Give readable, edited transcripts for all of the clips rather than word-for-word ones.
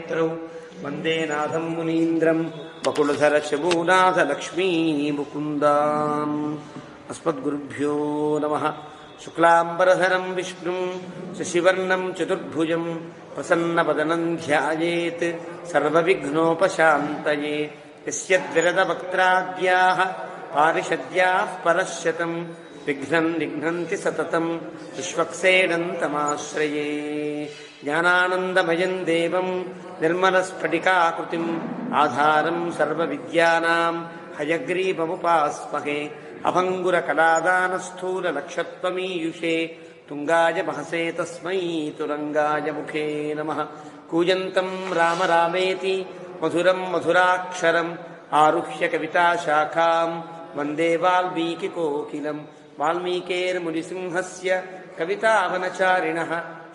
नेत्रौ वंदे नाथं मुनीन्द्रं बकुलधर शमूनाथ लक्ष्मी मुकुन्दाम्। अस्मद्गुरुभ्यो नमः। शुक्लांबरधरं विष्णुं शशिवर्णं चतुर्भुजं प्रसन्नवदनं ध्यायेत् सर्वविघ्नोपशान्तये। यस्य द्विरदवक्त्राद्याः पारिषद्याः परश्शतं विघ्नं निघ्नन्ति सततं विश्वक्सेनन्तमाश्रये। ज्ञानानन्दमयं देवं निर्मलस्फटिकाकृतिम् आधारं सर्वविद्यानां हयग्रीवमुपास्महे। अभङ्गुरकलादानस्थूलनक्षत्वमीयुषे तुङ्गाय महसे तस्मै तुरङ्गाय मुखे नमः। कूजन्तं राम रामेति मधुरं मधुराक्षरम् आरुह्य कविताशाखां वन्दे वाल्मीकिकोकिलम्। वाल्मीकेर्मुनिसिंहस्य कवितावनचारिणः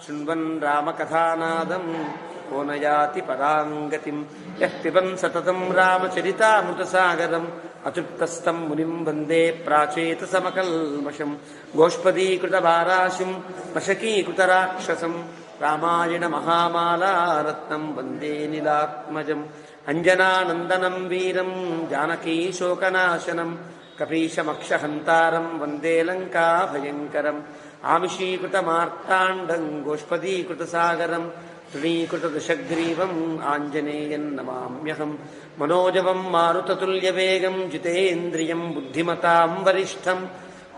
शृण्वन् रामकथानादं को न याति परां गतिम्। यः पिबन् सततं रामचरितामृतसागरम् अतृप्तस्थं मुनिं वन्दे प्राचेतसमकल्मषम्। गोष्पदीकृतवाराशिं मशकीकृतराक्षसं रामायणमहामालारत्नं वन्दे नीलात्मजम्। अञ्जनानन्दनं वीरं जानकीशोकनाशनं कपीशमक्षहन्तारं वन्दे लङ्काभयङ्करम्। आमिषीकृतमार्ताण्डं गोष्पदीकृतसागरं तृणीकृतदशग्रीवम् आञ्जनेयं नमाम्यहम्। मनोजवं मारुततुल्यवेगं जितेन्द्रियं बुद्धिमतां वरिष्ठं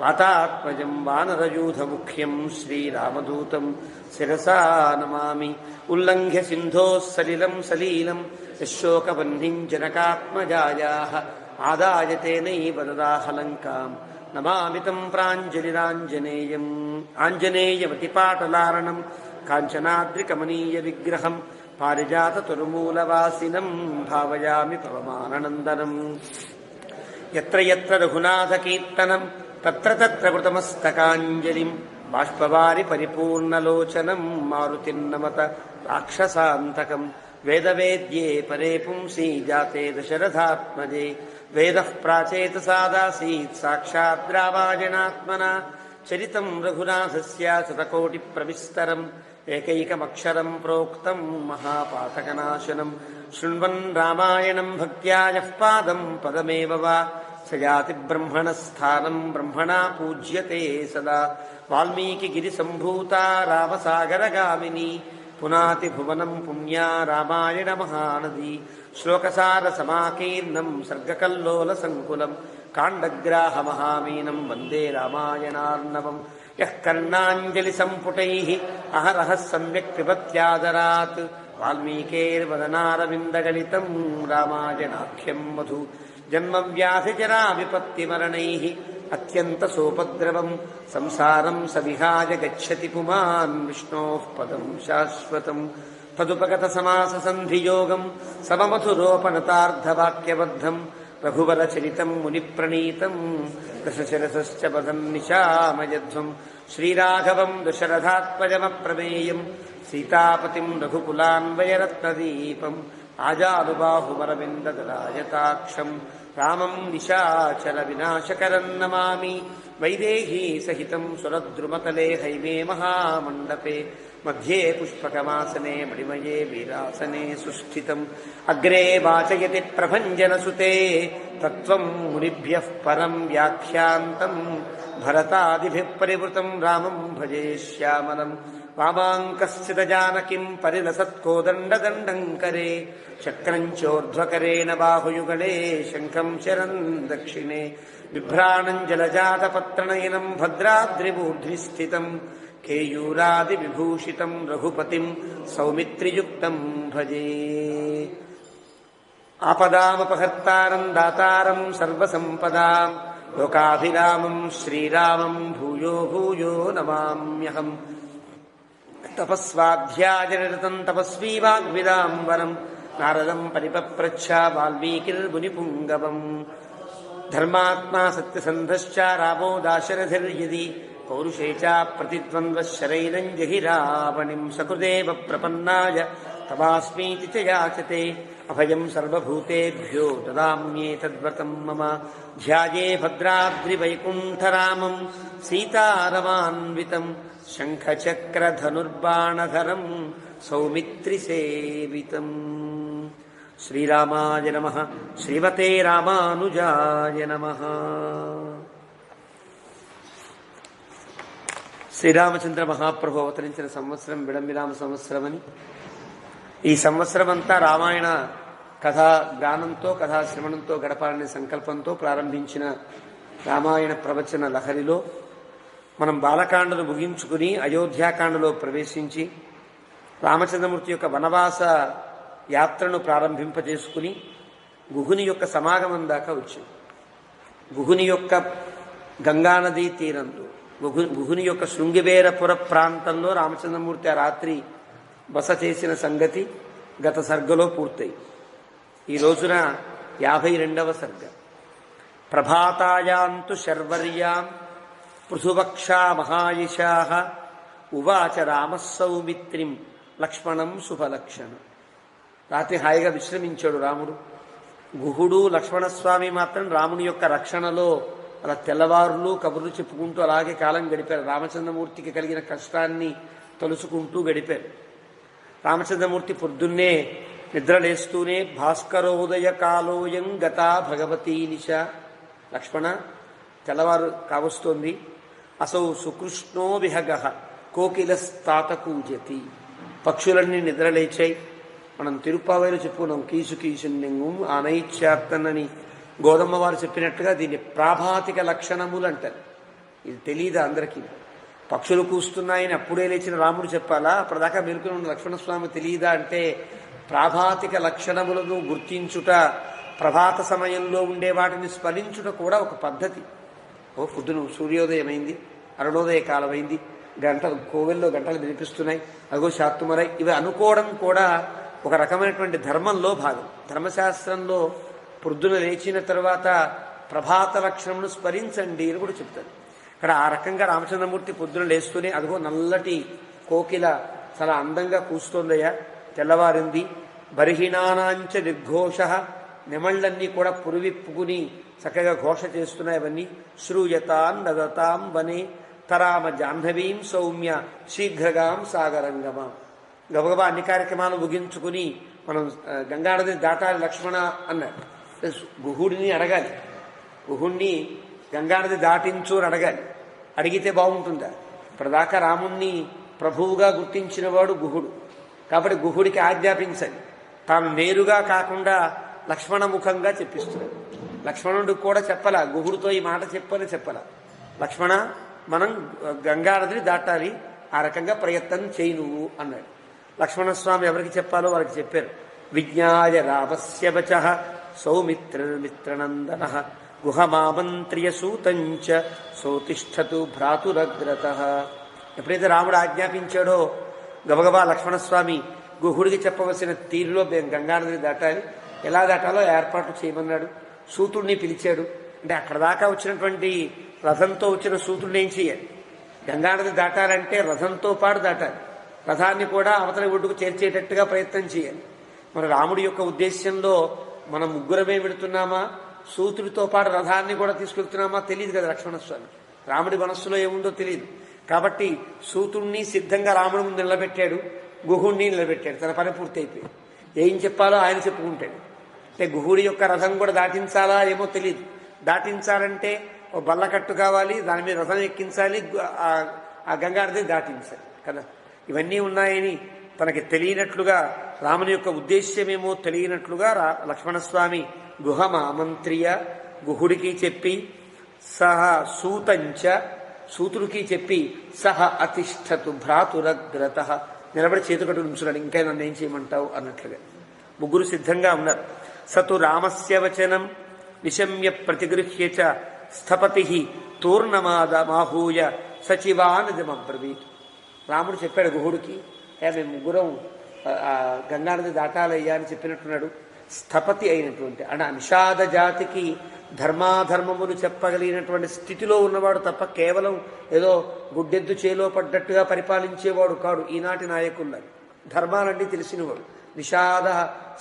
वातात्मजं वानरयूथमुख्यं श्रीरामदूतं शिरसा नमामि। उल्लङ्घ्य सिन्धोः सलिलं सलीलं यशोकवह्निं जनकात्मजायाः आदाय तेनैव ददाहलङ्कां नमामि तं प्राञ्जलिराञ्जनेयम्। आञ्जनेयमतिपाटलारणं काञ्चनाद्रिकमनीयविग्रहं पारिजाततरुमूलवासिनं भावयामि पवमाननन्दनम्। यत्र यत्र रघुनाथकीर्तनं तत्र तत्र कृतमस्तकाञ्जलिं बाष्पवारि परिपूर्णलोचनं मारुतिं नमत राक्षसान्तकम्। वेदवेद्ये परे पुंसि जाते दशरथात्मजे वेदः प्राचेतसादासीत् साक्षात् रामायणात्मना चरितं रघुनाथस्य शतकोटिप्रविस्तरम् एकैकमक्षरं प्रोक्तं महापातकनाशनं। शृण्वन् रामायणं भक्त्या यः पादं पदमेव वा स याति ब्रह्मणस्थानं ब्रह्मणा पूज्यते सदा। वाल्मीकिगिरिसम्भूता रामसागरगामिनी पुनाति भुवनं पुण्या रामायणमहानदी। श्लोकसारसमाकीर्णं सर्गकल्लोलसङ्कुलं काण्डग्राहमहामीनं वन्दे रामायणार्णवम्। यः कर्णाञ्जलिसम्पुटैः अहरः सम्यक् पिबत्यादरात् वाल्मीकेर्वदनारविन्दगलितं रामायणाख्यं मधु। जन्मव्याधिजराविपत्तिमरणैः अत्यन्तसोपद्रवं संसारं सविहाय गच्छति पुमान् विष्णोः पदं शाश्वतम्। तदुपगतसमाससन्धियोगं सममधुरोपनतार्धवाक्यबद्धं रघुवरचरितं मुनिप्रणीतं दशशिरसश्च बधन्निशामयध्वं। श्रीराघवं दशरथात्मजमप्रमेयं सीतापतिं रघुकुलान्वयरत्नदीपम् आजानुबाहुवरविन्ददलायताक्षं रामं निशाचलविनाशकरं नमामि। वैदेही सहितं सुरद्रुमतले हैमे महामण्डपे मध्ये पुष्पकमासने मणिमये वीरासने सुस्थितम्। अग्रे वाचयति प्रभञ्जनसुते तत्त्वं मुनिभ्यः परं व्याख्यान्तं भरतादिभिः परिवृतं रामं भजे श्यामलम्। वामाङ्कस्थितजानकीं परिलसत्कोदण्डदण्डं करे चक्रञ्चोर्ध्वकरेण बाहुयुगले शङ्खं शरन् दक्षिणे बिभ्राणं जलजातपत्रनयनं भद्राद्रिमूर्ध्नि स्थितं केयूरादिविभूषितं रघुपतिं सौमित्रियुक्तं भजे। आपदामपहर्तारं दातारं सर्वसम्पदां लोकाभिरामं श्रीरामं भूयो भूयो नमाम्यहम्। तपस्वाध्यायनिरतं तपस्वी वाग्विदाम्बरं नारदं परिपप्रच्छ वाल्मीकिर्मुनिपुङ्गवम्। धर्मात्मा सत्यसन्धश्च रामो दाशरथिर्यदि पौरुषे च प्रतिद्वन्द्वः शरैरं जहि रावणिं। सकृदेव प्रपन्नाय तवास्मीति च याचते अभयं सर्वभूतेभ्यो ददाम्येतद्व्रतं मम। ध्याये भद्राद्रिवैकुण्ठरामं सीतारमान्वितं शङ्खचक्रधनुर्बाणधरं సౌమిత్రిసేవితం. శ్రీరామాయ నమః. శ్రీమతే రామానుజాయ నమః. శ్రీరామచంద్ర మహాప్రభు అవతరించిన సంవత్సరం విడంబిరామ సంవత్సరమని, ఈ సంవత్సరం అంతా రామాయణ కథా గానంతో కథా శ్రవణంతో గడపాలనే సంకల్పంతో ప్రారంభించిన రామాయణ ప్రవచన లహరిలో మనం బాలకాండను ముగించుకుని అయోధ్యాకాండలో ప్రవేశించి రామచంద్రమూర్తి యొక్క వనవాస యాత్రను ప్రారంభింపజేసుకుని గుహుని యొక్క సమాగమం దాకా వచ్చింది. గుహుని యొక్క గంగానదీ తీరంలో గుహుని యొక్క శృంగిబేరపుర ప్రాంతంలో రామచంద్రమూర్తి ఆ రాత్రి బస చేసిన సంగతి గత సర్గలో పూర్తయి. ఈ రోజున 52వ సర్గ. ప్రభాతాయాంతు శర్వర్యాం పృథువక్షా మహాయశా ఉవాచ రామసౌమిత్రిం లక్ష్మణం శుభలక్షణం. రాత్రి హాయిగా విశ్రమించాడు రాముడు. గుహుడు లక్ష్మణస్వామి మాత్రం రాముని యొక్క రక్షణలో అలా తెల్లవారులు కబుర్లు చెప్పుకుంటూ అలాగే కాలం గడిపారు. రామచంద్రమూర్తికి కలిగిన కష్టాన్ని తలుచుకుంటూ గడిపారు. రామచంద్రమూర్తి పొద్దున్నే నిద్రలేస్తూనే భాస్కరోదయ కాలోయం గతా భగవతీ నిశ. లక్ష్మణ, తెల్లవారు కావస్తోంది. అసౌ సుకృష్ణో విహగ కోకిలస్తాతకూజతి. పక్షులన్నీ నిద్రలేచాయి. మనం తిరుప్పావైలో చెప్పుకున్నాం, కీసు కీసున్నెంగు ఆనైత్యార్తనని గోదమ్మ వారు చెప్పినట్టుగా దీన్ని ప్రాభాతిక లక్షణములు అంటారు. ఇది తెలియదు అందరికీ. పక్షులు కూస్తున్నాయని అప్పుడే లేచిన రాముడు చెప్పాలా? అప్పటిదాకా మేలుకుని ఉన్న లక్ష్మణస్వామి తెలియదా అంటే, ప్రాభాతిక లక్షణములను గుర్తించుట, ప్రభాత సమయంలో ఉండే వాటిని స్మరించుట కూడా ఒక పద్ధతి. పొద్దున సూర్యోదయమైంది, అరుణోదయ కాలమైంది, గంటలు కోవెల్లో గంటలు వినిపిస్తున్నాయి, అగో శాత్తుమరై, ఇవి అనుకోవడం కూడా ఒక రకమైనటువంటి ధర్మంలో భాగం. ధర్మశాస్త్రంలో పొద్దున లేచిన తర్వాత ప్రభాత లక్షణమును స్మరించండి అని కూడా చెప్తారు. ఇక్కడ ఆ రకంగా రామచంద్రమూర్తి పొద్దున లేస్తూనే అదిగో నల్లటి కోకిల చాలా అందంగా కూస్తోందయ్యా, తెల్లవారింది. బర్హిణానాంచ నిర్ఘోష, నెమళ్ళన్నీ కూడా పురివిప్పుకుని చక్కగా ఘోష చేస్తున్నాయి. అవన్నీ శ్రూయతాం నదతాం వనే తరామ జాహ్నవీం సౌమ్య శీఘ్రగాం సాగరంగమా. గబగబా అన్ని కార్యక్రమాలు ముగించుకుని మనం గంగానది దాటాలి లక్ష్మణ అన్నాడు. గుహుడిని అడగాలి, గుహుణ్ణి గంగానది దాటించు అని అడగాలి. అడిగితే బాగుంటుందా? ఇప్పటిదాకా రాముణ్ణి ప్రభువుగా గుర్తించిన వాడు గుహుడు కాబట్టి గుహుడికి ఆజ్ఞాపించాలి. తాను నేరుగా కాకుండా లక్ష్మణ ముఖంగా చెప్పిస్తున్నాడు. లక్ష్మణుడికి కూడా చెప్పాల, గుహుడితో ఈ మాట చెప్పాల. లక్ష్మణ, మనం గంగానదిని దాటాలి, ఆ రకంగా ప్రయత్నం చేయి నువ్వు అన్నాడు. లక్ష్మణస్వామి ఎవరికి చెప్పాలో వారికి చెప్పారు. విజ్ఞాయ రామస్య వచః సౌమిత్రమిత్రనందన గుహమామంత్ర్య సూతంచ సోతిష్ఠతు భ్రాతురగ్రతః. ఎప్పుడైతే రాముడు ఆజ్ఞాపించాడో గబగబా లక్ష్మణస్వామి గుహుడికి చెప్పవలసిన తీరులో గంగానదిని దాటాలి, ఎలా దాటాలో ఏర్పాట్లు చేయమన్నాడు. సూతుడిని పిలిచాడు. అంటే అక్కడ దాకా వచ్చినటువంటి రథంతో వచ్చిన సూతుడిని ఏం చేయాలి? గంగానది దాటాలంటే రథంతో పాటు దాటాలి, రథాన్ని కూడా అవతలి ఒడ్డుకు చేర్చేటట్టుగా ప్రయత్నం చేయాలి. మన రాముడి యొక్క ఉద్దేశ్యంలో మనం ముగ్గురమే వెళుతున్నామా, సూతుడితో పాటు రథాన్ని కూడా తీసుకెళ్తున్నామా తెలియదు కదా లక్ష్మణస్వామి. రాముడి మనస్సులో ఏముందో తెలియదు కాబట్టి సూతుడిని సిద్ధంగా రాముడి ముందు నిలబెట్టాడు, గుహుడిని నిలబెట్టాడు. తన పని పూర్తి అయిపోయింది. ఏం చెప్పాలో ఆయన చెప్పుకుంటాడు. అంటే గుహుడి యొక్క రథం కూడా దాటించాలా ఏమో తెలియదు. దాటించాలంటే ఓ బల్లకట్టు కావాలి, దాని మీద రథం ఎక్కించాలి, ఆ గంగానది దాటించాలి కదా. ఇవన్నీ ఉన్నాయని తనకి తెలియనట్లుగా, రాముని యొక్క ఉద్దేశ్యమేమో తెలియనట్లుగా లక్ష్మణస్వామి గుహమామంత్రియ గుహుడికి చెప్పి, సహ సూతంచ సూతుడికి చెప్పి, సహ అతిష్ఠతు భ్రాతురగ్రత నిలబడి చేతుకట్టు ఉంచున్నాడు. ఇంకా నన్ను ఏం చేయమంటావు అన్నట్లుగా. ముగ్గురు సిద్ధంగా ఉన్నారు. సతు రామస్య వచనం నిశమ్య ప్రతిగృహ్య చ స్థపతి తూర్ణమాహూయ సచివానజమబ్రవీత్. రాముడు చెప్పాడు గుహుడికి, మేము ముగ్గురం గంగానది దాటాలయ్యా అని చెప్పినట్టున్నాడు. స్థపతి అయినటువంటి అంటే నిషాద జాతికి ధర్మాధర్మములు చెప్పగలిగినటువంటి స్థితిలో ఉన్నవాడు తప్ప కేవలం ఏదో గుడ్డెద్దు చేలో పడ్డట్టుగా పరిపాలించేవాడు కాడు ఈనాటి నాయకున్నారు. ధర్మాలన్నీ తెలిసినవాడు. నిషాద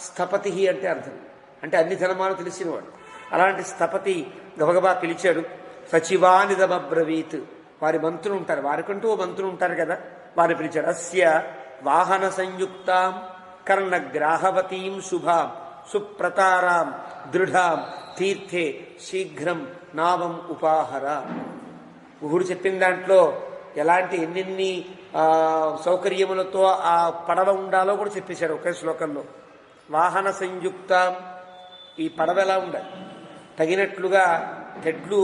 స్థపతి అంటే అర్థం, అంటే అన్ని ధర్మాలు తెలిసినవాడు. అలాంటి స్థపతి గబగబా పిలిచాడు. సచివానిదమబ్రవీత్, వారి మంత్రులు ఉంటారు, వారికంటూ మంత్రులు ఉంటారు కదా, వారిని పిలిచాడు. అస్య వాహన సంయుక్తాం కర్ణగ్రాహవతీం శుభాం సుప్రతారాం దృఢాం తీర్థే శీఘ్రం నావం ఉపాహర. గుహుడు చెప్పిన దాంట్లో ఎలాంటి ఎన్నెన్ని సౌకర్యములతో ఆ పడవ ఉండాలో కూడా చెప్పేశాడు ఒకే శ్లోకంలో. వాహన సంయుక్తాం, ఈ పడవ ఎలా ఉండాలి, తగినట్లుగా తెడ్లు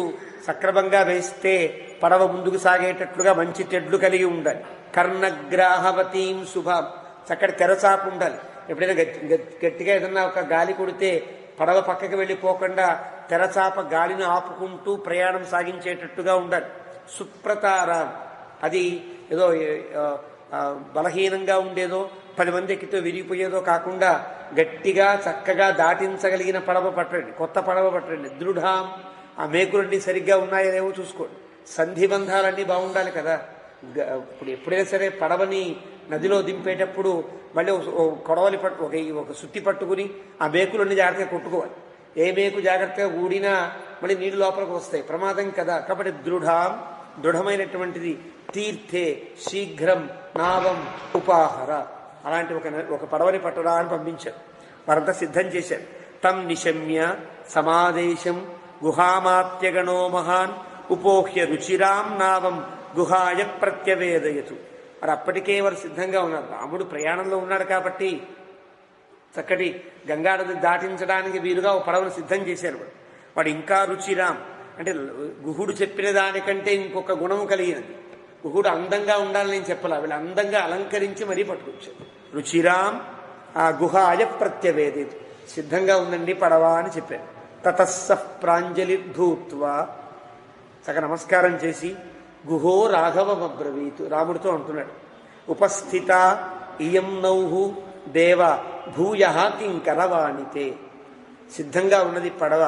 సక్రమంగా వేస్తే పడవ ముందుకు సాగేటట్లుగా మంచి తెడ్లు కలిగి ఉండాలి. కర్ణగ్రాహవతీం శుభాం, చక్కటి తెరచాపు ఉండాలి. ఎప్పుడైనా గట్టిగా ఏదన్నా ఒక గాలి కొడితే పడవ పక్కకి వెళ్ళిపోకుండా తెరచాప గాలిని ఆపుకుంటూ ప్రయాణం సాగించేటట్టుగా ఉండాలి. సుప్రతారాం, అది ఏదో బలహీనంగా ఉండేదో 10 మంది ఎక్కితో విరిగిపోయేదో కాకుండా గట్టిగా చక్కగా దాటించగలిగిన పడవ పట్టండి, కొత్త పడవ పట్టండి. దృఢాం, ఆ మేకులన్నీ సరిగ్గా ఉన్నాయనేమో చూసుకోండి. సంధిబంధాలన్నీ బాగుండాలి కదా. ఇప్పుడు ఎప్పుడైనా సరే పడవని నదిలో దింపేటప్పుడు మళ్ళీ కొడవలి ఒక సుత్తి పట్టుకుని ఆ మేకులన్నీ జాగ్రత్తగా కొట్టుకోవాలి. ఏ మేకు జాగ్రత్తగా ఊడినా మళ్ళీ నీళ్ళు లోపలికి వస్తాయి, ప్రమాదం కదా. కాబట్టి దృఢాం, దృఢమైనటువంటిది. తీర్థే శీఘ్రం నావం ఉపాహర, అలాంటి ఒక పడవని పట్టడా అని పంపించారు. వారంతా సిద్ధం చేశారు. తం నిశమ్య సమాదేశం గుహామాత్యగణో మహాన్ ఉపోహ్య రుచిరాం నావం గుహాయ ప్రత్యవేదయతు. మరి అప్పటికే వారు సిద్ధంగా ఉన్నారు. రాముడు ప్రయాణంలో ఉన్నాడు కాబట్టి చక్కటి గంగానది దాటించడానికి వీలుగా ఒక పడవను సిద్ధం చేశారు. వాడు ఇంకా రుచిరాం అంటే గుహుడు చెప్పిన దానికంటే ఇంకొక గుణం కలిగినది. గుహుడు అందంగా ఉండాలని నేను చెప్పాల, వీళ్ళు అందంగా అలంకరించి మరీ పట్టుకొచ్చారు. రుచిరాం ఆ గుహాయ ప్రత్యవేదితు, సిద్ధంగా ఉందండి పడవ అని చెప్పారు. తతస్స ప్రాంజలి ధూత్వా, సగ నమస్కారం చేసి గుహో రాఘవమబ్రవీతు, రాముడితో అంటున్నాడు. ఉపస్థిత ఇయం నౌహు దేవ భూయ కింకరవాణితే, సిద్ధంగా ఉన్నది పడవ,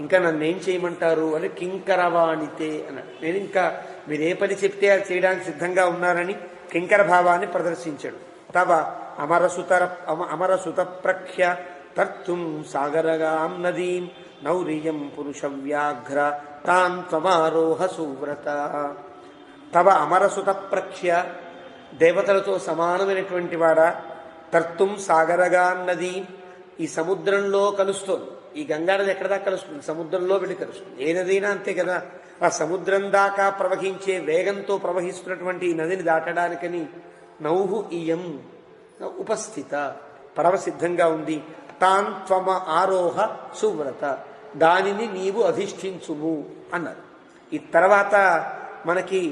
ఇంకా నన్నేం చేయమంటారు అని కింకరవాణితే అన్నాడు. నేను ఇంకా మీరే పని చెప్తే అది చేయడానికి సిద్ధంగా ఉన్నారని కింకర భావాన్ని ప్రదర్శించాడు. తవ అమరసుత ప్రఖ్య తర్తుం సాగరగాం నదీం నౌరియం పురుష వ్యాఘ్ర తాన్ త్వమారోహ సువ్రత. తవ అమరసుత ప్రఖ్య, దేవతలతో సమానమైనటువంటి వాడా, తర్తుం సాగరగా నది, ఈ సముద్రంలో కలుస్తోంది. ఈ గంగానది ఎక్కడ దాకా కలుస్తుంది? సముద్రంలో వెళ్ళి కలుస్తుంది. ఏ నదైనా అంతే కదా. ఆ సముద్రం దాకా ప్రవహించే వేగంతో ప్రవహిస్తున్నటువంటి ఈ నదిని దాటడానికని నౌహు ఇయం ఉపస్థిత, పడవ సిద్ధంగా ఉంది. తాన్ త్వమ ఆరోహ సువ్రత, దానిని నీవు అధిష్ఠించుము అన్నారు. ఈ తర్వాత మనకి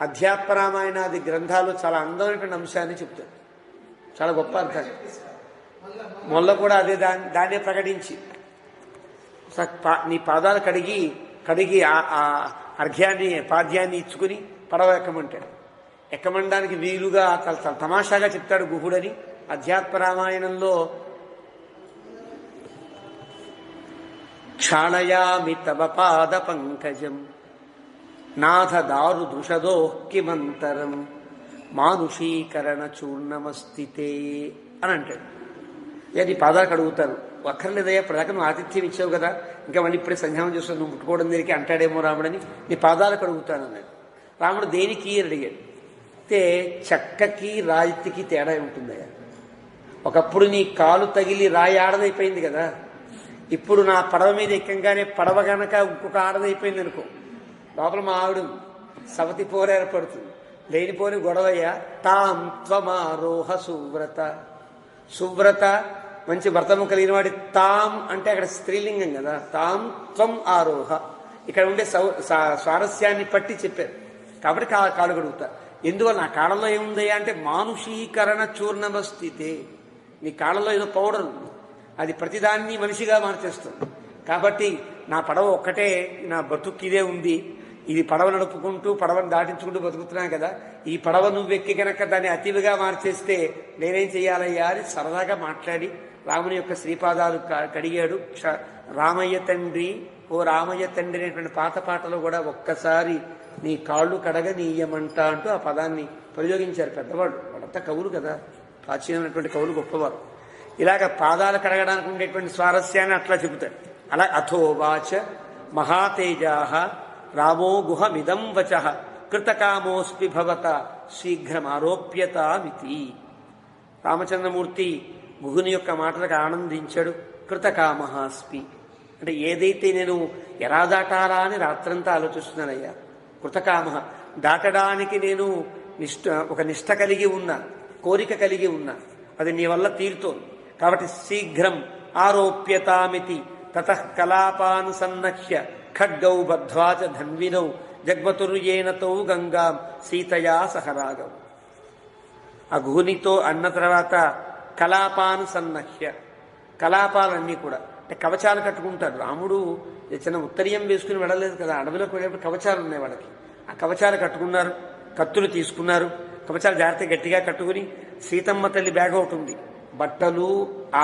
అధ్యాత్మరామాయణాది గ్రంథాలు చాలా అందమైనటువంటి అంశాన్ని చెప్తారు, చాలా గొప్ప అర్థాలు. మొల్ల కూడా అదే దాన్నే ప్రకటించి నీ పాదాలు కడిగి ఆ అర్ఘ్యాన్ని పాద్యాన్ని ఇచ్చుకుని పడవ ఎక్కమంటాడు. ఎక్కమనడానికి వీలుగా తమాషాగా చెప్తాడు గుహుడని. అధ్యాత్మరామాయణంలో క్షాళయామి తవ పాద పంకజం నాథ దారు దృషదో కిమంతరం మానుషీకరణ చూర్ణమస్థితే అని అంటాడు. నీ పాదాలు కడుగుతారు. అక్కర్లేదయ్యా, ప్రదాకా నువ్వు ఆతిథ్యం ఇచ్చావు కదా, ఇంకా మళ్ళీ ఇప్పుడే సంధ్యానం చేస్తావు, నువ్వు ముట్టుకోవడం దేనికి అంటాడేమో రాముడని నీ పాదాలు కడుగుతాను అన్నాడు. రాముడు దేనికి అని అడిగాడు. అయితే చెక్కకి రాయితీకి తేడా ఉంటుందయ్యా. ఒకప్పుడు నీ కాలు తగిలి రాయి ఆడదైపోయింది కదా, ఇప్పుడు నా పడవ మీద ఎక్కంగానే పడవ గనక ఇంకొక ఆడదైపోయింది అనుకో, లోపల మా ఆవిడ సవతి పోరు ఏర్పడుతుంది. లేనిపోని గొడవయ్యా. తాం త్వమారోహ సువ్రత, సువ్రత మంచి వ్రతము కలిగిన వాడి. తాం అంటే అక్కడ స్త్రీలింగం కదా, తాం త్వం ఆరోహ, ఇక్కడ ఉండే స్వారస్యాన్ని పట్టి చెప్పారు కాబట్టి కాలు కడుగుతారు. ఎందువల్ల నా కాళ్ళలో ఏముందయ్యా అంటే మానుషీకరణ చూర్ణమస్థితే, నీ కాళ్ళలో ఏదో పౌడర్ ఉంది, అది ప్రతిదాన్ని మనిషిగా మార్చేస్తుంది. కాబట్టి నా పడవ ఒక్కటే, నా బతుక్కిదే ఉంది, ఇది పడవ నడుపుకుంటూ పడవను దాటించుకుంటూ బతుకుతున్నాను కదా, ఈ పడవ నువ్వెక్కి కనుక దాన్ని అతివిగా మార్చేస్తే నేనేం చెయ్యాలయ్యా అని సరదాగా మాట్లాడి రాముని యొక్క శ్రీపాదాలు కడిగాడు. రామయ్య తండ్రి, ఓ రామయ్య తండ్రి అనేటువంటి పాత పాటలో కూడా ఒక్కసారి నీ కాళ్ళు కడగనీయమంట అంటూ ఆ పదాన్ని ప్రయోగించారు పెద్దవాళ్ళు. వాళ్ళంతా కవులు కదా, ప్రాచీనమైనటువంటి కవులు గొప్పవారు. ఇలాగ పాదాలు కడగడానికి ఉండేటువంటి స్వారస్యాన్ని అట్లా చెబుతాడు. అలా అథోవాచ మహాతేజాః రామో గుహమిదం వచః కృతకామోస్మి భవత శీఘ్రమారోప్యతామితి. రామచంద్రమూర్తి గుహుని యొక్క మాటలకు ఆనందించాడు. కృతకామహాస్మి అంటే ఏదైతే నేను ఎలా దాటాలా అని రాత్రంతా ఆలోచిస్తున్నానయ్యా. కృతకామ దాటడానికి నేను ఒక నిష్ట కలిగి ఉన్నా, కోరిక కలిగి ఉన్నా, అది నీ వల్ల తీరుతోంది. కాబట్టి శీఘ్రం ఆరోప్యతామితి తతః కలాపాన్ సన్నహ్య ఖడ్గౌ బద్ధ్వాచ ధన్వినౌ జగ్మతుర్యేనతౌ గంగాం సీతయా సహరాగం. ఆ గుహునితో అన్న తర్వాత కలాపాన్ సన్నహ్య, కలాపాలన్నీ కూడా అంటే కవచాలు కట్టుకుంటారు. రాముడు చిన్న ఉత్తరీయం వేసుకుని వెళ్ళలేదు కదా, అడవిలోకి వెళ్ళేప్పుడు కవచాలు ఉన్నాయి వాళ్ళకి. ఆ కవచాలు కట్టుకున్నారు, కత్తులు తీసుకున్నారు, కవచాలు జాగ్రత్తగా గట్టిగా కట్టుకుని సీతమ్మ తల్లి బ్యాగ్ ఒకటి ఉంది బట్టలు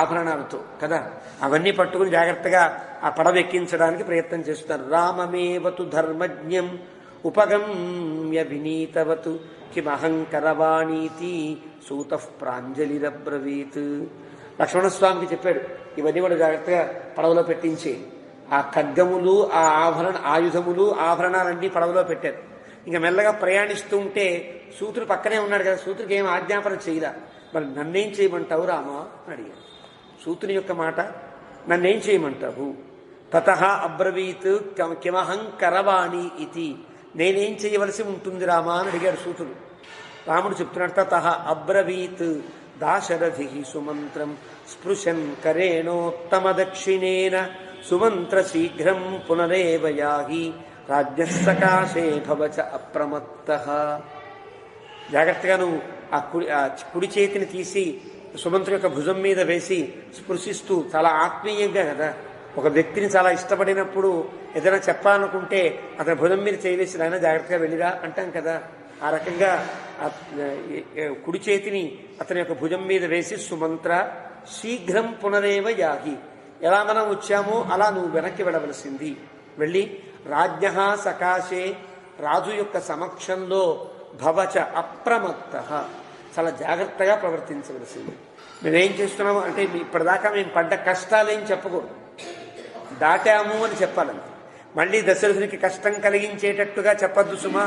ఆభరణాలతో కదా, అవన్నీ పట్టుకుని జాగ్రత్తగా ఆ పడవ ఎక్కించడానికి ప్రయత్నం చేస్తున్నారు. రామమేవతు ధర్మజ్ఞం ఉపగమ్య వినీతవతు కిమహంకరవాణీతి సూతః ప్రాంజలిరబ్రవీత్. లక్ష్మణస్వామికి చెప్పాడు, ఇవన్నీ కూడా జాగ్రత్తగా పడవలో పెట్టించి ఆ ఖడ్గములు, ఆ ఆయుధములు, ఆభరణాలన్నీ పడవలో పెట్టారు. ఇంకా మెల్లగా ప్రయాణిస్తూ ఉంటే సూతుడు పక్కనే ఉన్నాడు కదా, సూతుడికి ఏం ఆజ్ఞాపన చేయరా. మరి నన్నేం చేయమంటావు రామా అని అడిగాడు. సూతుని యొక్క మాట, నన్నేం చేయమంటావు? తతః అబ్రవీత్ కిమహం కరవాణి ఇది, నేనేం చేయవలసి ఉంటుంది రామా అని అడిగాడు సూతుడు. రాముడు చెప్తున్నాడు, తతః అబ్రవీత్ దాశరథి సుమంత్రం స్పృశన్ కరేణోత్తమ దక్షిణేన సుమంత్ర శీఘ్రం పునరేవ యాహి రాజ్యసకాశే భవచ అప్రమత్తః. జాగ్రత్తగా నువ్వు ఆ కుడి చేతిని తీసి సుమంత్ర యొక్క భుజం మీద వేసి స్పృశిస్తూ, చాలా ఆత్మీయంగా కదా, ఒక వ్యక్తిని చాలా ఇష్టపడినప్పుడు ఏదైనా చెప్పాలనుకుంటే అతని భుజం మీద చేయవేసి ఆయన జాగ్రత్తగా వెళ్ళిరా అంటాం కదా. ఆ రకంగా కుడి చేతిని అతని యొక్క భుజం మీద వేసి సుమంత్ర శీఘ్రం పునరేవ యాహి, ఎలా మనం వచ్చామో అలా నువ్వు వెనక్కి వెళ్ళవలసింది. వెళ్ళి రాజ్ఞ సకాశే, రాజు యొక్క సమక్షంలో భవచ అప్రమత్త, చాలా జాగ్రత్తగా ప్రవర్తించవలసింది. మేమేం చేస్తున్నాము అంటే ఇప్పటిదాకా మేము పడ్డ కష్టాలేం చెప్పకూడదు, దాటాము అని చెప్పాలంటే. మళ్ళీ దశరథునికి కష్టం కలిగించేటట్టుగా చెప్పద్దు సుమా.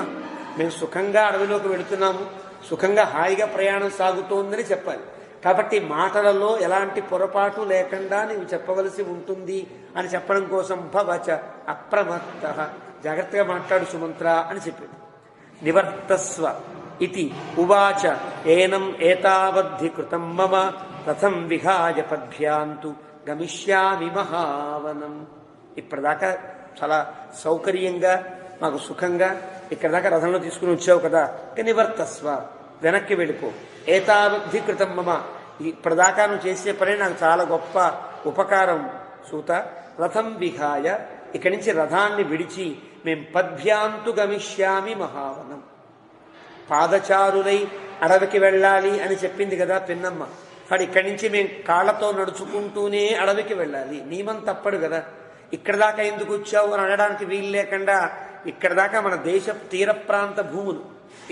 మేము సుఖంగా అడవిలోకి వెళుతున్నాము, సుఖంగా హాయిగా ప్రయాణం సాగుతోందని చెప్పాలి. కాబట్టి మాటలలో ఎలాంటి పొరపాటు లేకుండా నీవు చెప్పవలసి ఉంటుంది అని చెప్పడం కోసం భవచ అప్రమత్త, జాగ్రత్తగా మాట్లాడు సుమంత్ర అని చెప్పింది. నివర్తస్వ ఇది ఉవాచ ఏనం ఏతావద్ధి కృతం మమ రథం విహాయ పద్భ్యాంతు గమిష్యామి మహావనం. ఇప్పటిదాకా చాలా సౌకర్యంగా మాకు సుఖంగా ఇక్కడ దాకా రథంలో తీసుకుని వచ్చావు కదా, నివర్తస్వ, వెనక్కి వెళ్ళిపో. ఏతావద్ధి కృతం మమ, ఇప్పటిదాకా నువ్వు చేసే పని నాకు చాలా గొప్ప ఉపకారం సూత. రథం విహాయ, ఇక్కడి నుంచి రథాన్ని విడిచి మేము పద్భ్యాంతు గమిష్యామి మహావనం, పాదచారులై అడవికి వెళ్ళాలి అని చెప్పింది కదా పిన్నమ్మ. కానీ ఇక్కడి నుంచి మేము కాళ్లతో నడుచుకుంటూనే అడవికి వెళ్ళాలి, నియమం తప్పడు కదా. ఇక్కడ దాకా ఎందుకు వచ్చావు అని అనడానికి వీలు లేకుండా ఇక్కడ దాకా మన దేశ తీర ప్రాంత భూములు,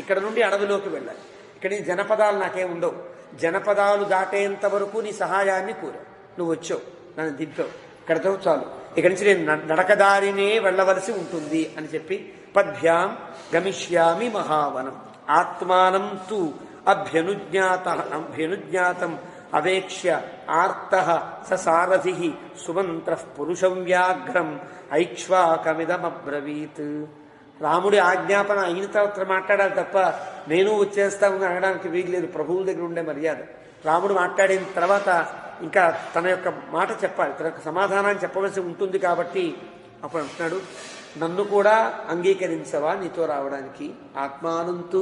ఇక్కడ నుండి అడవిలోకి వెళ్ళాలి. ఇక్కడ జనపదాలు నాకేం ఉండవు, జనపదాలు దాటేంత వరకు నీ సహాయాన్ని కోరా, నువ్వు వచ్చావు, నన్ను దింపావు, ఇక్కడతో చాలు, ఇక్కడి నుంచి నేను నడకదారినే వెళ్ళవలసి ఉంటుంది అని చెప్పి పద్భ్యాం గమిష్యామి మహావనం. ఆత్మానం తు అభ్యనుజ్ఞాతం అవేక్ష్య ఆర్తః ససారథి సుమంత్రః పురుషం వ్యాఘ్రం ఐక్ష్వాకమిదమబ్రవీత్. రాముడి ఆజ్ఞాపన అయిన తర్వాత మాట్లాడాలి తప్ప నేను వచ్చేస్తామని అనడానికి వీల్లేదు, ప్రభువుల దగ్గర ఉండే మర్యాద. రాముడు మాట్లాడిన తర్వాత ఇంకా తన యొక్క మాట చెప్పాలి, తన యొక్క సమాధానాన్ని చెప్పవలసి ఉంటుంది. కాబట్టి అప్పుడు అంటున్నాడు, నన్ను కూడా అంగీకరించవా నీతో రావడానికి? ఆత్మానంతు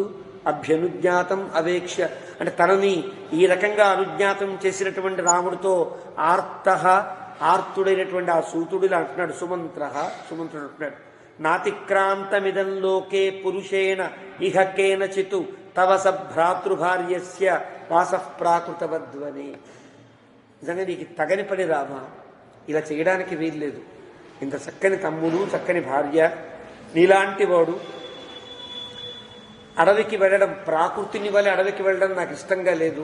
అభ్యనుజ్ఞాతం అవేక్ష అంటే తనని ఈ రకంగా అనుజ్ఞాతం చేసినటువంటి రాముడితో ఆర్తుడైనటువంటి ఆ సూతుడిలా అంటున్నాడు. సుమంత్రుడు అంటున్నాడు, నాతిక్రాంతమిదం లోకే పురుషేణ ఇహ కేనచితు తవ సభ్రాతృభార్యస్య వాసః ప్రాకృతవద్వనే. నిజంగా నీకు తగని పని రామా, ఇలా చేయడానికి వీల్లేదు. ఇంత చక్కని తమ్ముడు, చక్కని భార్య, నీలాంటి వాడు అడవికి వెళ్ళడం, ప్రాకృతిని వల్ల అడవికి వెళ్ళడం నాకు ఇష్టంగా లేదు.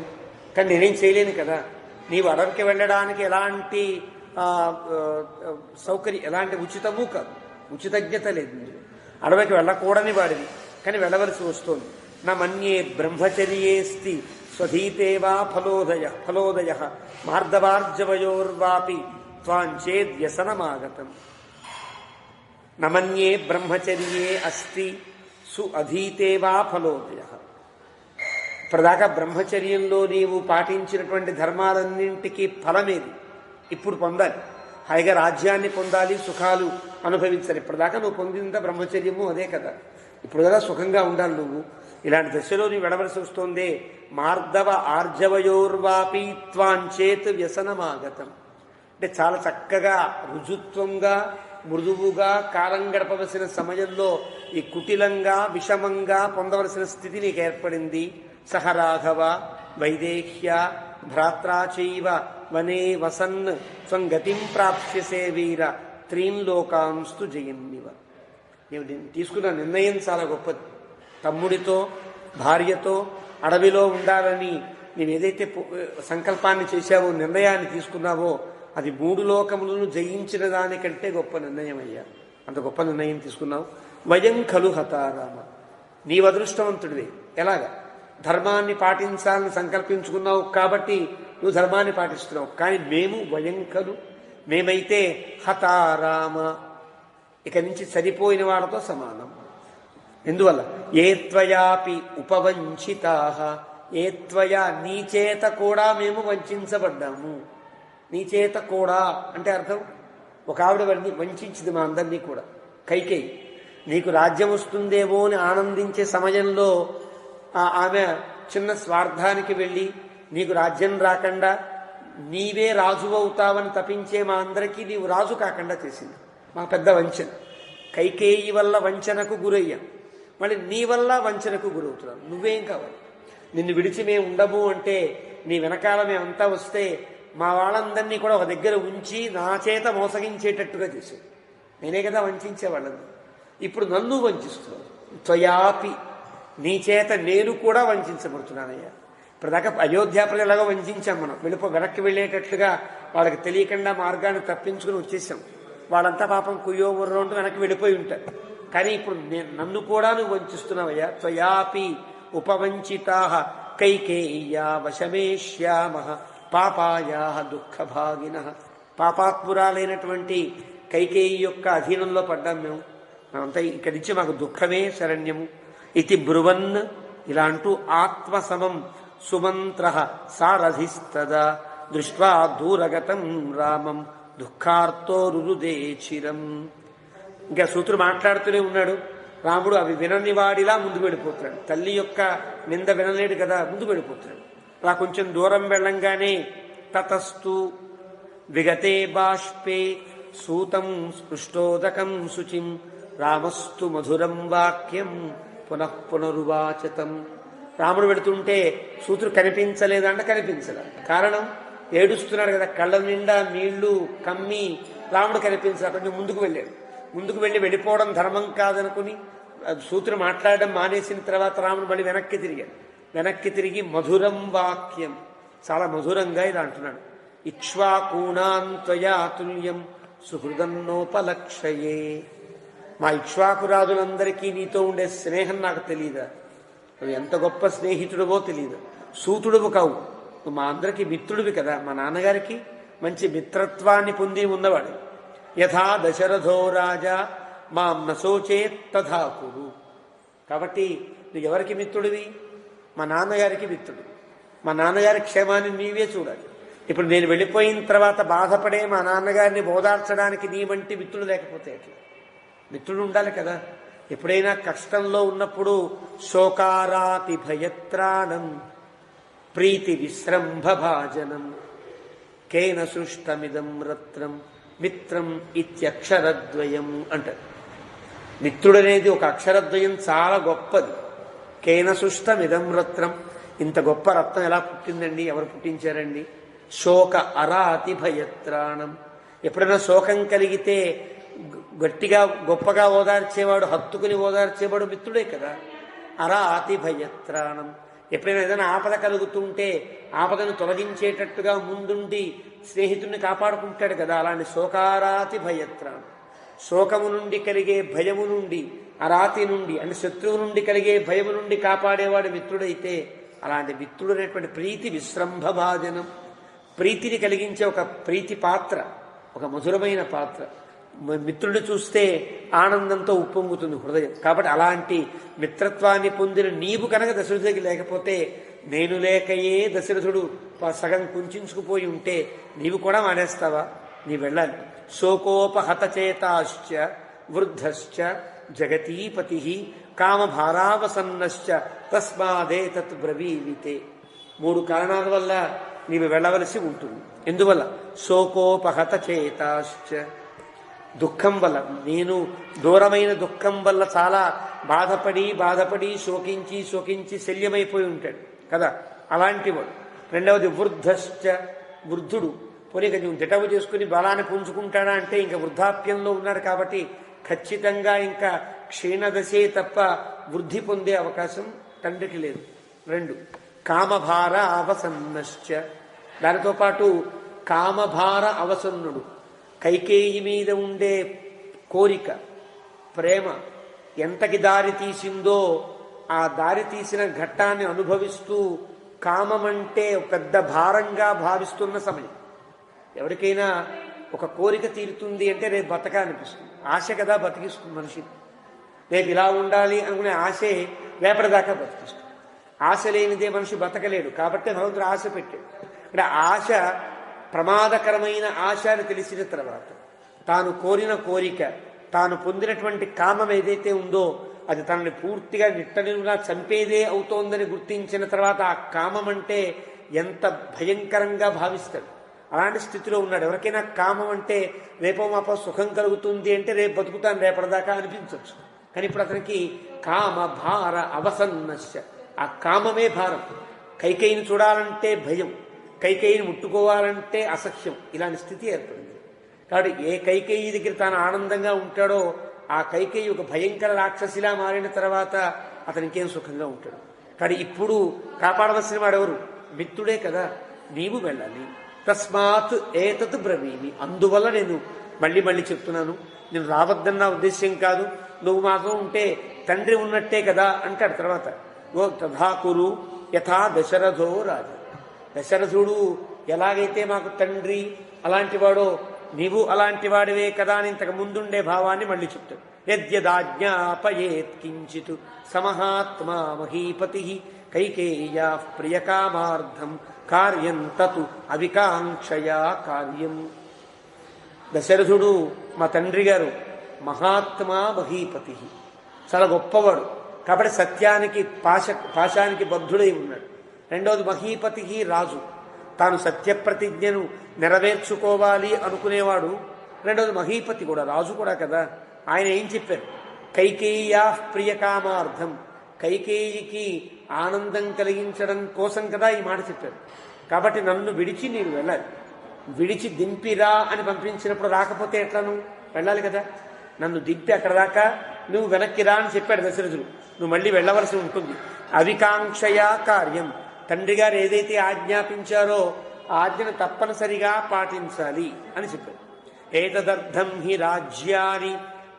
కానీ నేనేం చేయలేను కదా. నీవు అడవికి వెళ్ళడానికి ఎలాంటి సౌకర్యం, ఎలాంటి ఉచితము కాదు, ఉచితజ్ఞత లేదు. అడవికి వెళ్ళకూడని వాడివి, కానీ వెళ్ళవలసి వస్తుంది. నా మన్యే బ్రహ్మచర్యేస్తి స్వధీతే వా ఫలోదయ మార్దవార్జవయోర్వాపి త్వాంచేద్యసనమాగతం నమన్యే బ్రహ్మచర్యే అస్తి సుఅధీతే వా ఫలోదయ. ఇప్పటిదాకా బ్రహ్మచర్యంలో నీవు పాటించినటువంటి ధర్మాలన్నింటికీ ఫలమేది? ఇప్పుడు పొందాలి, హాయిగా రాజ్యాన్ని పొందాలి, సుఖాలు అనుభవించాలి. ఇప్పటిదాకా నువ్వు పొందిందా బ్రహ్మచర్యము అదే కదా. ఇప్పుడు కదా సుఖంగా ఉండాలి. నువ్వు ఇలాంటి దశలో నువ్వు వెడవలసి వస్తోందే. మార్దవ ఆర్జవయోర్వాపి త్వాంచేత్ వ్యసనమాగతం అంటే చాలా చక్కగా రుజుత్వంగా మృదువుగా కాలం గడపవలసిన సమయంలో ఈ కుటిలంగా విషమంగా పొందవలసిన స్థితి నీకు ఏర్పడింది. సహ రాఘవ వైదేహ్య భ్రాత్రాచైవ వనే వసన్ త్వం గతిం ప్రాప్స్యసే వీర త్రీన్ లోకాంస్తు జయన్నివ. నీవు తీసుకున్న నిర్ణయం చాలా గొప్పది. తమ్ముడితో భార్యతో అడవిలో ఉండాలని నీవేదైతే సంకల్పాన్ని చేశావో, నిర్ణయాన్ని తీసుకున్నావో, అది 3 లోకములను జయించిన దానికంటే గొప్ప నిర్ణయం అయ్యా. అంత గొప్ప నిర్ణయం తీసుకున్నావు. వయం ఖలు హతారామ, నీవు అదృష్టవంతుడివే. ఎలాగా? ధర్మాన్ని పాటించాలని సంకల్పించుకున్నావు కాబట్టి నువ్వు ధర్మాన్ని పాటిస్తున్నావు. కానీ మేము వయం ఖలు, మేమైతే హతారామ, ఇక నుంచి సరిపోయిన వాళ్ళతో సమానం. ఎందువల్ల? ఏ త్వయాపి ఉపవంచితాః, ఏ త్వయా నీ చేత కూడా మేము వంచబడ్డాము. నీ చేత కూడా అంటే అర్థం, ఒక ఆవిడ వంచింది మా అందరినీ కూడా. కైకేయి నీకు రాజ్యం వస్తుందేమో అని ఆనందించే సమయంలో ఆమె చిన్న స్వార్థానికి వెళ్ళి నీకు రాజ్యం రాకుండా నీవే రాజు అవుతావని తపించే మా అందరికీ నీవు రాజు కాకుండా చేసింది. మా పెద్ద వంచన. కైకేయి వల్ల వంచనకు గురయ్యాం, మళ్ళీ నీ వల్ల వంచనకు గురవుతున్నాం. నువ్వేం కావాలి? నిన్ను విడిచి మేము ఉండము అంటే నీ వెనకాల మేమంతా వస్తే మా వాళ్ళందరినీ కూడా ఒక దగ్గర ఉంచి నా చేత మోసగించేటట్టుగా చేశావు. నేనే కదా వంచేవాళ్ళని. ఇప్పుడు నన్ను వంచిస్తున్నావు. త్వయాపి, నీ చేత నేను కూడా వంచబడుతున్నానయ్యా. ఇప్పటిదాకా అయోధ్య ప్రజలాగా వంచాం మనం. వెనక్కి వెళ్ళేటట్లుగా వాళ్ళకి తెలియకుండా మార్గాన్ని తప్పించుకుని వచ్చేసాం. వాళ్ళంతా పాపం కుయ్యో ముర్రో అంటూ వెనక్కి వెళ్ళిపోయి ఉంటారు. కానీ ఇప్పుడు నన్ను కూడా నువ్వు వంచిస్తున్నావయ్యా. త్వయాపి ఉపవంచితాః కైకేయ్యా వశమేష్యామః పాపాయా దుఃఖభాగినః. పాపాత్మురాలైనటువంటి కైకేయి యొక్క అధీనంలో పడ్డాం మేమంతా. ఇక్కడి నుంచి మాకు దుఃఖమే శరణ్యము. ఇది బ్రువన్, ఇలా అంటూ ఆత్మసమం సుమంత్రః సారథిస్తదా దృష్ట్వా దూరగతం రామం దుఃఖార్తో రురుదే చిరం. ఇంకా సూత్రుడు మాట్లాడుతూనే ఉన్నాడు. రాముడు అవి వినని వాడిలా ముందుకు వెళ్ళిపోతున్నాడు. తల్లి యొక్క నింద వినలేడు కదా, ముందుకు వెళ్ళిపోతున్నాడు. అలా కొంచెం దూరం వెళ్ళంగానే తతస్తు విగతే బాష్పే సూతం స్పృష్టోదకం శుచిం రామస్తు మధురం వాక్యం పునఃపునరువాచతం. రాముడు వెళుతుంటే సూత్రుడు కనిపించలేదంటే కనిపించలే. కారణం, ఏడుస్తున్నాడు కదా, కళ్ళ నిండా నీళ్లు కమ్మి రాముడు కనిపించాలి. కొంచెం ముందుకు వెళ్ళాడు. ముందుకు వెళ్ళిపోవడం ధర్మం కాదనుకుని సూత్రుడు మాట్లాడడం మానేసిన తర్వాత రాముడు మళ్ళీ వెనక్కి తిరిగి మధురం వాక్యం, చాలా మధురంగా ఇలా అంటున్నాడు. ఇక్ష్వాకూణాంత్వయా తుల్యం సుహృదన్నోపలక్షయే. మా ఇక్ష్వాకురాజులందరికీ నీతో ఉండే స్నేహం నాకు తెలియదా? నువ్వు ఎంత గొప్ప స్నేహితుడివో తెలియదు. సూతుడువు కావు, నువ్వు మా అందరికీ మిత్రుడివి కదా. మా నాన్నగారికి మంచి మిత్రత్వాన్ని పొంది ఉన్నవాడు. యథా దశరథో రాజా మాం నశోచేత్ తథా కురు. కాబట్టి నువ్వు ఎవరికి మిత్రుడివి? మా నాన్నగారికి మిత్రుడు. మా నాన్నగారి క్షేమాన్ని నీవే చూడాలి. ఇప్పుడు నేను వెళ్ళిపోయిన తర్వాత బాధపడే మా నాన్నగారిని ఓదార్చడానికి నీ వంటి మిత్రుడు లేకపోతే ఎట్లా? మిత్రుడు ఉండాలి కదా. ఎప్పుడైనా కష్టంలో ఉన్నప్పుడు శోకారాతి భయత్రాణం ప్రీతి విశ్రంభ భాజనం కేన సృష్టమిదం రత్నం మిత్రం ఇత్యక్షరద్వయం అంటారు. మిత్రుడనేది ఒక అక్షరద్వయం, చాలా గొప్పది. కేన సృష్టమిదం రత్నం, ఇంత గొప్ప రత్నం ఎలా పుట్టిందండి? ఎవరు పుట్టించారండి? శోక అరాతి భయత్రాణం. ఎప్పుడైనా శోకం కలిగితే గట్టిగా గొప్పగా ఓదార్చేవాడు, హత్తుకుని ఓదార్చేవాడు మిత్రుడే కదా. అరాతి భయత్రాణం. ఎప్పుడైనా ఏదైనా ఆపద కలుగుతుంటే ఆపదను తొలగించేటట్టుగా ముందుండి స్నేహితుడిని కాపాడుకుంటాడు కదా. అలాంటి శోకారాతి భయత్రాణం. శోకము నుండి కలిగే భయము నుండి, అరాతి నుండి అంటే శత్రువు నుండి కలిగే భయము నుండి కాపాడేవాడు మిత్రుడైతే అలాంటి మిత్రుడు అనేటువంటి ప్రీతి విశ్రంభభాజనం, ప్రీతిని కలిగించే ఒక ప్రీతి పాత్ర, ఒక మధురమైన పాత్ర. మిత్రుడిని చూస్తే ఆనందంతో ఉప్పొంగుతుంది హృదయం. కాబట్టి అలాంటి మిత్రత్వాన్ని పొందిన నీవు కనుక దశరథుడికి లేకపోతే, నేను లేకయే దశరథుడు సగం కుంచుకుపోయి ఉంటే నీవు కూడా మానేస్తావా? నీ వెళ్ళాలి. శోకోపహతచేతాశ్చ వృద్ధశ్చ జగతీపతి కామభారావసన్నశ్చ తస్మాదేతత్ బ్రవీవితే. 3 కారణాల వల్ల నీవు వెళ్ళవలసి ఉంటుంది. ఎందువల్ల? శోకోపహతచేతాశ్చ, దుఃఖం వల్ల, నేను దూరమైన దుఃఖం వల్ల చాలా బాధపడి శోకించి శల్యమైపోయి ఉంటాడు కదా, అలాంటి వాడు. రెండవది వృద్ధశ్చ, వృద్ధుడు. పోనీ కొంచెం దిటవు చేసుకుని బలాన్ని పుంజుకుంటాడా అంటే ఇంకా వృద్ధాప్యంలో ఉన్నాడు కాబట్టి ఖచ్చితంగా ఇంకా క్షీణదశే తప్ప వృద్ధి పొందే అవకాశం తండ్రికి లేదు. 2 కామభార అవసన్నశ్చ, దానితో పాటు కామభార అవసన్నుడు. కైకేయి మీద ఉండే కోరిక, ప్రేమ ఎంతకి దారి తీసిందో ఆ దారి తీసిన ఘట్టాన్ని అనుభవిస్తూ కామమంటే పెద్ద భారంగా భావిస్తున్న సమయం. ఎవరికైనా ఒక కోరిక తీరుతుంది అంటే రేపు బతక అనిపిస్తుంది. ఆశ కదా బతికిస్తుంది మనిషిని. రేపు ఇలా ఉండాలి అనుకునే ఆశే రేపటిదాకా బతికిస్తుంది. ఆశ లేనిదే మనిషి బతకలేడు. కాబట్టి భగవంతుడు ఆశ పెట్టాడు. అంటే ఆశ ప్రమాదకరమైన ఆశ అని తెలిసిన తర్వాత, తాను కోరిన కోరిక, తాను పొందినటువంటి కామం ఏదైతే ఉందో అది తనని పూర్తిగా నిట్టనిలుగా చంపేదే అవుతోందని గుర్తించిన తర్వాత ఆ కామం అంటే ఎంత భయంకరంగా భావిస్తాడు. అలాంటి స్థితిలో ఉన్నాడు. ఎవరికైనా కామం అంటే రేపో మాపో సుఖం కలుగుతుంది అంటే రేపు బతుకుతాను రేపటిదాకా అనిపించవచ్చు. కానీ ఇప్పుడు అతనికి కామ భార అవసన్నశ్య, ఆ కామమే భారం. కైకేయిని చూడాలంటే భయం, కైకేయిని ముట్టుకోవాలంటే అసహ్యం. ఇలాంటి స్థితి ఏర్పడింది. కాబట్టి ఏ కైకేయి దగ్గర తాను ఆనందంగా ఉంటాడో ఆ కైకేయి ఒక భయంకర రాక్షసిలా మారిన తర్వాత అతను ఇంకేం సుఖంగా ఉంటాడు. కానీ ఇప్పుడు కాపాడవలసిన వాడెవరు? మిత్రుడే కదా. నీవు వెళ్ళాలి. తస్మాత్ ఏతత్ బ్రవీమి, అందువల్ల నేను మళ్ళీ చెప్తున్నాను. నేను రావద్దన్న ఉద్దేశ్యం కాదు. నువ్వు మాత్రం ఉంటే తండ్రి ఉన్నట్టే కదా అంటాడు తర్వాత. ఓ తథాకురు యథా దశరథో రాజు. దశరథుడు ఎలాగైతే మాకు తండ్రి అలాంటి వాడో నీవు అలాంటి వాడివే కదా అని ఇంతకు ముందుండే భావాన్ని మళ్ళీ చెప్తాడు. యద్యదాజ్ఞాపయేత్ కించిత్ సమహాత్మా మహీపతి కైకేయ్యా ప్రియకామార్థం కార్యం తతు అవికాంక్షయా కార్యం. దశరథుడు మా తండ్రి గారు మహాత్మా మహీపతి, చాలా గొప్పవాడు. కాబట్టి సత్యానికి పాశానికి బద్ధుడై ఉన్నాడు. రెండవది మహీపతి, రాజు. తాను సత్యప్రతిజ్ఞను నెరవేర్చుకోవాలి అనుకునేవాడు. రెండవది మహీపతి కూడా, రాజు కూడా కదా. ఆయన ఏం చెప్పారు? కైకేయ్యా ప్రియకామార్థం, కైకేయికి ఆనందం కలిగించడం కోసం కదా ఈ మాట చెప్పారు. కాబట్టి నన్ను విడిచి నీవు వెళ్ళాలి. విడిచి దింపిరా అని పంపించినప్పుడు రాకపోతే ఎట్లా? నువ్వు వెళ్ళాలి కదా. నన్ను దింపి అక్కడ దాకా నువ్వు వెనక్కిరా అని చెప్పాడు దశరథుడు. నువ్వు మళ్ళీ వెళ్ళవలసి ఉంటుంది. అవికాంక్షయా కార్యం, తండ్రి గారు ఏదైతే ఆజ్ఞాపించారో ఆ ఆజ్ఞను తప్పనిసరిగా పాటించాలి అని చెప్పారు. ఏతదర్థం హి రాజ్యాని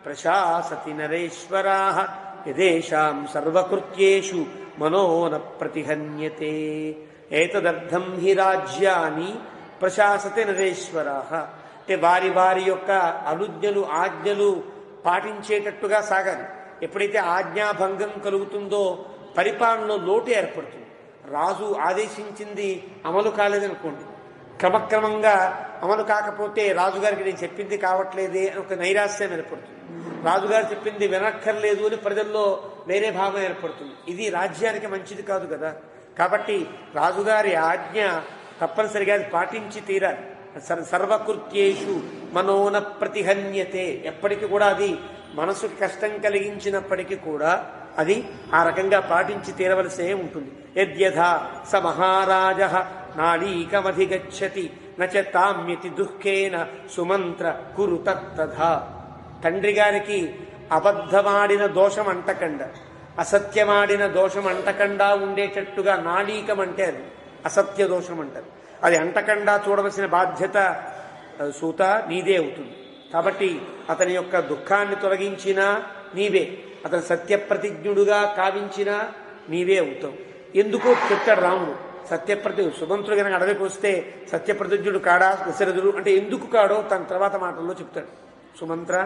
ప్రశాసతి నరేశ్వరా యదేషాం సర్వకృత్యేషు మనోన ప్రతిహన్యతే. ఏతదర్థం హి రాజ్యాని ప్రశాసతి నరేశ్వరా, అంటే వారి వారి యొక్క అనుజ్ఞలు ఆజ్ఞలు పాటించేటట్టుగా సాగాలి. ఎప్పుడైతే ఆజ్ఞాభంగం కలుగుతుందో పరిపాలనలో లోటు ఏర్పడుతుంది. రాజు ఆదేశించింది అమలు కాలేదనుకోండి, క్రమక్రమంగా అమలు కాకపోతే రాజుగారికి నేను చెప్పింది కావట్లేదే అని ఒక నైరాశ్యం ఏర్పడుతుంది. రాజుగారు చెప్పింది వినక్కర్లేదు అని ప్రజల్లో వేరే భావం ఏర్పడుతుంది. ఇది రాజ్యానికి మంచిది కాదు కదా. కాబట్టి రాజుగారి ఆజ్ఞ తప్పనిసరిగా పాటించి తీరాలి. సర్వకృత్యేషు మనోన ప్రతిహన్యతే, ఎప్పటికీ కూడా అది మనసుకి కష్టం కలిగించినప్పటికీ కూడా అది ఆ రకంగా పాటించి తీరవలసే ఉంటుంది. యద్యథా స మహారాజ నాళీకమధిగచ్చతి నచ తామ్యతి దుఃఖేన సుమంత్ర కురు తత్తథా. తండ్రి గారికి అబద్ధమాడిన దోషం అంటకుండా, అసత్యమాడిన దోషం అంటకుండా ఉండేటట్టుగా, నాళీకం అంటే అది అసత్య దోషం అంటారు, అది అంటకుండా చూడవలసిన బాధ్యత సూత నీదే అవుతుంది. కాబట్టి అతని యొక్క దుఃఖాన్ని తొలగించినా నీవే, అతను సత్యప్రతిజ్ఞుడుగా కావించినా నీవే అవుతావు. ఎందుకో చెప్తాడు రాముడు. సుమంత్రుడు కనుక అడవికి వస్తే సత్యప్రతిజ్ఞుడు కాడా దశరథుడు అంటే ఎందుకు కాడో తన తర్వాత మాటల్లో చెప్తాడు. సుమంత్ర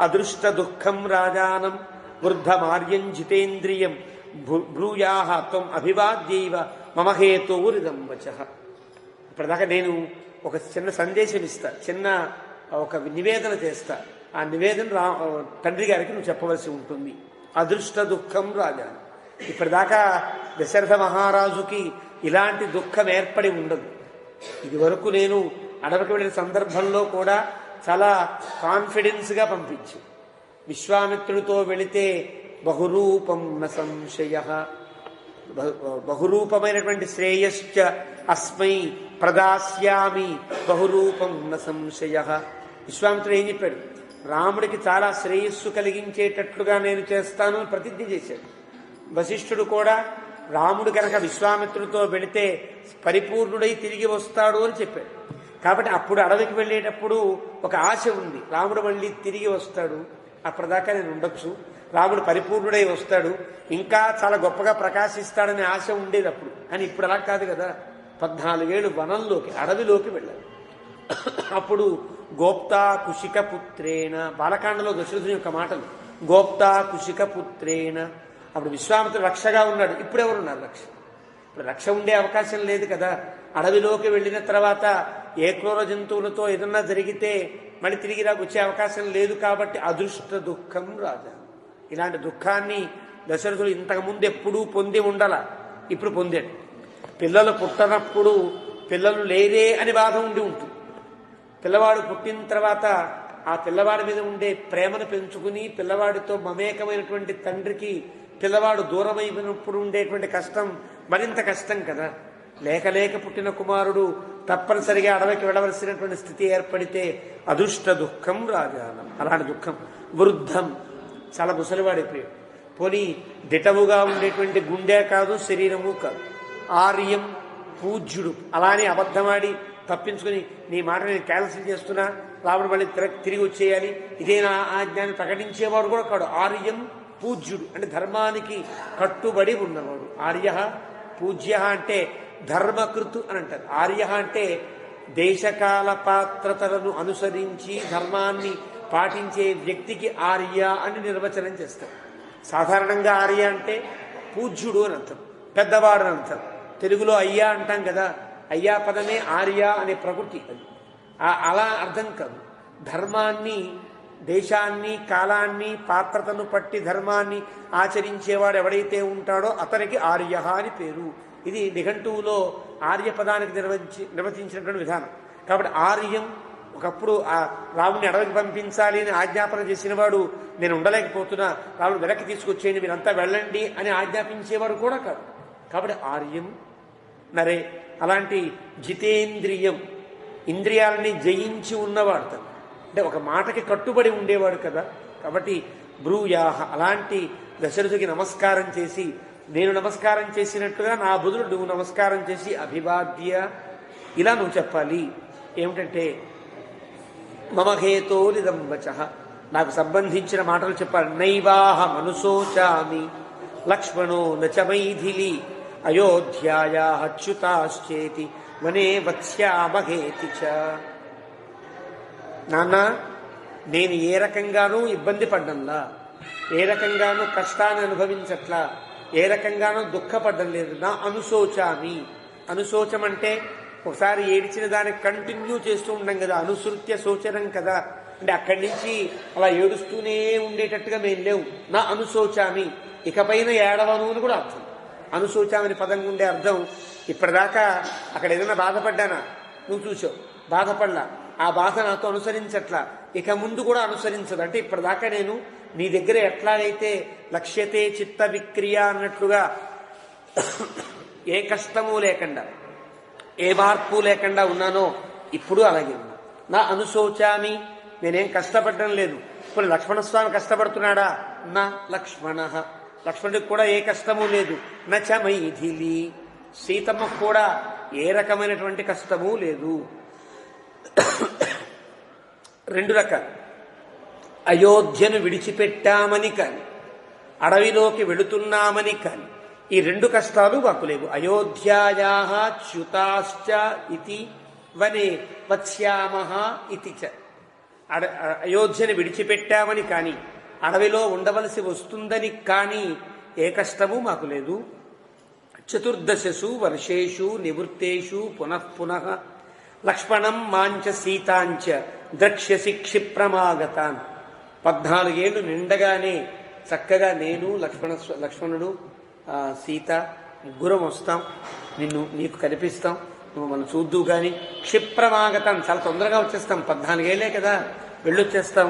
అదృష్ట దుఃఖం రాజానం వృద్ధమార్యం జితేంద్రియం బ్రూయాహ త్వం అభివాద్యైవ మమ హేతోరిదం వచః. ఇప్పటిదాకా నేను ఒక చిన్న సందేశం ఇస్తా, చిన్న ఒక నివేదన చేస్తా. ఆ నివేదన తండ్రి గారికి నువ్వు చెప్పవలసి ఉంటుంది. అదృష్ట దుఃఖం రాజా. ఇప్పటిదాకా దశరథ మహారాజుకి ఇలాంటి దుఃఖం ఏర్పడి ఉండదు. ఇది వరకు నేను అడవికి వెళ్ళిన సందర్భంలో కూడా చాలా కాన్ఫిడెన్స్గా పంపించి, విశ్వామిత్రుడితో వెళితే బహురూపం న సంశయ, బహురూపమైనటువంటి శ్రేయశ్చ అస్మై ప్రదాస్యామి బహురూపం న సంశయ. విశ్వామిత్రుడు ఏం చెప్పాడు? రాముడికి చాలా శ్రేయస్సు కలిగించేటట్లుగా నేను చేస్తాను అని ప్రతిజ్ఞ చేశాడు. వశిష్ఠుడు కూడా రాముడు కనుక విశ్వామిత్రుడితో వెళితే పరిపూర్ణుడై తిరిగి వస్తాడు అని చెప్పాడు. కాబట్టి అప్పుడు అడవికి వెళ్ళేటప్పుడు ఒక ఆశ ఉంది, రాముడు మళ్ళీ తిరిగి వస్తాడు, అప్పటిదాకా నేను ఉండొచ్చు, రాముడు పరిపూర్ణుడై వస్తాడు, ఇంకా చాలా గొప్పగా ప్రకాశిస్తాడనే ఆశ ఉండేది అప్పుడు. అని ఇప్పుడు అలా కాదు కదా, 14 ఏళ్ళు వనంలోకి అడవిలోకి వెళ్ళాడు. అప్పుడు గోప్తా కుశిక పుత్రేణ, బాలకాండలో దశరథుని యొక్క మాటలు, గోప్తా కుశిక పుత్రేణ. అప్పుడు విశ్వామిత్రుడు రక్షగా ఉన్నాడు, ఇప్పుడు ఎవరున్నారు రక్ష? ఇప్పుడు రక్ష ఉండే అవకాశం లేదు కదా. అడవిలోకి వెళ్ళిన తర్వాత ఏ క్రూర జంతువులతో ఏదన్నా జరిగితే మళ్ళీ తిరిగి వచ్చే అవకాశం లేదు. కాబట్టి అదృష్ట దుఃఖం రాజా. ఇలాంటి దుఃఖాన్ని దశరథుడు ఇంతకుముందు ఎప్పుడూ పొంది ఉండాల, ఇప్పుడు పొందాడు. పిల్లలు పుట్టనప్పుడు పిల్లలు లేరే అని బాధ ఉండి ఉంటుంది. పిల్లవాడు పుట్టిన తర్వాత ఆ పిల్లవాడి మీద ఉండే ప్రేమను పెంచుకుని పిల్లవాడితో మమేకమైనటువంటి తండ్రికి పిల్లవాడు దూరమైనప్పుడు ఉండేటువంటి కష్టం మరింత కష్టం కదా. లేక పుట్టిన కుమారుడు తప్పనిసరిగా అడవికి వెళ్ళవలసినటువంటి స్థితి ఏర్పడితే అదృష్ట దుఃఖం రాజానం. అలాంటి దుఃఖం. వృద్ధం, చాలా ముసలివాడిపోయాడు. పోనీ దిటవుగా ఉండేటువంటి గుండె కాదు, శరీరము కాదు. ఆర్యం, పూజ్యుడు. అలానే అబద్ధమాడి తప్పించుకుని నీ మాట నేను క్యాన్సిల్ చేస్తున్నా, రాముడు మళ్ళీ తిరిగి వచ్చేయాలి, ఇదే నా ఆజ్ఞాన్ని ప్రకటించేవాడు కూడా కాడు. ఆర్యం పూజ్యుడు అంటే ధర్మానికి కట్టుబడి ఉన్నవాడు. ఆర్య పూజ్య అంటే ధర్మకృతు అని అంటారు. ఆర్య అంటే దేశకాల పాత్రతలను అనుసరించి ధర్మాన్ని పాటించే వ్యక్తికి ఆర్య అని నిర్వచనం చేస్తారు. సాధారణంగా ఆర్య అంటే పూజ్యుడు అని అర్థం, పెద్దవాడు అని అర్థం. తెలుగులో అయ్యా అంటాం కదా, అయ్యా పదమే ఆర్య అనే ప్రకృతి. అది అలా అర్థం కాదు. ధర్మాన్ని, దేశాన్ని, కాలాన్ని, పాత్రతను పట్టి ధర్మాన్ని ఆచరించేవాడు ఎవడైతే ఉంటాడో అతనికి ఆర్య అని పేరు. ఇది నిఘంటువులో ఆర్య పదానికి నిర్వచించినటువంటి విధానం. కాబట్టి ఆర్యం ఒకప్పుడు ఆ రాముని అడవికి పంపించాలి అని ఆజ్ఞాపన చేసిన వాడు, నేను ఉండలేకపోతున్నా, రాముడు వెనక్కి తీసుకొచ్చేయండి, మీరంతా వెళ్ళండి అని ఆజ్ఞాపించేవాడు కూడా కాదు. కాబట్టి ఆర్యం నరే. అలాంటి జితేంద్రియం, ఇంద్రియాలని జయించి ఉన్నవాడు తను, అంటే ఒక మాటకి కట్టుబడి ఉండేవాడు కదా. కాబట్టి బ్రూయాహ, అలాంటి దశరథుకి నమస్కారం చేసి, నేను నమస్కారం చేసినట్టుగా నా బదులు నువ్వు నమస్కారం చేసి అభివాద్య, ఇలా నువ్వు చెప్పాలి. ఏమిటంటే మమ హేతోరిదం వచః, నాకు సంబంధించిన మాటలు చెప్పాలి. నైవాహ మనుసోచామి లక్ష్మణో నచ మైథిలి అయోధ్యాయా అచ్యుతాశ్చేతి వనే వత్స్యామహేతి చ. నాన్న, నేను ఏ రకంగానూ ఇబ్బంది పడ్డంలా, ఏ రకంగానూ కష్టాన్ని అనుభవించట్లా, ఏ రకంగానూ దుఃఖపడ్డం లేదు. నా అనుశోచామి. అనుశోచం అంటే ఒకసారి ఏడిచిన దానికి కంటిన్యూ చేస్తూ ఉండం కదా, అనుసృత్య శోచనం కదా. అంటే అక్కడి నుంచి అలా ఏడుస్తూనే ఉండేటట్టుగా మేము లేవు. నా అనుశోచామి, ఇకపైన ఏడవను అని కూడా అర్థం. అనుశోచామని పదం ఉండే అర్థం, ఇప్పటిదాకా అక్కడ ఏదైనా బాధపడ్డానా, నువ్వు చూసావు, బాధపడలా, ఆ బాధ నాతో అనుసరించట్లా, ఇక ముందు కూడా అనుసరించదు. అంటే ఇప్పటిదాకా నేను నీ దగ్గర ఎట్లాగైతే లక్ష్యతే చిత్త విక్రియ అన్నట్లుగా ఏ కష్టము లేకుండా, ఏ మార్పు లేకుండా ఉన్నానో ఇప్పుడు అలాగే ఉన్నా. నా అనుశోచామి, నేనేం కష్టపడడం లేదు. ఇప్పుడు లక్ష్మణస్వామి కష్టపడుతున్నాడా? నా లక్ష్మణ, లక్ష్మణుడికి కూడా ఏ కష్టము లేదు. నచ మైథిలి, సీతమ్మకు కూడా ఏ రకమైనటువంటి కష్టము లేదు. 2 రకాలు. అయోధ్యను విడిచిపెట్టామని కానీ, అడవిలోకి వెళుతున్నామని కానీ, ఈ రెండు కష్టాలు మాకు లేవు. అయోధ్యాయా చ్యుతాశ్చ ఇతి వనే వత్స్యామః ఇతి చ. అయోధ్యని విడిచిపెట్టామని కానీ, అడవిలో ఉండవలసి వస్తుందని కానీ ఏ కష్టము మాకు లేదు. చతుర్దశసు వర్షేషు నివృత్తేషు పునఃపునః లక్ష్మణం మాంచ సీతాంచ ద్రక్ష్యసి క్షిప్రమాగతాన్. 14 ఏళ్ళు నిండగానే చక్కగా నేను లక్ష్మణుడు సీత ముగ్గురం వస్తాం, నీకు కనిపిస్తాం, నువ్వు మనం చూద్దు కానీ క్షిప్రమాగతాన్, చాలా తొందరగా వచ్చేస్తాం. 14 ఏళ్లే కదా, వెళ్ళొచ్చేస్తాం,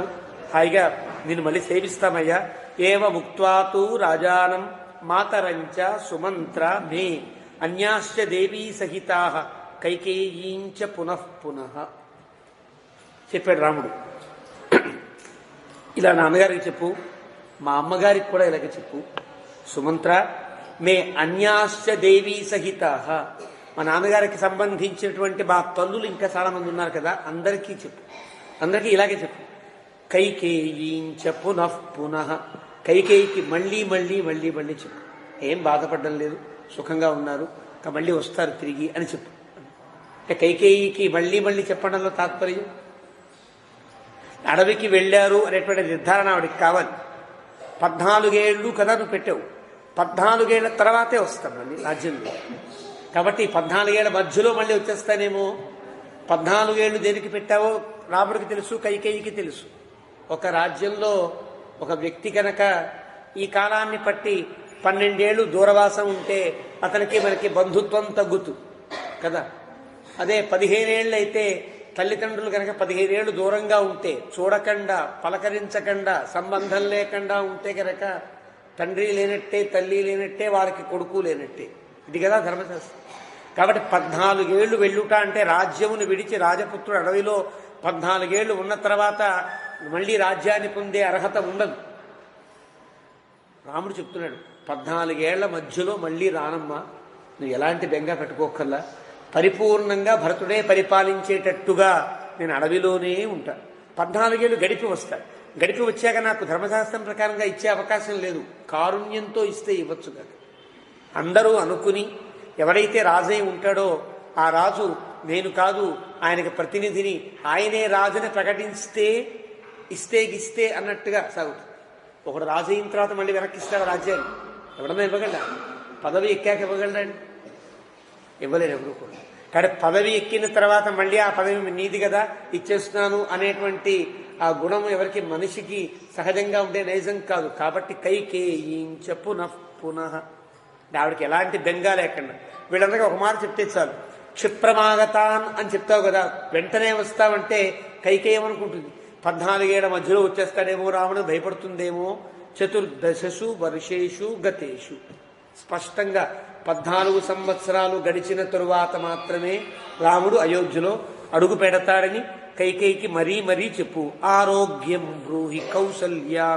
హాయిగా నిన్ను మళ్ళీ సేవిస్తామయ్యా. ఏవ ముక్త్వాతు రాజానం మాతరంచ సుమంత్ర మే అన్యాశ్చ దేవీ సహితా కైకేయీంచ పునఃపునః చెప్పాడు రాముడు. ఇలా నాన్నగారికి చెప్పు, మా అమ్మగారికి కూడా ఇలాగే చెప్పు. సుమంత్ర మే అన్యాశ్చ దేవీ సహితా, మా నాన్నగారికి సంబంధించినటువంటి మా తల్లులు ఇంకా చాలా మంది ఉన్నారు కదా, అందరికీ చెప్పు, అందరికీ ఇలాగే చెప్పు. కైకేయీంచ పునఃపునః, కైకేయికి మళ్ళీ మళ్ళీ మళ్ళీ మళ్ళీ చెప్పు. ఏం బాధపడడం లేదు, సుఖంగా ఉన్నారు, మళ్ళీ వస్తారు తిరిగి అని చెప్పు. అంటే కైకేయికి మళ్ళీ మళ్ళీ చెప్పడంలో తాత్పర్యం, అడవికి వెళ్ళారు అనేటువంటి నిర్ధారణ ఆవిడికి కావాలి. 14 ఏళ్ళు కదా నువ్వు పెట్టావు, 14 ఏళ్ల తర్వాతే వస్తాం మళ్ళీ రాజ్యంలో. కాబట్టి 14 ఏళ్ల మధ్యలో మళ్ళీ వచ్చేస్తానేమో. 14 ఏళ్ళు దేనికి పెట్టావో రాముడికి తెలుసు, కైకేయికి తెలుసు. ఒక రాజ్యంలో ఒక వ్యక్తి కనుక ఈ కాలాన్ని పట్టి 12 ఏళ్ళు దూరవాసం ఉంటే అతనికి మనకి బంధుత్వం తగ్గుతూ కదా. అదే 15 ఏళ్ళు అయితే తల్లిదండ్రులు కనుక 15 ఏళ్ళు దూరంగా ఉంటే, చూడకుండా పలకరించకుండా సంబంధం లేకుండా ఉంటే కనుక తండ్రి లేనట్టే, తల్లి లేనట్టే, వారికి కొడుకు లేనట్టే. ఇది కదా ధర్మశాస్త్రం. కాబట్టి 14 ఏళ్ళు వెళ్ళుట అంటే రాజ్యమును విడిచి రాజపుత్రుడు అడవిలో 14 ఏళ్ళు ఉన్న తర్వాత మళ్ళీ రాజ్యాన్ని పొందే అర్హత ఉండదు. రాముడు చెప్తున్నాడు, 14 ఏళ్ల మధ్యలో మళ్ళీ రానమ్మా, నువ్వు ఎలాంటి బెంగ పెట్టుకోకల్లా, పరిపూర్ణంగా భరతుడే పరిపాలించేటట్టుగా నేను అడవిలోనే ఉంటా. 14 ఏళ్ళు గడిపి వస్తా. గడిపి వచ్చాక నాకు ధర్మశాస్త్రం ప్రకారంగా ఇచ్చే అవకాశం లేదు, కారుణ్యంతో ఇస్తే ఇవ్వచ్చు కదా. అందరూ అనుకుని ఎవరైతే రాజై ఉంటాడో ఆ రాజు నేను కాదు, ఆయనకి ప్రతినిధిని, ఆయనే రాజుని ప్రకటిస్తే ఇస్తే అన్నట్టుగా సాగుతుంది. ఒకడు రాజు అయిన తర్వాత మళ్ళీ వెనక్కిస్తాడు రాజ్యాన్ని, ఎవడన్నా ఇవ్వగలడా? పదవి ఎక్కాక ఇవ్వగలడండి? ఇవ్వలేరు ఎవరు కూడా. కానీ పదవి ఎక్కిన తర్వాత మళ్ళీ ఆ పదవి నీది కదా ఇచ్చేస్తున్నాను అనేటువంటి ఆ గుణం ఎవరికి, మనిషికి సహజంగా ఉండే నైజం కాదు. కాబట్టి కైకేయీంచ పునఃపునః, ఆవిడకి ఎలాంటి బెంగా లేకుండా. వీళ్ళందరికీ ఒక మాట చెప్తే చాలు, క్షిప్రమాగతాన్ అని చెప్తావు కదా, వెంటనే వస్తావంటే కైకేయి ఏమనుకుంటుంది, 14 ఏళ్ల మధ్యలో వచ్చేస్తాడేమో రాముడు, భయపడుతుందేమో. చతుర్దశసు వర్షేషు గతేషు, స్పష్టంగా 14 సంవత్సరాలు గడిచిన తరువాత మాత్రమే రాముడు అయోధ్యలో అడుగు పెడతాడని కైకేయికి మరీ మరీ చెప్పు. ఆరోగ్యం బ్రూహి కౌసల్యా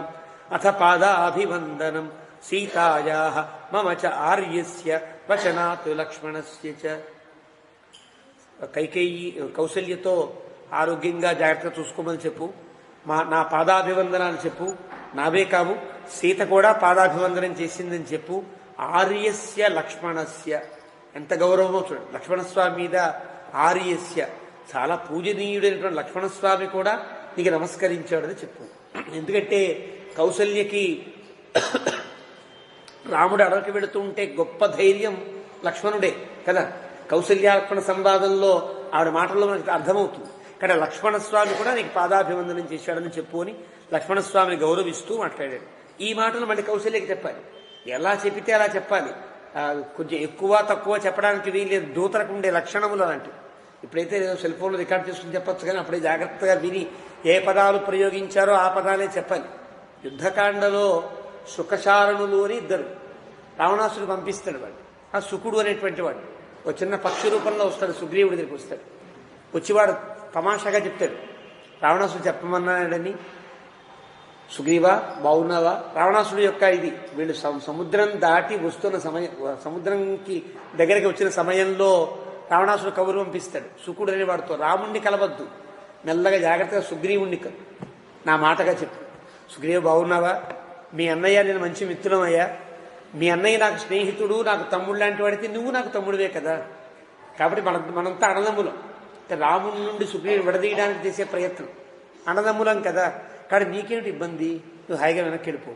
అథ పాదాభివందనం సీతాయాః మమ చ ఆర్యస్య వచనాత్ లక్ష్మణస్య చ. కైకేయి కౌసల్యతో ఆరోగ్యంగా జాగ్రత్తగా చూసుకోమని చెప్పు, నా పాదాభివందనాలు చెప్పు. నావే కావు, సీత కూడా పాదాభివందనం చేసిందని చెప్పు. ఆర్యస్య లక్ష్మణస్య, ఎంత గౌరవమో చూడండి. లక్ష్మణస్వామి మీద ఆర్యస్య, చాలా పూజనీయుడైనటువంటి లక్ష్మణస్వామి కూడా నీకు నమస్కరించాడని చెప్పు. ఎందుకంటే కౌసల్యకి రాముడు అడవికి వెళుతూ ఉంటే గొప్ప ధైర్యం లక్ష్మణుడే కదా. కౌసల్య లక్ష్మణ సంవాదంలో ఆవిడ మాటల్లో మనకి అర్థమవుతుంది. కానీ లక్ష్మణస్వామి కూడా నీకు పాదాభివందనం చేశాడని చెప్పు అని లక్ష్మణస్వామిని గౌరవిస్తూ మాట్లాడాడు. ఈ మాటలు మళ్ళీ కౌసల్యకి చెప్పాలి. ఎలా చెప్పితే అలా చెప్పాలి, కొంచెం ఎక్కువ తక్కువ చెప్పడానికి వీలేదు. దూతలకు ఉండే లక్షణములు అలాంటివి. ఇప్పుడైతే సెల్ ఫోన్లో రికార్డ్ చేసుకుని చెప్పచ్చు, కానీ అప్పుడే జాగ్రత్తగా విని ఏ పదాలు ప్రయోగించారో ఆ పదాలే చెప్పాలి. యుద్ధకాండలో సుఖశారణులు అని ఇద్దరు, రావణాసుడు పంపిస్తాడు వాడు. ఆ సుకుడు అనేటువంటి వాడు ఒక చిన్న పక్షి రూపంలో వస్తాడు, సుగ్రీవుడి దగ్గరికి వస్తాడు. వచ్చివాడు తమాషాగా చెప్తాడు, రావణాసుడు చెప్పమన్నాడని. సుగ్రీవా బాగున్నావా? రావణాసుడు యొక్క ఇది, వీళ్ళు సముద్రం దాటి వస్తున్న సముద్రంకి దగ్గరికి వచ్చిన సమయంలో రావణాసుడు కబురు పంపిస్తాడు సుకుడు అనే వాడితో, రాముణ్ణి కలవద్దు, మెల్లగా జాగ్రత్తగా సుగ్రీవుణ్ణి నా మాటగా చెప్పు. సుగ్రీవ బాగున్నావా? మీ అన్నయ్య నేను మంచి మిత్రులమయ్యా, మీ అన్నయ్య నాకు స్నేహితుడు, నాకు తమ్ముడు లాంటి వాడితే నువ్వు నాకు తమ్ముడివే కదా. కాబట్టి మనంతా అన్నదమ్ములం. రాముడి నుండి సుగ్రీవుని విడదీయడానికి చేసే ప్రయత్నం, అన్నదమ్ములం కదా. కానీ నీకేమిటి ఇబ్బంది, నువ్వు హాయిగా వెనక్కి వెళ్ళిపో.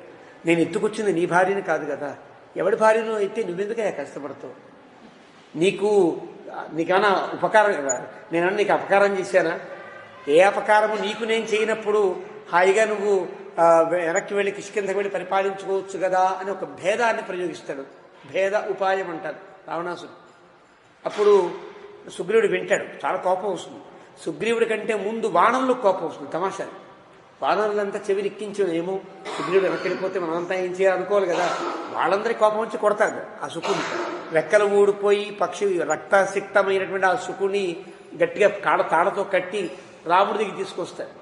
నేను ఎత్తుకొచ్చింది నీ భార్యని కాదు కదా, ఎవడి భార్యను అయితే నువ్వెందుకే కష్టపడతావు? నీకేమైనా ఉపకారం, నేనన్నా నీకు అపకారం చేశానా? ఏ అపకారము నీకు నేను చేయనప్పుడు హాయిగా నువ్వు వెనక్కి వెళ్ళి కిష్కిందకి వెళ్ళి పరిపాలించుకోవచ్చు కదా అని ఒక భేదాన్ని ప్రయోగిస్తాడు. భేద ఉపాయం అంటారు రావణాసుడు. అప్పుడు సుగ్రీవుడు వింటాడు, చాలా కోపం వస్తుంది. సుగ్రీవుడి కంటే ముందు వానరులకు కోపం వస్తుంది. తమాషా, వానరులంతా చెవిరిక్కించడం ఏమో, సుగ్రీవుడు వెనక్కి వెళ్ళిపోతే మనమంతా ఏం చేయాలనుకోవాలి కదా. వాళ్ళందరికీ కోపం వచ్చి కొడతాడు ఆ శుకుని. రెక్కలు ఊడిపోయి పక్షి రక్తసిక్తమైనటువంటి ఆ శుకుని గట్టిగా తాడతో కట్టి రాముడి దగ్గర తీసుకొస్తాడు.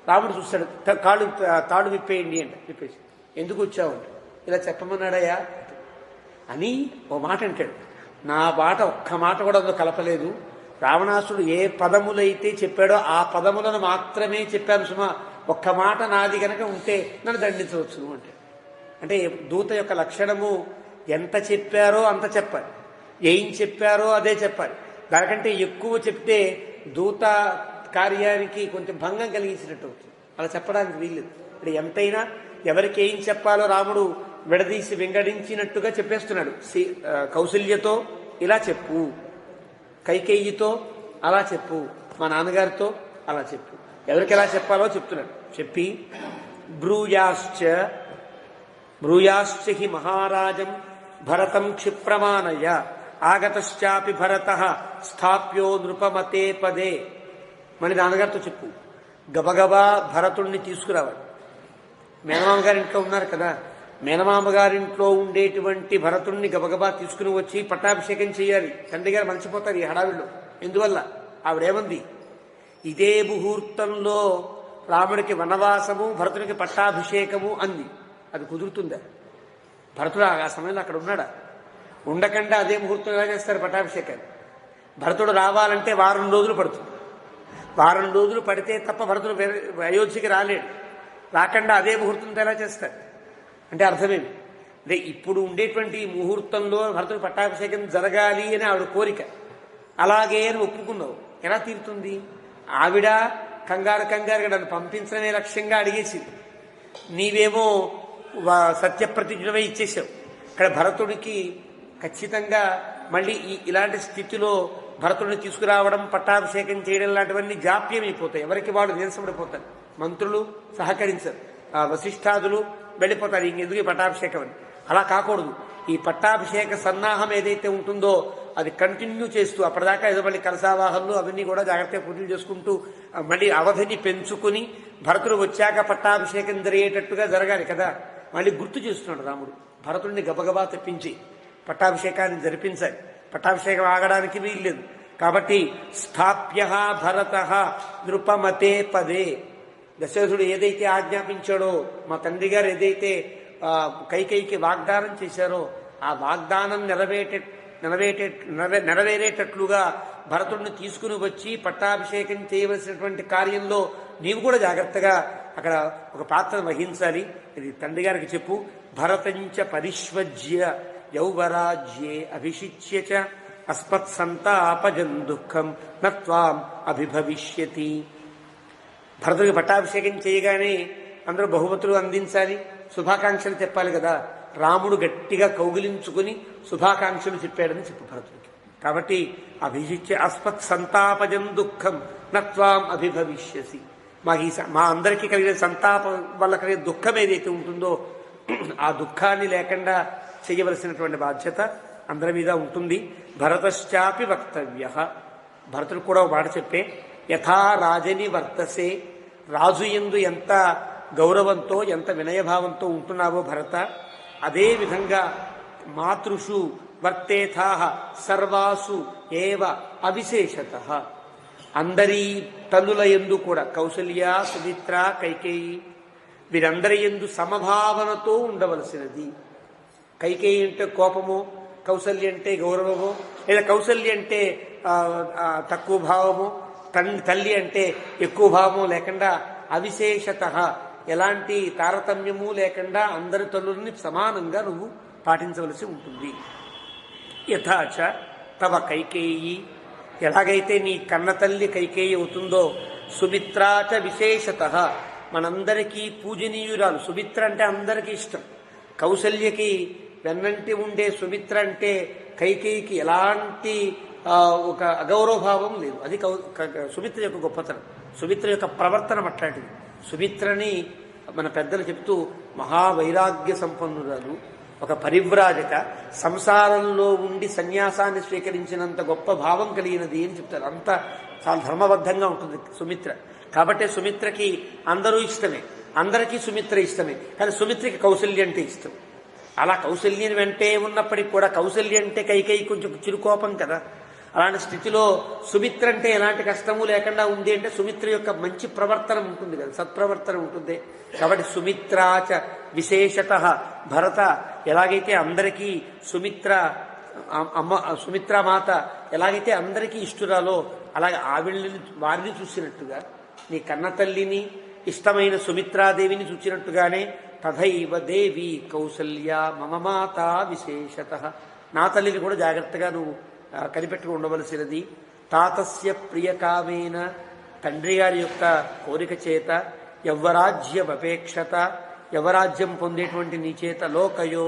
రాముడు చూస్తాడు, తాడు విప్పేయండి అంటే విప్పేసి, ఎందుకు వచ్చావు? ఇలా చెప్పమన్నాడయా అని ఓ మాట అంటాడు. నా మాట ఒక్క మాట కూడా అందులో కలపలేదు. రావణాసుడు ఏ పదములైతే చెప్పాడో ఆ పదములను మాత్రమే చెప్పాను సుమా. ఒక్క మాట నాది కనుక ఉంటే నన్ను దండించవచ్చు అంటే దూత యొక్క లక్షణము ఎంత చెప్పారో అంత చెప్పాలి, ఏం చెప్పారో అదే చెప్పాలి. దానికంటే ఎక్కువ చెప్తే దూత కార్యానికి కొంచెం భంగం కలిగించినట్టు అవుతుంది. అలా చెప్పడానికి వీల్లేదు. అంటే ఎంతైనా ఎవరికి ఏం చెప్పాలో రాముడు విడదీసి వెంగడించినట్టుగా చెప్పేస్తున్నాడు. కౌసల్యతో ఇలా చెప్పు, కైకేయితో అలా చెప్పు, మా నాన్నగారితో అలా చెప్పు, ఎవరికి ఎలా చెప్పాలో చెప్తున్నాడు. చెప్పి బ్రూయాశ్చ హి మహారాజం భరతం క్షిప్రమాణయ ఆగతశ్చాపి భరతః స్థాప్యో నృపమతే పదే. మన నాన్నగారితో చెప్పు, గబగబా భరతుణ్ణి తీసుకురావాలి. మేనమామ గారింట్లో ఉన్నారు కదా, మేనమామ గారింట్లో ఉండేటువంటి భరతుణ్ణి గబగబా తీసుకుని వచ్చి పట్టాభిషేకం చేయాలి. తండ్రి గారు మర్చిపోతారు ఈ హడావిడిలో. ఎందువల్ల? ఆవిడేమంది, ఇదే ముహూర్తంలో రాముడికి వనవాసము, భరతునికి పట్టాభిషేకము అంది. అది కుదురుతుందా? భరతుడు ఆ సమయంలో అక్కడ ఉన్నాడా? ఉండకుండా అదే ముహూర్తం ఎలా చేస్తారు పట్టాభిషేకాన్ని? భరతుడు రావాలంటే వారం రోజులు పడుతుంది. వారం రోజులు పడితే తప్ప భరతుడు అయోధ్యకి రాలేడు. రాకుండా అదే ముహూర్తంతో ఎలా చేస్తారు అంటే అర్థమేమి? అంటే ఇప్పుడు ఉండేటువంటి ముహూర్తంలో భరతుడు పట్టాభిషేకం జరగాలి అని ఆవిడ కోరిక. అలాగే అని ఒప్పుకున్నావు, ఎలా తీరుతుంది? ఆవిడ కంగారుగా నన్ను పంపించడమే లక్ష్యంగా అడిగేసింది. నీవేమో సత్యప్రతిజ్ఞమై ఇచ్చేసావు. ఇక్కడ భరతుడికి ఖచ్చితంగా మళ్ళీ ఇలాంటి స్థితిలో భరతుడిని తీసుకురావడం, పట్టాభిషేకం చేయడం లాంటివన్నీ జాప్యమైపోతాయి. ఎవరికి వాడు నీరసపడిపోతారు. మంత్రులు సహకరించరు, వశిష్ఠాదులు వెళ్ళిపోతారు, ఇంకెందుకు పట్టాభిషేకం అని. అలా కాకూడదు. ఈ పట్టాభిషేక సన్నాహం ఏదైతే ఉంటుందో అది కంటిన్యూ చేస్తూ అప్పటిదాకా ఏదో మళ్ళీ కలసావాహనలు అవన్నీ కూడా జాగ్రత్తగా పూజలు చేసుకుంటూ మళ్ళీ అవధిని పెంచుకుని భరతుడు వచ్చాక పట్టాభిషేకం జరిగేటట్టుగా జరగాలి కదా. మళ్ళీ గుర్తు చేస్తున్నాడు రాముడు. భరతుడిని గబగబా తెప్పించి పట్టాభిషేకాన్ని జరిపించాలి. పట్టాభిషేకం ఆగడానికి వీల్లేదు. కాబట్టి స్థాప్య భరతః నృపమతే పదే. దశరథుడు ఏదైతే ఆజ్ఞాపించాడో, మా తండ్రి గారు ఏదైతే కైకేయికి వాగ్దానం చేశారో ఆ వాగ్దానం నెరవేరేటట్లుగా భరతుడిని తీసుకుని వచ్చి పట్టాభిషేకం చేయవలసినటువంటి కార్యంలో నీవు కూడా జాగ్రత్తగా అక్కడ ఒక పాత్ర వహించాలి. ఇది తండ్రి గారికి చెప్పు. భరతంచ పరిష్వజ్య యౌవరాజ్యే అభిషిచ్య చ అస్మత్సంతాపజం దుఃఖం నత్వాం అభిభవిష్యతి. భరతుడికి పట్టాభిషేకం చేయగానే అందరూ బహుమతులు అందించాలి, శుభాకాంక్షలు చెప్పాలి కదా. రాముడు గట్టిగా కౌగిలించుకుని శుభాకాంక్షలు చెప్పాడని చెప్పు భరతుడికి. కాబట్టి అభిషిచ్య అస్మత్సంతాపజం దుఃఖం నత్వాం అభిభవిష్యసి. మా అందరికీ కలిగిన సంతాపం వల్ల కలిగే దుఃఖం ఏదైతే ఉంటుందో ఆ దుఃఖాన్ని లేకుండా చేయవలసినటువంటి బాధ్యత అందరి మీద ఉంటుంది. భరతశ్చాపి వక్తవ్య. భరతుడు కూడా ఒక మాట చెప్పే, యథా రాజని వర్తసే. రాజు యందు ఎంత గౌరవంతో ఎంత వినయభావంతో ఉంటున్నావో భరత, అదే విధంగా మాతృషు వర్తేథా సర్వాసు ఏవ అవిశేషత. అందరి తల్లుల యందు కూడా కౌసల్య, సుమిత్ర, కైకేయి వీరందరి యందు సమభావనతో ఉండవలసినది. కైకేయి అంటే కోపమో, కౌసల్య అంటే గౌరవమో, లేదా కౌసల్య అంటే తక్కువ భావమో, తల్లి అంటే ఎక్కువ భావమో లేకుండా అవిశేషత, ఎలాంటి తారతమ్యము లేకుండా అందరి తల్లుల్ని సమానంగా నువ్వు పాటించవలసి ఉంటుంది. యథాచ తవ కైకేయి, ఎలాగైతే నీ కన్నతల్లి కైకేయి అవుతుందో, సుమిత్రాచ విశేషత, మనందరికీ పూజనీయురాలు. సుమిత్ర అంటే అందరికీ ఇష్టం. కౌసల్యకి వెన్నంటి ఉండే సుమిత్ర అంటే కైకేయికి ఎలాంటి ఒక అగౌరవభావం లేదు. అది సుమిత్ర యొక్క గొప్పతనం, సుమిత్ర యొక్క ప్రవర్తన అట్లాంటిది. సుమిత్రని మన పెద్దలు చెప్తూ మహావైరాగ్య సంపన్నురాలు, ఒక పరివ్రాజక, సంసారంలో ఉండి సన్యాసాన్ని స్వీకరించినంత గొప్ప భావం కలిగినది అని చెప్తారు. అంత చాలా ధర్మబద్ధంగా ఉంటుంది సుమిత్ర. కాబట్టి సుమిత్రకి అందరూ ఇష్టమే, అందరికీ సుమిత్ర ఇష్టమే. కానీ సుమిత్రకి కౌసల్య అంటే ఇష్టం. అలా కౌసల్యని వెంటే ఉన్నప్పటికీ కూడా కౌసల్య అంటే కైకేయి కొంచెం చిరుకోపం కదా. అలాంటి స్థితిలో సుమిత్ర అంటే ఎలాంటి కష్టము లేకుండా ఉంది అంటే సుమిత్ర యొక్క మంచి ప్రవర్తన ఉంటుంది కదా, సత్ప్రవర్తన ఉంటుంది. కాబట్టి సుమిత్రాచ విశేషత, భరత ఎలాగైతే అందరికీ సుమిత్రామాత ఎలాగైతే అందరికీ ఇష్టురాలో, అలాగే వారిని చూసినట్టుగా నీ కన్నతల్లిని ఇష్టమైన సుమిత్రాదేవిని చూసినట్టుగానే తథైవ దేవి కౌసల్య మమ మాత విశేషత, నా తల్లిని కూడా జాగ్రత్తగా నువ్వు కనిపెట్టుకు ఉండవలసినది. తాతస్య ప్రియకామేన, తండ్రి గారి యొక్క కోరిక చేత, యవ్వరాజ్యమపేక్షత, యవరాజ్యం పొందేటువంటి నీ చేత, లోకయో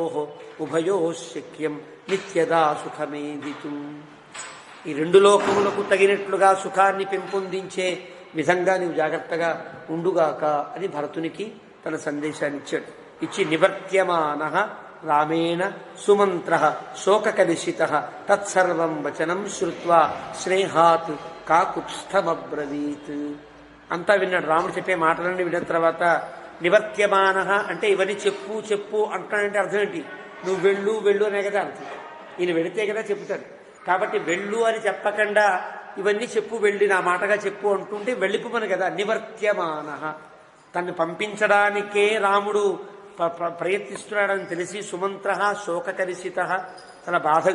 ఉభయో శక్యం నిత్యదా సుఖమేదితు, ఈ రెండు లోకములకు తగినట్లుగా సుఖాన్ని పెంపొందించే విధంగా నీవు జాగ్రత్తగా ఉండుగాక అని భరతునికి తన సందేశాన్ని ఇచ్చాడు. ఇచ్చి నివర్త్యమాన రామేణ సుమంత్ర శోకకలుషిత తత్సర్వం వచనం శ్రుత్వా స్నేహాత్ కాకుత్స్థమబ్రవీత్. అంతా విన్నాడు. రాముడు చెప్పే మాటలన్నీ విన్న తర్వాత నివర్త్యమాన అంటే ఇవన్నీ చెప్పు చెప్పు అంటానంటే అర్థం ఏంటి? నువ్వు వెళ్ళు వెళ్ళు అనే కదా అర్థం. ఈయన వెళితే కదా చెప్తాడు. కాబట్టి వెళ్ళు అని చెప్పకుండా ఇవన్నీ చెప్పు, వెళ్ళి నా మాటగా చెప్పు అంటుంటే వెళ్ళిపోమని కదా. నివర్త్యమాన, తన్ని పంపించడానికే రాముడు ప్రయత్నిస్తున్నాడని తెలిసి సుమంత్ర శోకకరిషిత, తన బాధ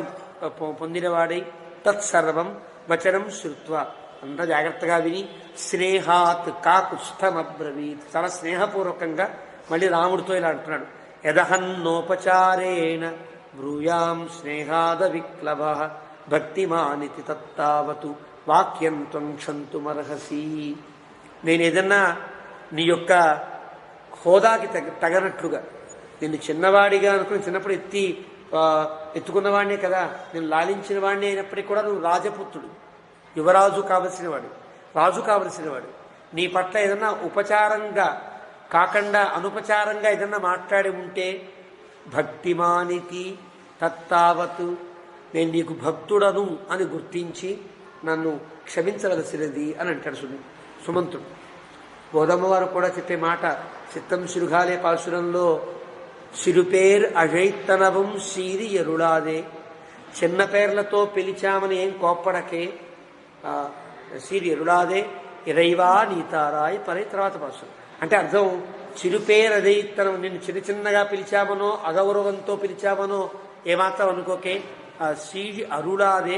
పొందినవాడై, తత్సర్వం వచనం శ్రుత్వా, అంత జాగ్రత్తగా విని, స్నేహాత్ కాకుస్థమబ్రవీత్, చాలా స్నేహపూర్వకంగా మళ్ళీ రాముడితో ఇలా అంటున్నాడు. యదహన్నోపచారేణ బ్రూయాం స్నేహాద విక్లవ భక్తిమానితి తత్తావతు వాక్యం త్వం క్షంతుమర్హసి. నేను ఏదన్నా నీ యొక్క హోదాకి తగనట్లుగా, నిన్ను చిన్నవాడిగా అనుకుని చిన్నప్పుడు ఎత్తుకున్నవాడినే కదా, నేను లాలించిన వాడిని అయినప్పటికీ కూడా నువ్వు రాజపుత్రుడు, యువరాజు కావలసినవాడు, రాజు కావలసినవాడు. నీ పట్ల ఏదన్నా ఉపచారంగా కాకుండా అనుపచారంగా ఏదన్నా మాట్లాడి ఉంటే భక్తిమానితి తత్తావతు, నేను నీకు భక్తుడను అని గుర్తించి నన్ను క్షమించవలసినది అని అంటాడు సుమంతుడు. గోదమ్మవారు కూడా చెప్పే మాట చిత్తం శృగాలే పాశురంలో, సిరుపేర్ అజైత్తనవం సీరి ఎరుళాదే, చిన్న పేర్లతో పిలిచామని ఏం కోప్పడకే, సీరి ఎరుళాదే ఇరైవా నీతారాయ్ పరై. తర్వాత పాశురం అంటే అర్థం, చిరుపేరు అజైత్తనం, నిన్ను చిన్న చిన్నగా పిలిచామనో అగౌరవంతో పిలిచామనో ఏమాత్రం అనుకోకే. సీరి అరుళాదే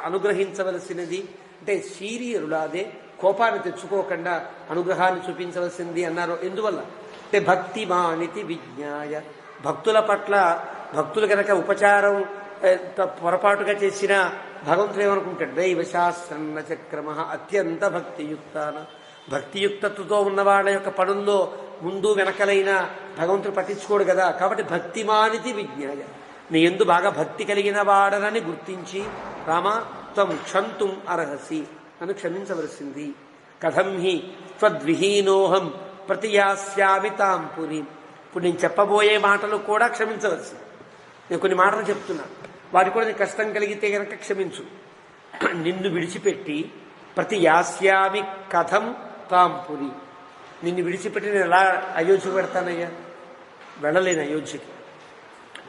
అనుగ్రహించవలసినది అంటే సీరి అరుళాదే, కోపాన్ని తెచ్చుకోకుండా అనుగ్రహాన్ని చూపించవలసింది అన్నారు. ఎందువల్ల అంటే భక్తిమానితి విజ్ఞాయ, భక్తుల పట్ల భక్తులు కనుక ఉపచారం పొరపాటుగా చేసిన భగవంతుడు ఏమనుకుంటాడు? దైవశాస్త్రన్న చక్రమ అత్యంత భక్తియుక్తాన, భక్తియుక్తతో ఉన్న వాళ్ళ యొక్క పనుల్లో ముందు వెనకలైన భగవంతుడు పట్టించుకోడు కదా. కాబట్టి భక్తిమానితి విజ్ఞాయ, నీ యందు బాగా భక్తి కలిగిన వాడనని గుర్తించి, రామ త్వం క్షంతుం అర్హసి, నన్ను క్షమించవలసింది. కథం హి త్వద్విహీనోహం ప్రతియాస్యామి తాం పురి. ఇప్పుడు నేను చెప్పబోయే మాటలు కూడా క్షమించవలసింది. నేను కొన్ని మాటలు చెప్తున్నా, వారికి కూడా నీకు కష్టం కలిగితే కనుక క్షమించు. నిన్ను విడిచిపెట్టి ప్రతియాస్యామి కథం తాం పురి, నిన్ను విడిచిపెట్టి నేను ఎలా అయోధ్యకు పెడతానయ్యా? వెళ్ళలేను అయోధ్యకి.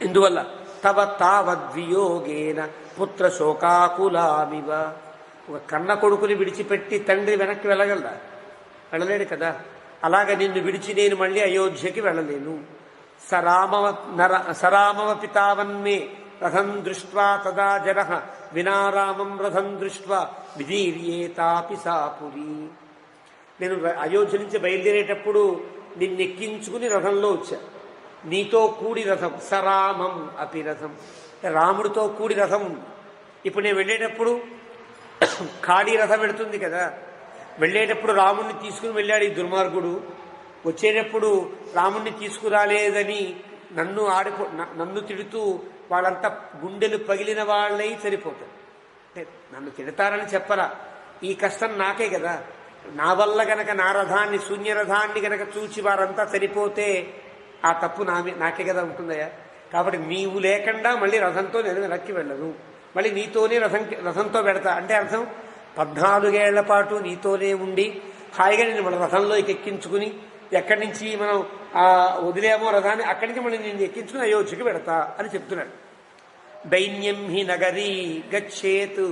ఎందువల్ల? తవ తావద్వియోగేన పుత్ర శోకాకులామివ, ఒక కన్న కొడుకుని విడిచిపెట్టి తండ్రి వెనక్కి వెళ్ళగలరా? వెళ్ళలేడు కదా. అలాగ నిన్ను విడిచి నేను మళ్ళీ అయోధ్యకి వెళ్ళలేను. సరామవ పితావన్మే రథం దృష్ట్వా తదా జన వినారామం రథం దృష్ట్వా విదీర్యేతాపి సాపురి. నేను అయోధ్య నుంచి బయలుదేరేటప్పుడు నిన్నెక్కించుకుని రథంలో వచ్చా, నీతో కూడి రథం, సరామం అపి రథం, రాముడితో కూడి రథం ఉంది. ఇప్పుడు నేను వెళ్ళేటప్పుడు ఖాళీ రథం పెడుతుంది కదా, వెళ్ళేటప్పుడు రాముడిని తీసుకుని వెళ్ళాడు ఈ దుర్మార్గుడు, వచ్చేటప్పుడు రాముడిని తీసుకురాలేదని నన్ను తిడుతూ వాళ్ళంతా గుండెలు పగిలిన వాళ్ళై సరిపోతారు. అంటే నన్ను తిడతారని చెప్పరా, ఈ కష్టం నాకే కదా, నా వల్ల గనక నా రథాన్ని శూన్యరథాన్ని గనక చూచి వారంతా సరిపోతే ఆ తప్పు నాకే కదా ఉంటుందయ్యా. కాబట్టి నీవు లేకుండా మళ్ళీ రథంతో నేను వెనక్కి వెళ్ళను, మళ్ళీ నీతోనే రథంతో పెడతా. అంటే అర్థం 14 ఏళ్ల పాటు నీతోనే ఉండి హాయిగా నేను మన రథంలో ఎక్కించుకుని ఎక్కడి నుంచి మనం వదిలేమో రథాన్ని అక్కడి నుంచి మనం నేను ఎక్కించుకుని అయోధ్యకు పెడతా అని చెప్తున్నాడు. దైన్యం హి నగరీ గచ్చేత్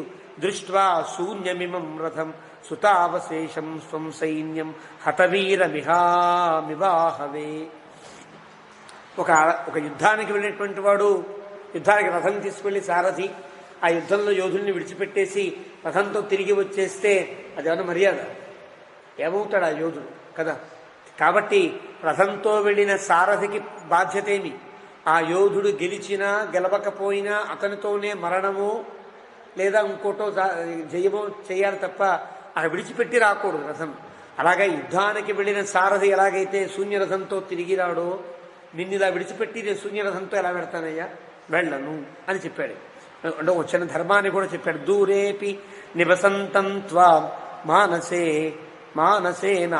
దృష్ట్వా శూన్యమిమం రథం సుతావశేషం స్వం సైన్యం హతవీరమిహామివాహవే. ఒక యుద్ధానికి వెళ్ళేటువంటి వాడు యుద్ధానికి రథం తీసుకువెళ్ళి సారథి ఆ యుద్ధంలో యోధుల్ని విడిచిపెట్టేసి రథంతో తిరిగి వచ్చేస్తే అది ఏమన్నా మర్యాద? ఏమవుతాడు ఆ యోధుడు కదా. కాబట్టి రథంతో వెళ్ళిన సారథికి బాధ్యతేమి? ఆ యోధుడు గెలిచినా గెలవకపోయినా అతనితోనే మరణమో లేదా ఇంకోటో జయమో చేయాలి తప్ప అక్కడ విడిచిపెట్టి రాకూడదు రథం. అలాగే యుద్ధానికి వెళ్ళిన సారథి ఎలాగైతే శూన్యరథంతో తిరిగి రాడో, నిన్ను ఇలా విడిచిపెట్టి నేను శూన్యరథంతో ఎలా పెడతానయ్యా, వెళ్ళను అని చెప్పాడు. అంటే వచ్చిన ధర్మాన్ని కూడా చెప్పాడు. దూరేపి నివసంతం త్వాం మానసేన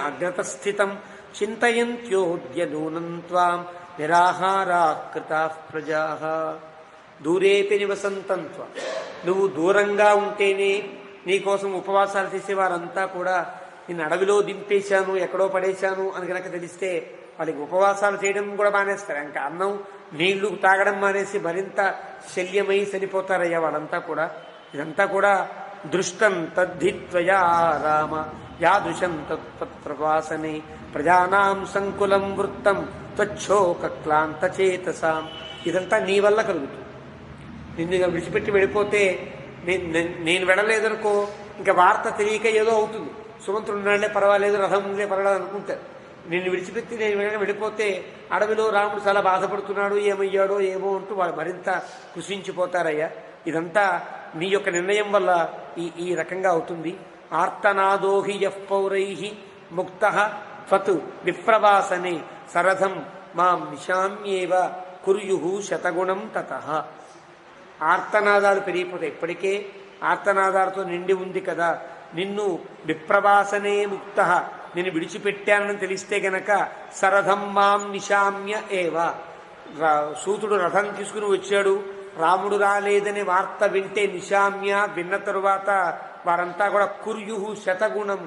అగ్రత స్థితం చింతయంత్యోద్య నూనం త్వాం నిరాహారా కృతా ప్రజా. దూరేపి నివసంతం త్వాం, నువ్వు దూరంగా ఉంటేనే నీకోసం ఉపవాసాలు చేసేవారంతా కూడా నిన్ను అడవిలో దింపేశాను ఎక్కడో పడేశాను అని కనుక తెలిస్తే వాళ్ళకి ఉపవాసాలు చేయడం కూడా మానేస్తారు. ఇంకా అన్నం నీళ్లు తాగడం మానేసి మరింత శల్యమై చనిపోతారయ్యా వాళ్ళంతా కూడా. ఇదంతా కూడా దృష్టం తద్ధిత్వయా రామ యాదృశం తత్ప్రవాసనే ప్రజానాం సంకులం వృత్తం త్వచ్ఛోక్లాంత చేతసాం. ఇదంతా నీ వల్ల కలుగుతుంది. నిన్ను విడిచిపెట్టి వెళ్ళిపోతే నేను వెళ్ళలేదనుకో ఇంకా వార్త తెలియక ఏదో అవుతుంది. సుమంతుడు ఉన్నాడే పర్వాలేదు, రథం ఉందే పర్వాలేదు అనుకుంటారు. నిన్ను విడిచిపెట్టి నేను వెళ్ళిపోతే అడవిలో రాముడు చాలా బాధపడుతున్నాడు, ఏమయ్యాడో ఏమో అంటూ వాళ్ళు మరింత కృషించిపోతారయ్యా. ఇదంతా నీ యొక్క నిర్ణయం వల్ల ఈ రకంగా అవుతుంది. ఆర్తనాదోహి యః పౌరైః ముక్తః త్వత్ విప్రవాసనే సరథం మాం నిశామ్యేవ కుర్యుః శతగుణం తతః. ఆర్తనాదాలు పెరిగిపోతాయి. ఇప్పటికే ఆర్తనాదాలతో నిండి ఉంది కదా. నిన్ను విప్రవాసనే ముక్తః, నేను విడిచిపెట్టానని తెలిస్తే గనక సరథం మాం నిశామ్య ఏవ. సూతుడు రథం తీసుకుని వచ్చాడు, రాముడు రాలేదనే వార్త వింటే నిశామ్య విన్న తరువాత వారంతా కూడా కుర్యుహు శతగుణం,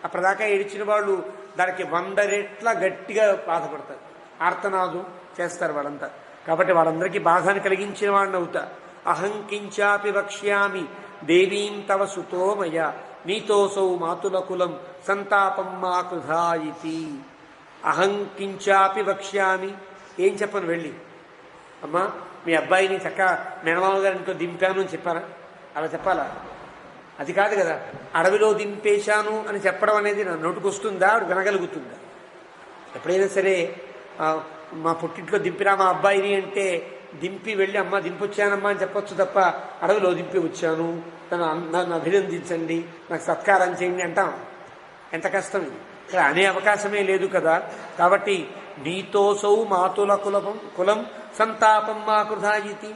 అప్పటిదాకా ఏడిచిన వాళ్ళు దానికి 100 రెట్ల గట్టిగా బాధపడతారు, ఆర్తనాదం చేస్తారు వాళ్ళంతా. కాబట్టి వాళ్ళందరికీ బాధని కలిగించిన వాడిని అవుతా. అహంకించాపి వక్ష్యామి దేవీం తవ సుతోమయ నీతోసౌ మాతుల కులం సంతాపం మా కృధాయితి. అహంకించాపి వక్ష్యామి, ఏం చెప్పను వెళ్ళి, అమ్మా మీ అబ్బాయిని చక్క మేనమామ గారింట్లో దింపాను అని చెప్పారా? అలా చెప్పాలా? అది కాదు కదా. అడవిలో దింపేశాను అని చెప్పడం అనేది నా నోటికి వస్తుందా, ఆవిడ వినగలుగుతుందా? ఎప్పుడైనా సరే మా పుట్టింట్లో దింపినా మా అబ్బాయిని అంటే దింపి వెళ్ళి అమ్మ దింపొచ్చానమ్మా అని చెప్పొచ్చు తప్ప అడవిలో దింపి వచ్చాను, నన్ను అభినందించండి, నాకు సత్కారం చేయండి అంటాం. ఎంత కష్టం ఇది, అనే అవకాశమే లేదు కదా. కాబట్టి నీతోసౌ మాతుల కులం సంతాపం మా కృధాయితి.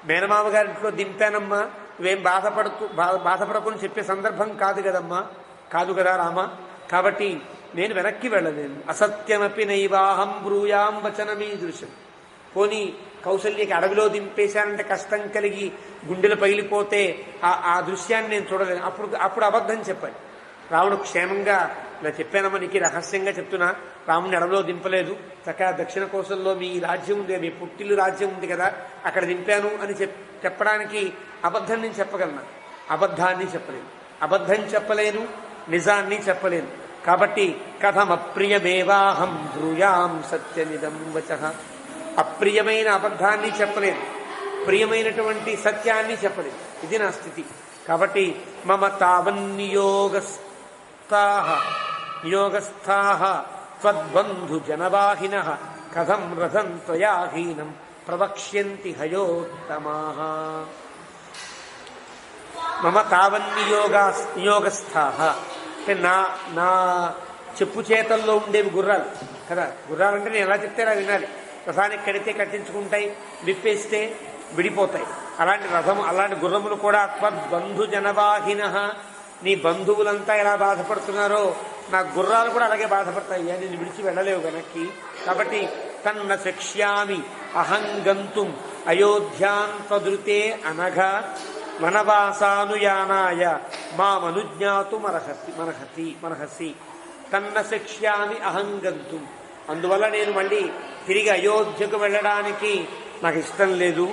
మేనమామ గారింట్లో దింపానమ్మా, నువ్వేం బాధపడకుని చెప్పే సందర్భం కాదు కదమ్మా, కాదు కదా రామ. కాబట్టి నేను వెనక్కి వెళ్ళలేను. అసత్యమపి నైవాహం బ్రూయాం వచనమీదృశం. పోనీ కౌసల్యకి అడవిలో దింపేశానంటే కష్టం కలిగి గుండెలు పగిలిపోతే ఆ దృశ్యాన్ని నేను చూడలేను. అప్పుడు అబద్ధం చెప్పాలి. రాముడు క్షేమంగా ఇలా చెప్పానమ్మా, నీకు రహస్యంగా చెప్తున్నా, రాముడిని అడవిలో దింపలేదు, చక్కగా దక్షిణ కోసంలో మీ రాజ్యం ఉంది, మీ పుట్టిల్లు రాజ్యం ఉంది కదా, అక్కడ దింపాను అని చెప్పడానికి అబద్ధం నేను చెప్పగలను, అబద్ధాన్ని చెప్పలేను. అబద్ధం చెప్పలేను, నిజాన్ని చెప్పలేను. కాబట్టి కథమప్రియమేవాహం బ్రూయాం సత్యమిదం వచః. అప్రియమైన అబద్ధాన్ని చెప్పలేను, ప్రియమైనటువంటి సత్యాన్ని చెప్పలేను. ఇది నా స్థితి. కాబట్టి మమ తావన్నియోగస్థాః త్వద్బంధు జనవాహిన కథం రథం త్వయాహీనం ప్రవక్ష్యంతి హయోత్తమాః. మమ తావన్నియోగస్థాః అంటే నా చెప్పు చేతల్లో ఉండేవి గుర్రాలు కదా. గుర్రాలంటే నేను ఎలా చెప్తే అలా వినాలి. రథానికి కడితే కట్టించుకుంటాయి, విప్పేస్తే విడిపోతాయి. అలాంటి గుర్రములు కూడా త్వద్బంధు జనవాహిన, నీ బంధువులంతా ఎలా బాధపడుతున్నారో నా గుర్రాలు కూడా అలాగే బాధపడతాయి. నేను విడిచి వెళ్ళలేవు వెనక్కి. కాబట్టి తన్న శక్ష్యామి అహం గంతుం అయోధ్యాం త్వదృతే అనఘా వనవాసానుయానాయ మామనుజ్ఞాతు మర్హసి. తన్న శక్ష్యామి అహం గంతుం, అందువల్ల నేను మళ్ళీ తిరిగి అయోధ్యకు వెళ్ళడానికి నాకు ఇష్టం లేదు.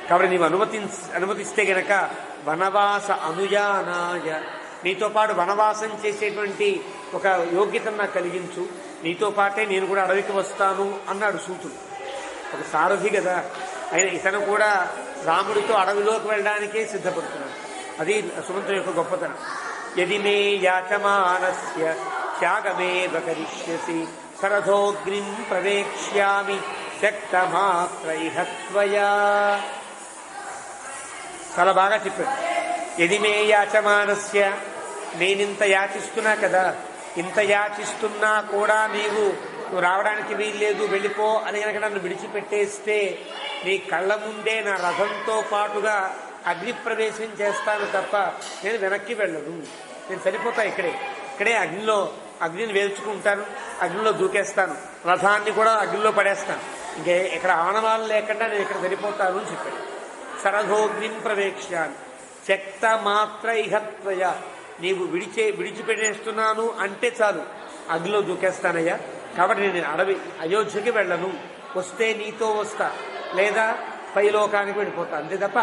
కాబట్టి నీవు అనుమతిస్తే గనక వనవాస అనుయానాయ, నీతో పాటు వనవాసం చేసేటువంటి ఒక యోగ్యతను నాకు కలిగించు. నీతో పాటే నేను కూడా అడవికి వస్తాను అన్నాడు సూతుడు. ఒక సారథి కదా ఆయన, ఇతను కూడా రాముడితో అడవిలోకి వెళ్ళడానికే సిద్ధపడుతున్నాడు. అది సుమంతుడి యొక్క గొప్పతనం. యది మే యాచమానస్య త్యాగమేవ కరిష్యసి శరథోగ్నిం ప్రవేక్ష్యామి శక్తమాత్ర ఇహ త్వయా. చాలా బాగా చెప్పాడు. యది మే యాచమానస్య, నేనింత యాచిస్తున్నా కదా, ఇంత యాచిస్తున్నా కూడా నువ్వు రావడానికి వీల్లేదు, వెళ్ళిపో అని కనుక నన్ను విడిచిపెట్టేస్తే నీ కళ్ళ ముందే నా రథంతో పాటుగా అగ్ని ప్రవేశం చేస్తాను తప్ప నేను వెనక్కి వెళ్ళను. నేను సరిపోతా ఇక్కడే అగ్నిని వేల్చుకుంటాను, అగ్నిలో దూకేస్తాను, రథాన్ని కూడా అగ్నిలో పడేస్తాను. ఇక్కడ ఆనవాళ్ళు లేకుండా నేను ఇక్కడ సరిపోతాను అని చెప్పాడు. శరథోగ్నిం ప్రవేక్ష్యామి శక్త మాత్ర ఇహత్వయ, నీవు విడిచిపెట్టేస్తున్నాను అంటే చాలు అగ్నిలో దూకేస్తానయ్యా. కాబట్టి నేను అయోధ్యకి వెళ్ళను, వస్తే నీతో వస్తా, లేదా పైలోకానికి వెళ్ళిపోతా, అంతే తప్ప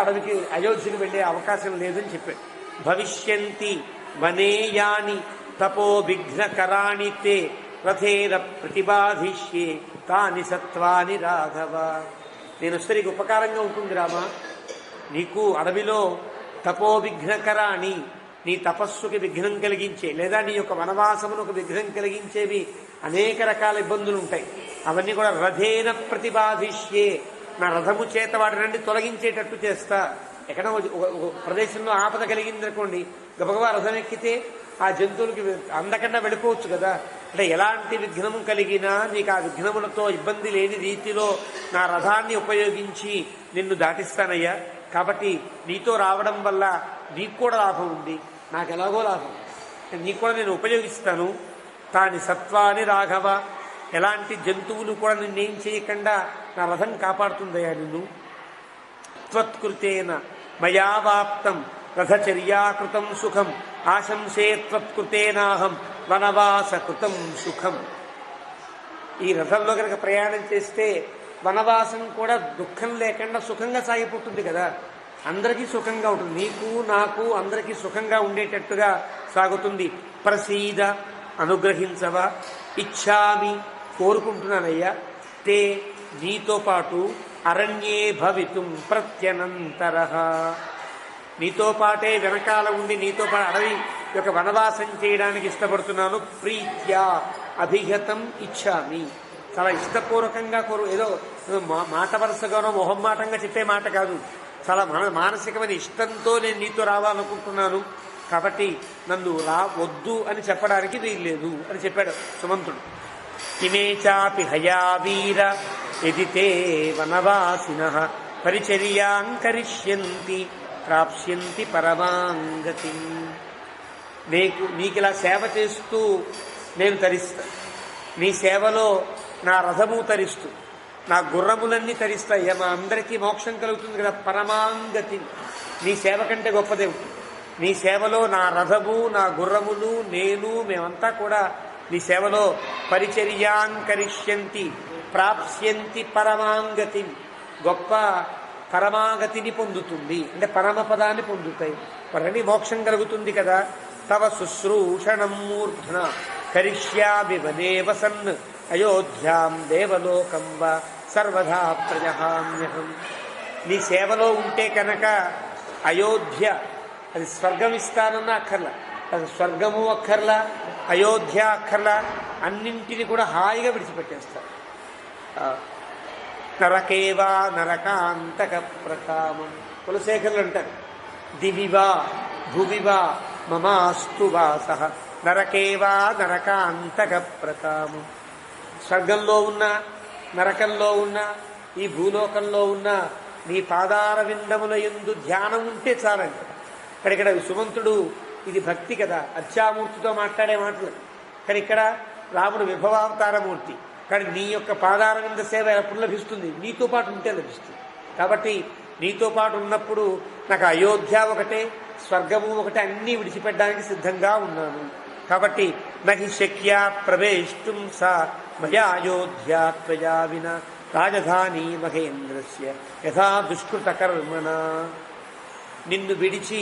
అయోధ్యకి వెళ్ళే అవకాశం లేదని చెప్పాడు. భవిష్యంతి వనేయాని తపో విఘ్నకరాణి తే రథేన ప్రతిబాధిష్యే తాని సత్వాని రాఘవ. నేను వస్తే నీకు ఉపకారంగా ఉంటుంది రామా. నీకు అడవిలో తపో విఘ్నకరాణి, నీ తపస్సుకి విఘ్నం కలిగించే లేదా నీ యొక్క వనవాసమునకు విఘ్నం కలిగించేవి అనేక రకాల ఇబ్బందులు ఉంటాయి. అవన్నీ కూడా రథేన ప్రతిబాధిష్యే, నా రథము చేత వాటినండి తొలగించేటట్టు చేస్తా. ఎక్కడ ప్రదేశంలో ఆపద కలిగిందనుకోండి, గబగబా రథం ఎక్కితే ఆ జంతువులకి అందకుండా వెళ్ళిపోవచ్చు కదా. అంటే ఎలాంటి విఘ్నము కలిగినా నీకు ఆ విఘ్నములతో ఇబ్బంది లేని రీతిలో నా రథాన్ని ఉపయోగించి నిన్ను దాటిస్తానయ్యా. కాబట్టి నీతో రావడం వల్ల నీకు కూడా లాభం ఉంది, నాకు ఎలాగో లాభం, నీకు కూడా నేను ఉపయోగిస్తాను. తాని సత్వాని రాఘవ, ఎలాంటి జంతువులు కూడా నిన్నేం చేయకుండా నా రథం కాపాడుతుందయ్యా నిన్ను. త్వత్కృతేన మయావాప్తం రథచర్యాకృతం సుఖం ఆశంసే త్వత్కృతేనాహం వనవాసకృతం సుఖం. ఈ రథంలో కనుక ప్రయాణం చేస్తే వనవాసం కూడా దుఃఖం లేకుండా సుఖంగా సాగిపోతుంది కదా. అందరికీ సుఖంగా ఉంటుంది, నీకు నాకు అందరికీ సుఖంగా ఉండేటట్టుగా సాగుతుంది. ప్రసీద, అనుగ్రహించవా. ఇచ్ఛామి, కోరుకుంటున్నానయ్యా. తే, నీతో పాటు అరణ్యే భవితుం ప్రత్యనంతరః, నీతో పాటే వెనకాల ఉండి నీతో పాటు అడవి యొక్క వనవాసం చేయడానికి ఇష్టపడుతున్నాను. ప్రీత్యా అభిగతం ఇచ్చామి, చాలా ఇష్టపూర్వకంగా ఏదో మాట వరుసగానో మొహమ్మాటంగా చెప్పే మాట కాదు, చాలా మానసికమైన ఇష్టంతో నేను నీతో రావాలనుకుంటున్నాను. కాబట్టి నన్ను వద్దు అని చెప్పడానికి వీల్లేదు అని చెప్పాడు సుమంతుడు. కిమే చాపి హయావీర ఎదితే వనవాసినః పరిచర్యాం కరిష్యంతి ప్రాప్స్యంతి పరమాంగతి. నీకు ఇలా సేవ చేస్తూ నేను తరిస్తా, నీ సేవలో నా రథము తరిస్తూ నా గుర్రములన్నీ తరిస్తాయి. మా అందరికీ మోక్షం కలుగుతుంది కదా. పరమాంగతి, నీ సేవ కంటే గొప్పదే ఉంటుంది. నీ సేవలో నా రథము, నా గుర్రములు, నేను, మేమంతా కూడా నీ సేవలో పరిచర్యాం కరిష్యంతి ప్రాప్స్యంతి పరమాంగతి, గొప్ప పరమాగతిని పొందుతుంది, అంటే పరమపదాన్ని పొందుతాయి. వారని మోక్షం కలుగుతుంది కదా. తవ శుశ్రూషణం మూర్ధన కరిష్యామి వనే వసన్ అయోధ్యాం దేవలోకం వా సర్వదా ప్రజహామ్యహం. నీ సేవలో ఉంటే కనుక అయోధ్య, అది స్వర్గం ఇస్తానన్నా అక్కర్లా, అది స్వర్గము అక్కర్లా, అయోధ్య అక్కర్లా, అన్నింటినీ కూడా హాయిగా విడిచిపెట్టేస్తారు. నరకేవా నరకాంతక ప్రకామం. కులశేఖరులు అంటారు, దివివా భువివా మమాస్తు వాస నరకేవా నరకాంతక ప్రకామం. స్వర్గంలో ఉన్న, నరకంలో ఉన్న, ఈ భూలోకంలో ఉన్న నీ పాదార విందముల యందు ధ్యానం ఉంటే చాలంట. ఇక్కడ సుమంతుడు ఇది భక్తి కదా, అర్చామూర్తితో మాట్లాడే మాటలు. కానీ ఇక్కడ రాముడు విభవావతారమూర్తి. కానీ నీ యొక్క పాదార వింద సేవ ఎప్పుడు లభిస్తుంది? నీతో పాటు ఉంటే లభిస్తుంది. కాబట్టి నీతో పాటు ఉన్నప్పుడు నాకు అయోధ్య ఒకటే, స్వర్గము ఒకటే, అన్నీ విడిచిపెట్టడానికి సిద్ధంగా ఉన్నాను. కాబట్టి నహి శక్యా ప్రవేష్టుం సా మయా అయోధ్యా త్వయా విన రాజధాని మహేంద్రస్య యథా దుష్కృత కర్మణ. నిన్ను విడిచి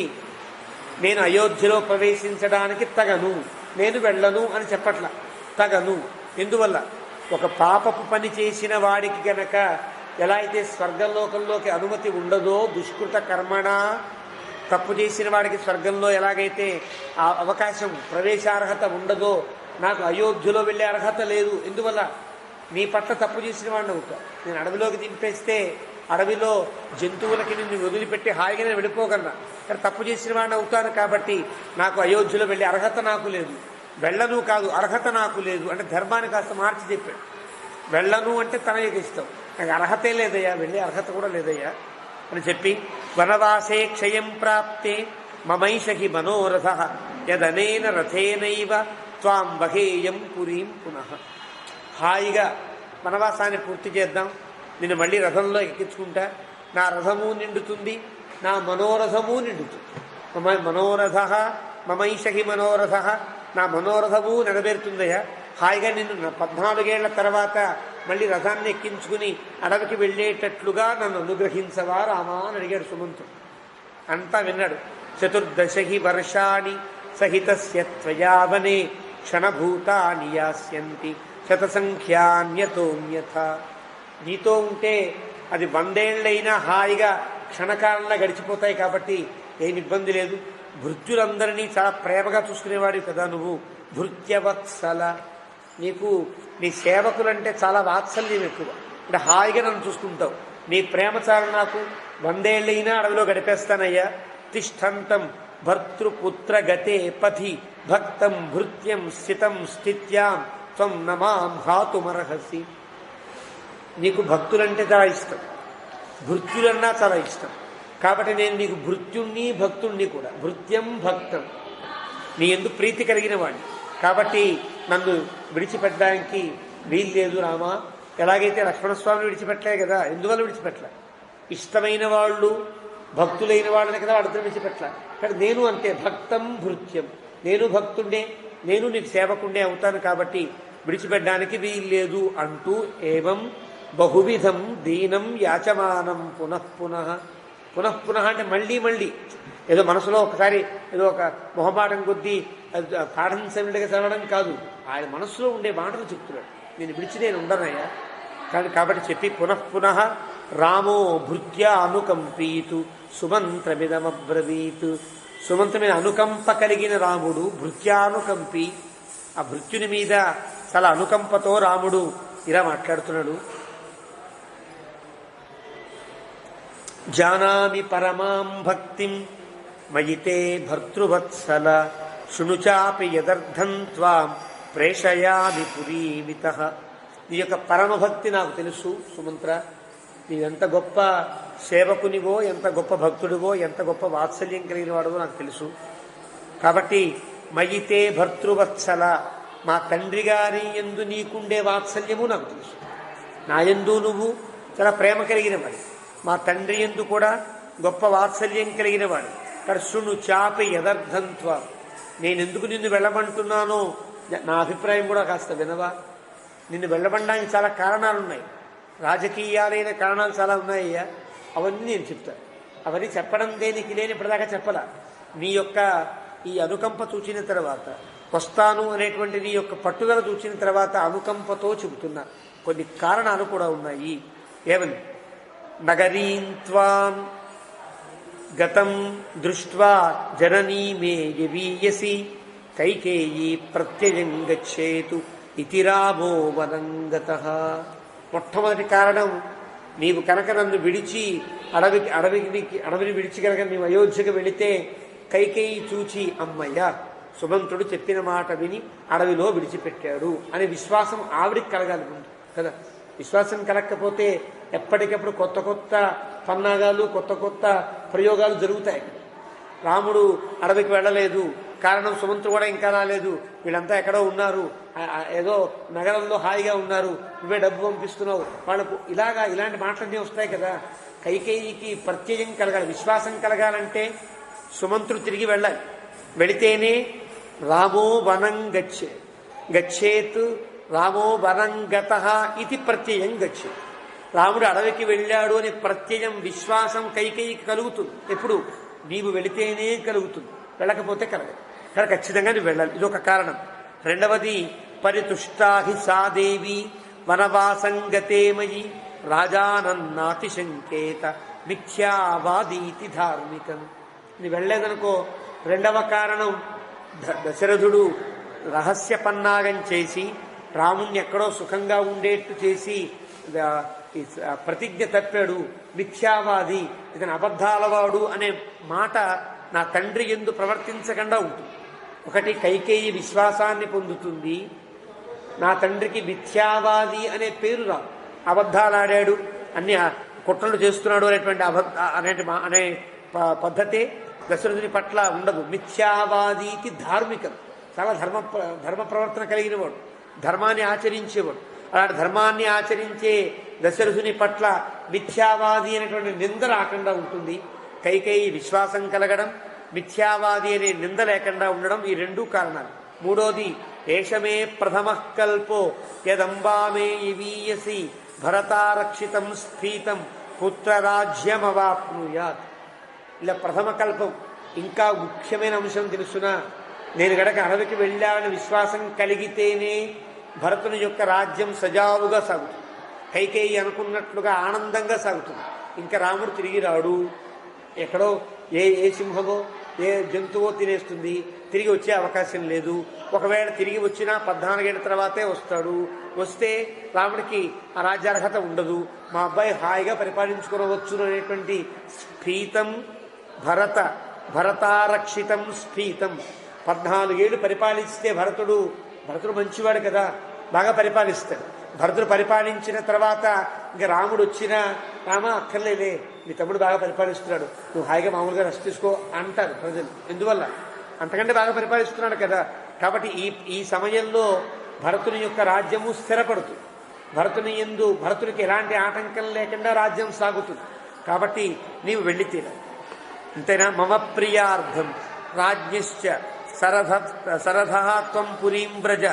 నేను అయోధ్యలో ప్రవేశించడానికి తగను, నేను వెళ్ళను అని చెప్పట్ల, తగను. ఎందువల్ల? ఒక పాపపు పని చేసిన వాడికి గనక ఎలా అయితే స్వర్గలోకంలోకి అనుమతి ఉండదో, దుష్కృత కర్మణ, తప్పు చేసిన వాడికి స్వర్గంలో ఎలాగైతే ఆ అవకాశం, ప్రవేశార్హత ఉండదో, నాకు అయోధ్యలో వెళ్ళే అర్హత లేదు. ఎందువల్ల? నీ పట్ల తప్పు చేసిన వాడిని అవుతా. నేను అడవిలోకి దింపేస్తే అడవిలో జంతువులకి నిన్ను వదిలిపెట్టి హాయిగా నేను వెళ్ళిపోగలనా? కానీ తప్పు చేసిన వాడిని అవుతాను. కాబట్టి నాకు అయోధ్యలో వెళ్ళే అర్హత నాకు లేదు. వెళ్ళను కాదు, అర్హత నాకు లేదు అంటే ధర్మాన్ని కాస్త మార్చి చెప్పాడు. వెళ్ళను అంటే తన యొక్క ఇష్టం, నాకు అర్హతే లేదయ్యా, వెళ్ళే అర్హత కూడా లేదయ్యా అని చెప్పి, వనవాసే క్షయం ప్రాప్తే మమైషహి మనోరథ యదనేన రథేనైవ త్వాం వహేయం పురీం పునః. హాయిగా వనవాసాన్ని పూర్తి చేద్దాం, నేను మళ్ళీ రథంలో ఎక్కించుకుంటా, నా రథము నిండుతుంది, నా మనోరథము నిండుతుంది. మనోరథ మమైషహి మనోరథ, నా మనోరథము నెరవేరుతుందయ్యా. హాయిగా నిన్ను 14 ఏళ్ల తర్వాత మళ్ళీ రథాన్ని ఎక్కించుకుని అడవికి వెళ్ళేటట్లుగా నన్ను అనుగ్రహించవా రామా అని అడిగాడు సుమంతుడు. అంతా విన్నాడు. 14 వర్షాణి సహితస్య త్వయా వనే క్షణభూతాని యాస్యంతి శతసంఖ్యాన్యతోన్యథ. నీతో ఉంటే అది 100 ఏళ్ళైనా హాయిగా క్షణకాలంలో గడిచిపోతాయి. కాబట్టి ఏమి ఇబ్బంది లేదు. భృత్యులందరినీ చాలా ప్రేమగా చూసుకునేవాడివి కదా నువ్వు. భృత్యవత్సల, నీకు నీ సేవకులంటే చాలా వాత్సల్యం ఎక్కువ. అంటే హాయిగా నన్ను చూసుకుంటావు. నీ ప్రేమ చాలా నాకు. 100 ఏళ్ళైనా అడవిలో గడిపేస్తానయ్యా. తిష్టంతం భర్తృపుత్ర గతే పథి భక్తం భృత్యం స్థితం స్థిత్యాం త్వం నమాం హాతుమర్హసి. నీకు భక్తులంటే చాలా ఇష్టం, భృత్యులన్నా చాలా ఇష్టం. కాబట్టి నేను నీకు భృత్యుణ్ణి భక్తుణ్ణి కూడా. భృత్యం భక్తం, నీ ఎందుకు ప్రీతి కలిగిన వాడిని. కాబట్టి నన్ను విడిచిపెట్టడానికి వీలు లేదు రామా. ఎలాగైతే లక్ష్మణస్వామిని విడిచిపెట్టలే కదా, ఎందువల్ల విడిచిపెట్టలే? ఇష్టమైన వాళ్ళు, భక్తులైన వాళ్ళని కదా వాడితో విడిచిపెట్టలే. కానీ నేను అంతే, భక్తం భృత్యం, నేను భక్తుండే, నేను నీకు సేవకుండే అవుతాను. కాబట్టి విడిచిపెట్టడానికి వీలు లేదు అంటూ ఏవం బహువిధం దీనం యాచమానం పునఃపునః. పునఃపునః అంటే మళ్ళీ మళ్ళీ, ఏదో మనసులో ఒకసారి ఏదో ఒక మొహమాటం కొద్దీ పాఠం సెమిడిగా చదవడం కాదు, ఆయన మనస్సులో ఉండే మాటలు చెప్తున్నాడు. నేను విడిచి నేను ఉండనయ్యా. కాబట్టి చెప్పి పునఃపునః రామో భృత్యా అనుకంపీతు సుమంత్రమిదమబ్రవీత్. సుమంత్ర మీద అనుకంప కలిగిన రాముడు భృత్యానుకంపి, ఆ భృత్యుని మీద చాలా అనుకంపతో రాముడు ఇలా మాట్లాడుతున్నాడు. జానామి పరమాం భక్తిం మయితే భర్తృవత్సల శృణుచాపి యదర్థం త్వాం ప్రేషయామి పురీమితః. నీ యొక్క పరమభక్తి నాకు తెలుసు సుమంత్ర. నీవెంత గొప్ప సేవకునివో, ఎంత గొప్ప భక్తుడివో, ఎంత గొప్ప వాత్సల్యం కలిగిన వాడివో నాకు తెలుసు. కాబట్టి మయితే భర్తృవత్సల, మా తండ్రి గారి యందు నీకుండే వాత్సల్యము నాకు తెలుసు. నా యందు నువ్వు చాలా ప్రేమ కలిగిన వాడి, మా తండ్రి యందు కూడా గొప్ప వాత్సల్యం కలిగిన వాడు. కర్షును చాపి యదర్థంత్వ, నేనెందుకు నిన్ను వెళ్ళమంటున్నానో నా అభిప్రాయం కూడా కాస్త వినవా. నిన్ను వెళ్ళబడడానికి చాలా కారణాలున్నాయి, రాజకీయాలైన కారణాలు చాలా ఉన్నాయ్యా. అవన్నీ నేను చెప్తాను. అవన్నీ చెప్పడం దేనికి లేని ఇప్పటిదాకా చెప్పలా. నీ యొక్క ఈ అనుకంప చూచిన తర్వాత, వస్తాను అనేటువంటి నీ యొక్క పట్టుదల చూసిన తర్వాత అనుకంపతో చెబుతున్నా. కొన్ని కారణాలు కూడా ఉన్నాయి. ఏమని? నగరీం త్వాం గతం దృష్ట్వా జననీ మే యవీయసి కైకేయీ ప్రత్యయం గచ్చేతు ఇతి రామో వనంగత. మొట్టమొదటి కారణం, నీవు కనుక నన్ను విడిచి అడవిని విడిచి కనుక నీవు అయోధ్యకు వెళితే కైకేయి చూచి అమ్మయ్య సుమంత్రుడు చెప్పిన మాట విని అడవిలో విడిచిపెట్టాడు అనే విశ్వాసం ఆవిడికి కలగాలి ముందు కదా. విశ్వాసం కలగకపోతే ఎప్పటికప్పుడు కొత్త కొత్త పన్నాగాలు, కొత్త కొత్త ప్రయోగాలు జరుగుతాయి. రాముడు అడవికి వెళ్ళలేదు, కారణం సుమంత్రుడు కూడా ఇంకా రాలేదు, వీళ్ళంతా ఎక్కడో ఉన్నారు, ఏదో నగరంలో హాయిగా ఉన్నారు, నువ్వే డబ్బు పంపిస్తున్నావు వాళ్ళకు, ఇలాంటి మాటలన్నీ వస్తాయి కదా. కైకేయికి ప్రత్యయం కలగాలి, విశ్వాసం కలగాలంటే సుమంత్రుడు తిరిగి వెళ్ళాలి. వెళితేనే రామో వనం గచ్చేత్ రామో వనం గతః ఇది ప్రత్యయం గచ్చేత్. రాముడు అడవికి వెళ్ళాడు అనే ప్రత్యయం, విశ్వాసం కైకేయికి కలుగుతుంది. ఎప్పుడు? నీవు వెళితేనే కలుగుతుంది, వెళ్ళకపోతే కలగదు. కానీ ఖచ్చితంగా నువ్వు వెళ్ళాలి, ఇదొక కారణం. రెండవది, పరితుష్టాహి సాదేవి వనవాసంగతేమయి రాజానన్నాతిశంకేత మిథ్యావాదీతి ధార్మికం. నువ్వు వెళ్ళలేదనుకో, రెండవ కారణం, దశరథుడు రహస్య పన్నాగం చేసి రాముణ్ణి ఎక్కడో సుఖంగా ఉండేట్టు చేసి ప్రతిజ్ఞ తప్పాడు, మిథ్యావాది, ఇతను అబద్ధాలవాడు అనే మాట నా తండ్రి యందు ప్రవర్తించకుండా ఉంటుంది. ఒకటి, కైకేయి విశ్వాసాన్ని పొందుతుంది, నా తండ్రికి మిథ్యావాది అనే పేరు రాదు. అబద్ధాలాడాడు, అన్ని కుట్రలు చేస్తున్నాడు అనేటువంటి అనే పద్ధతే దశరథుని పట్ల ఉండదు. మిథ్యావాదీతి ధార్మికం, చాలా ధర్మ ప్రవర్తన కలిగిన వాడు, ధర్మాన్ని ఆచరించేవాడు. అలాంటి ధర్మాన్ని ఆచరించే దశరథుని పట్ల మిథ్యావాది అనేటువంటి నింద రాకుండా ఉంటుంది. కైకేయి విశ్వాసం కలగడం, మిథ్యావాది అనే నింద లేకుండా ఉండడం, ఈ రెండూ కారణాలు. మూడోది, ఏషమే ప్రథమ కల్పో యదంబామే ఇవీయసి భరతారక్షితం స్ఫీతం పుత్రరాజ్యమవాప్నుయాత్. ఇలా ప్రథమ కల్పం. ఇంకా ముఖ్యమైన అంశం తెలుసునా, నేను గడక అడవికి వెళ్ళాలని విశ్వాసం కలిగితేనే భరతుని యొక్క రాజ్యం సజావుగా సాగుతుంది, కైకేయి అనుకున్నట్లుగా ఆనందంగా సాగుతుంది. ఇంకా రాముడు తిరిగి రాడు, ఎక్కడో ఏ సింహమో ఏ జంతువో తినేస్తుంది, తిరిగి వచ్చే అవకాశం లేదు. ఒకవేళ తిరిగి వచ్చినా 14 ఏళ్ల తర్వాతే వస్తాడు. వస్తే రాముడికి ఆ రాజ్యార్హత ఉండదు, మా అబ్బాయి హాయిగా పరిపాలించుకోవచ్చు అనేటువంటి స్ఫీతం భరతారక్షితం స్ఫీతం. 14 ఏళ్ళు పరిపాలిస్తే భరతుడు మంచివాడు కదా, బాగా పరిపాలిస్తాడు. భరతుడు పరిపాలించిన తర్వాత ఇంకా రాముడు వచ్చినా, రామ అక్కర్లేదే మీ తమ్ముడు బాగా పరిపాలిస్తున్నాడు, నువ్వు హాయిగా మామూలుగా రెస్ట్ తీసుకో అంటారు ప్రజలు. ఎందువల్ల? అంతకంటే బాగా పరిపాలిస్తున్నాడు కదా. కాబట్టి ఈ సమయంలో భరతుని యొక్క రాజ్యము స్థిరపడుతుంది, భరతునికి ఎలాంటి ఆటంకం లేకుండా రాజ్యం సాగుతుంది. కాబట్టి నీవు వెళ్ళి తీరాలి. అంతేనా? మమ ప్రియార్థం రాజ్ఞశ్చ సరథః త్వం పురీం వ్రజ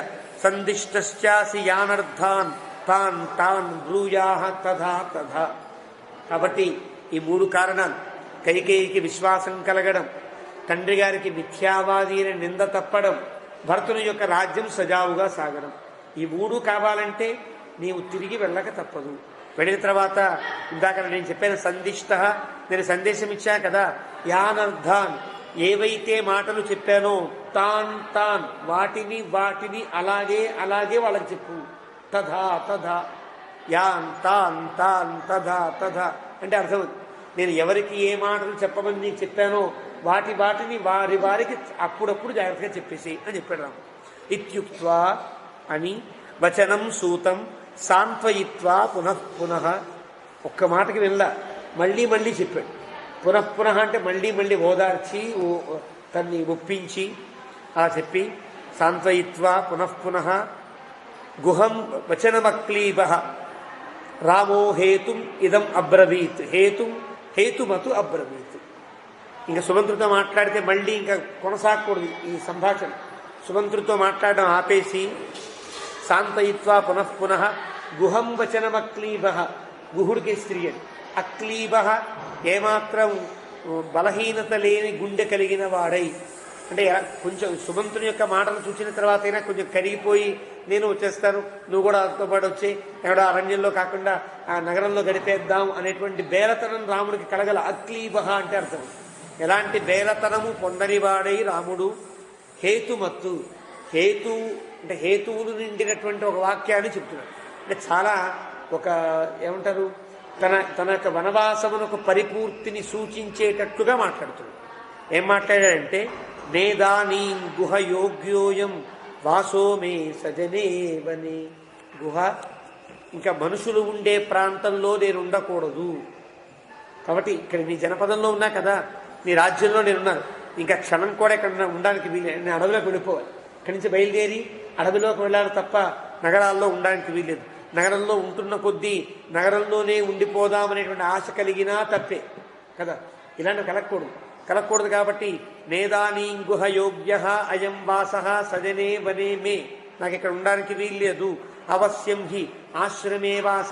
సందిష్టశ్చాసి యానర్థాన్ తాన్ బ్రూయాః తథా తథా. కాబట్టి ఈ మూడు కారణాలు, కైకేయికి విశ్వాసం కలగడం, తండ్రి గారికి మిథ్యావాది అనే నింద తప్పడం, భరతుని యొక్క రాజ్యం సజావుగా సాగడం, ఈ మూడు కావాలంటే నీవు తిరిగి వెళ్ళక తప్పదు. వెళ్ళిన తర్వాత ఇందాక నేను చెప్పాను సందిష్ట, నేను సందేశం ఇచ్చా కదా, యానర్థాన్, ఏవైతే మాటలు చెప్పానో తాన్ వాటిని అలాగే వాళ్ళకి చెప్పు. తథా తథా, యాన్ తాన్ తథా అంటే అర్థం, నేను ఎవరికి ఏ మాటలు చెప్పమని నీకు చెప్పానో వాటిని వారికి అప్పుడప్పుడు జాగ్రత్తగా చెప్పేసి అని చెప్పాడు రాము. ఇత్యుక్త్వా అని వచనం సూతం సాంత్వయిత్వా పునః. ఒక్క మాటకి వెళ్ళా, మళ్ళీ చెప్పాడు. పునః అంటే మళ్ళీ ఓదార్చి తన్ని ఒప్పించి అలా చెప్పి, సాంత్వయిత్వా పునః గుహం వచనమక్లీబ రామో హేతుం ఇదం అబ్రవీత్, హేతుమతు అబ్రవీత్. ఇంకా సుమంత్రుతో మాట్లాడితే మళ్ళీ ఇంకా కొనసాగకూడదు ఈ సంభాషణ. సుమంత్రుతో మాట్లాడడం ఆపేసి సాంతయిత్వా పునః గుహం వచనమక్లీబ, గుహుడికి స్త్రీ అని, అక్లీబ ఏమాత్రం బలహీనత లేని గుండె కలిగిన వాడై, అంటే కొంచెం సుమంతుని యొక్క మాటలు చూసిన తర్వాత అయినా కొంచెం కరిగిపోయి నేను వచ్చేస్తాను, నువ్వు కూడా నాతో పాటు వచ్చి ఎక్కడో అరణ్యంలో కాకుండా ఆ నగరంలో గడిపేద్దాం అనేటువంటి బేలతనం రాముడికి కలగల. అక్లీబ అంటే అర్థం ఎలాంటి బేలతనము పొందనివాడై రాముడు, హేతుమత్తు, అంటే హేతువులు నిండినటువంటి ఒక వాక్యాన్ని చెప్తున్నాడు. అంటే చాలా ఒక ఏమంటారు తన యొక్క వనవాసమునకు పరిపూర్తిని సూచించేటట్టుగా మాట్లాడుతున్నాడు. ఏం మాట్లాడాడంటే నేదానీ గుహ యోగ్యోయం వాసో మే సజనేవని. గుహ ఇంకా మనుషులు ఉండే ప్రాంతంలో నేను ఉండకూడదు. కాబట్టి ఇక్కడ నీ జనపదంలో ఉన్నా కదా, నీ రాజ్యంలో నేనున్నాను, ఇంకా క్షణం కూడా ఇక్కడ ఉండడానికి వీలు, నేను అడవిలోకి వెళ్ళిపోవాలి. ఇక్కడి నుంచి బయలుదేరి అడవిలోకి వెళ్ళాలి తప్ప నగరాల్లో ఉండడానికి వీల్లేదు. నగరంలో ఉంటున్న కొద్దీ నగరంలోనే ఉండిపోదామనేటువంటి ఆశ కలిగినా తప్పే కదా, ఇలాంటి కలగకూడదు. కాబట్టి నేదానీ గుహ యోగ్య అయం వాస సజనే వనే మే, నాకు ఇక్కడ ఉండడానికి వీల్లేదు. అవశ్యం హి ఆశ్రమే వాస,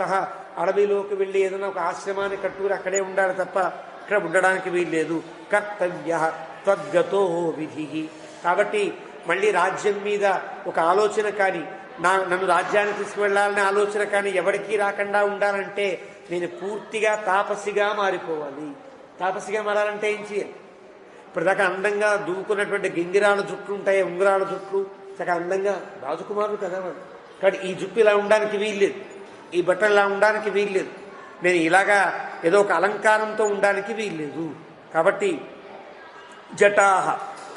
అడవిలోకి వెళ్ళి ఏదైనా ఒక ఆశ్రమాన్ని కట్టుకుని అక్కడే ఉండాలి తప్ప ఇక్కడ ఉండడానికి వీల్లేదు. కర్తవ్య త్వద్గతో విధి. కాబట్టి మళ్ళీ రాజ్యం మీద ఒక ఆలోచన కానీ, నన్ను రాజ్యాన్ని తీసుకువెళ్ళాలనే ఆలోచన కానీ ఎవరికీ రాకుండా ఉండాలంటే నేను పూర్తిగా తాపసిగా మారిపోవాలి. తాపసిగా మారాలంటే ఏం చేయాలి? ఇప్పటిదాకా అందంగా దూకున్నటువంటి గింగిరాల జుట్లు ఉంటాయి, ఉంగరాల జుట్లు, చక్కగా అందంగా రాజకుమారులు కదా వాళ్ళు. కాబట్టి ఈ జుట్టు ఇలా ఉండడానికి వీల్లేదు, ఈ బట్టలు ఇలా ఉండడానికి వీల్లేదు, నేను ఇలాగా ఏదో ఒక అలంకారంతో ఉండడానికి వీల్లేదు. కాబట్టి జటాహ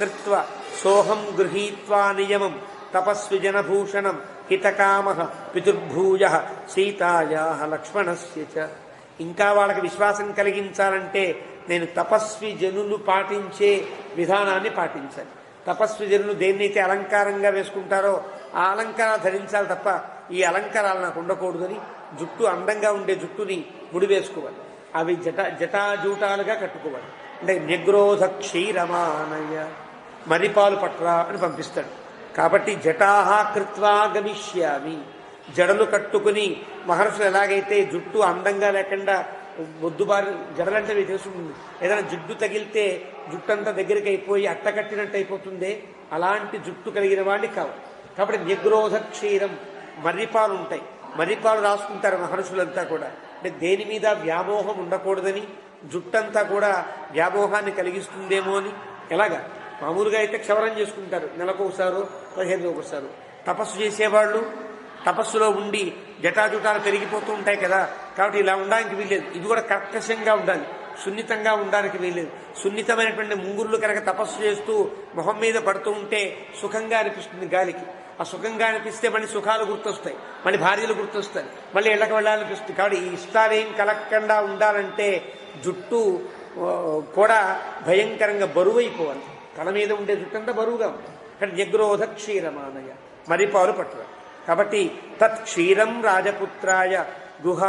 కృత్వ సోహం గృహీత్వా నియమం తపస్వి జనభూషణం హితకామ పితుర్భూయ సీతాయా లక్ష్మణస్య చ. ఇంకా వాళ్ళకి విశ్వాసం కలిగించాలంటే నేను తపస్వి జనులు పాటించే విధానాన్ని పాటించాలి. తపస్వి జనులు దేన్నైతే అలంకారంగా వేసుకుంటారో ఆ అలంకారాలు ధరించాలి తప్ప ఈ అలంకారాలు నాకు ఉండకూడదని జుట్టు అందంగా ఉండే జుట్టుని ముడి వేసుకోవాలి, అవి జటాజూటాలుగా కట్టుకోవాలి. అంటే నిగ్రోధ క్షీరమానయ్య, మరిపాలు పట్రా అని పంపిస్తాడు. కాబట్టి జటాహ కృత్వా గమిష్యామి, జడలు కట్టుకుని మహర్షులు ఎలాగైతే జుట్టు అందంగా లేకుండా బొద్దుబారి జడలంటే మీకు తెలుస్తుంది, ఏదైనా జుట్టు తగిలితే జుట్టంతా దగ్గరికి అయిపోయి అట్టకట్టినట్టు అయిపోతుందే, అలాంటి జుట్టు కలిగిన వాడిని కావాలి. కాబట్టి నిగ్రోధ క్షీరం, మర్రిపాలు ఉంటాయి, మర్రిపాలు రాసుకుంటారు మహర్షులంతా కూడా. అంటే దేని మీద వ్యామోహం ఉండకూడదని, జుట్టంతా కూడా వ్యామోహాన్ని కలిగిస్తుందేమో అని. ఎలాగా మామూలుగా అయితే క్షవరం చేసుకుంటారు, నెలకొకసారు 15 రోజులకొకసారు. తపస్సు చేసేవాళ్ళు తపస్సులో ఉండి జటాజుటాలు పెరిగిపోతూ ఉంటాయి కదా, కాబట్టి ఇలా ఉండడానికి వీల్లేదు. ఇది కూడా కర్కశంగా ఉండాలి, సున్నితంగా ఉండడానికి వీల్లేదు. సున్నితమైనటువంటి ముంగురులు కనుక తపస్సు చేస్తూ మొహం మీద పడుతూ ఉంటే సుఖంగా అనిపిస్తుంది గాలికి. ఆ సుఖంగా అనిపిస్తే మళ్ళీ సుఖాలు గుర్తొస్తాయి, మళ్ళీ భార్యలు గుర్తొస్తాయి, మళ్ళీ ఇళ్ళకి వెళ్ళాలనిపిస్తుంది. కాబట్టి ఈ ఇష్టాలేం కలగకుండా ఉండాలంటే జుట్టు కూడా భయంకరంగా బరువైపోవాలి. తల మీద ఉండే జుట్టంతా బరువుగా ఉంటుంది. కానీ నిగ్రోధ క్షీరమానయ, మరిపాలు పట్టురా. కాబట్టి తత్ క్షీరం రాజపుత్రాయ గుహ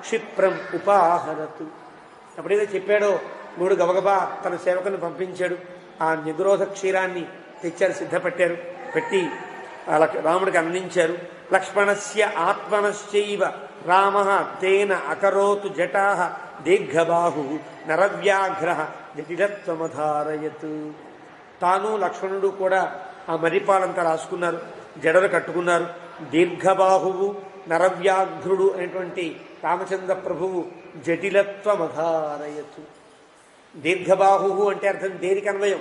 క్షిప్రం ఉపాహరతు. అప్పుడేదో చెప్పాడో మూడు గబగబా తన సేవకులను పంపించాడు. ఆ నిగ్రోధ క్షీరాన్ని తెచ్చారు, సిద్ధపెట్టారు, పెట్టి రాముడికి అందించారు. లక్ష్మణస్య ఆత్మనశ్చైవ రామ తేన అకరోతు జటా దీర్ఘబాహు నరవ్యాఘ్ర జటిలత్వమధారయత్. తాను లక్ష్మణుడు కూడా ఆ మరిపాలంతా రాసుకున్నారు, జడలు కట్టుకున్నారు. దీర్ఘబాహువు నరవ్యాఘ్రుడు అనేటువంటి రామచంద్ర ప్రభువు జటిలత్వమధారయతు. దీర్ఘబాహు అంటే అర్థం దేనికి అన్వయం?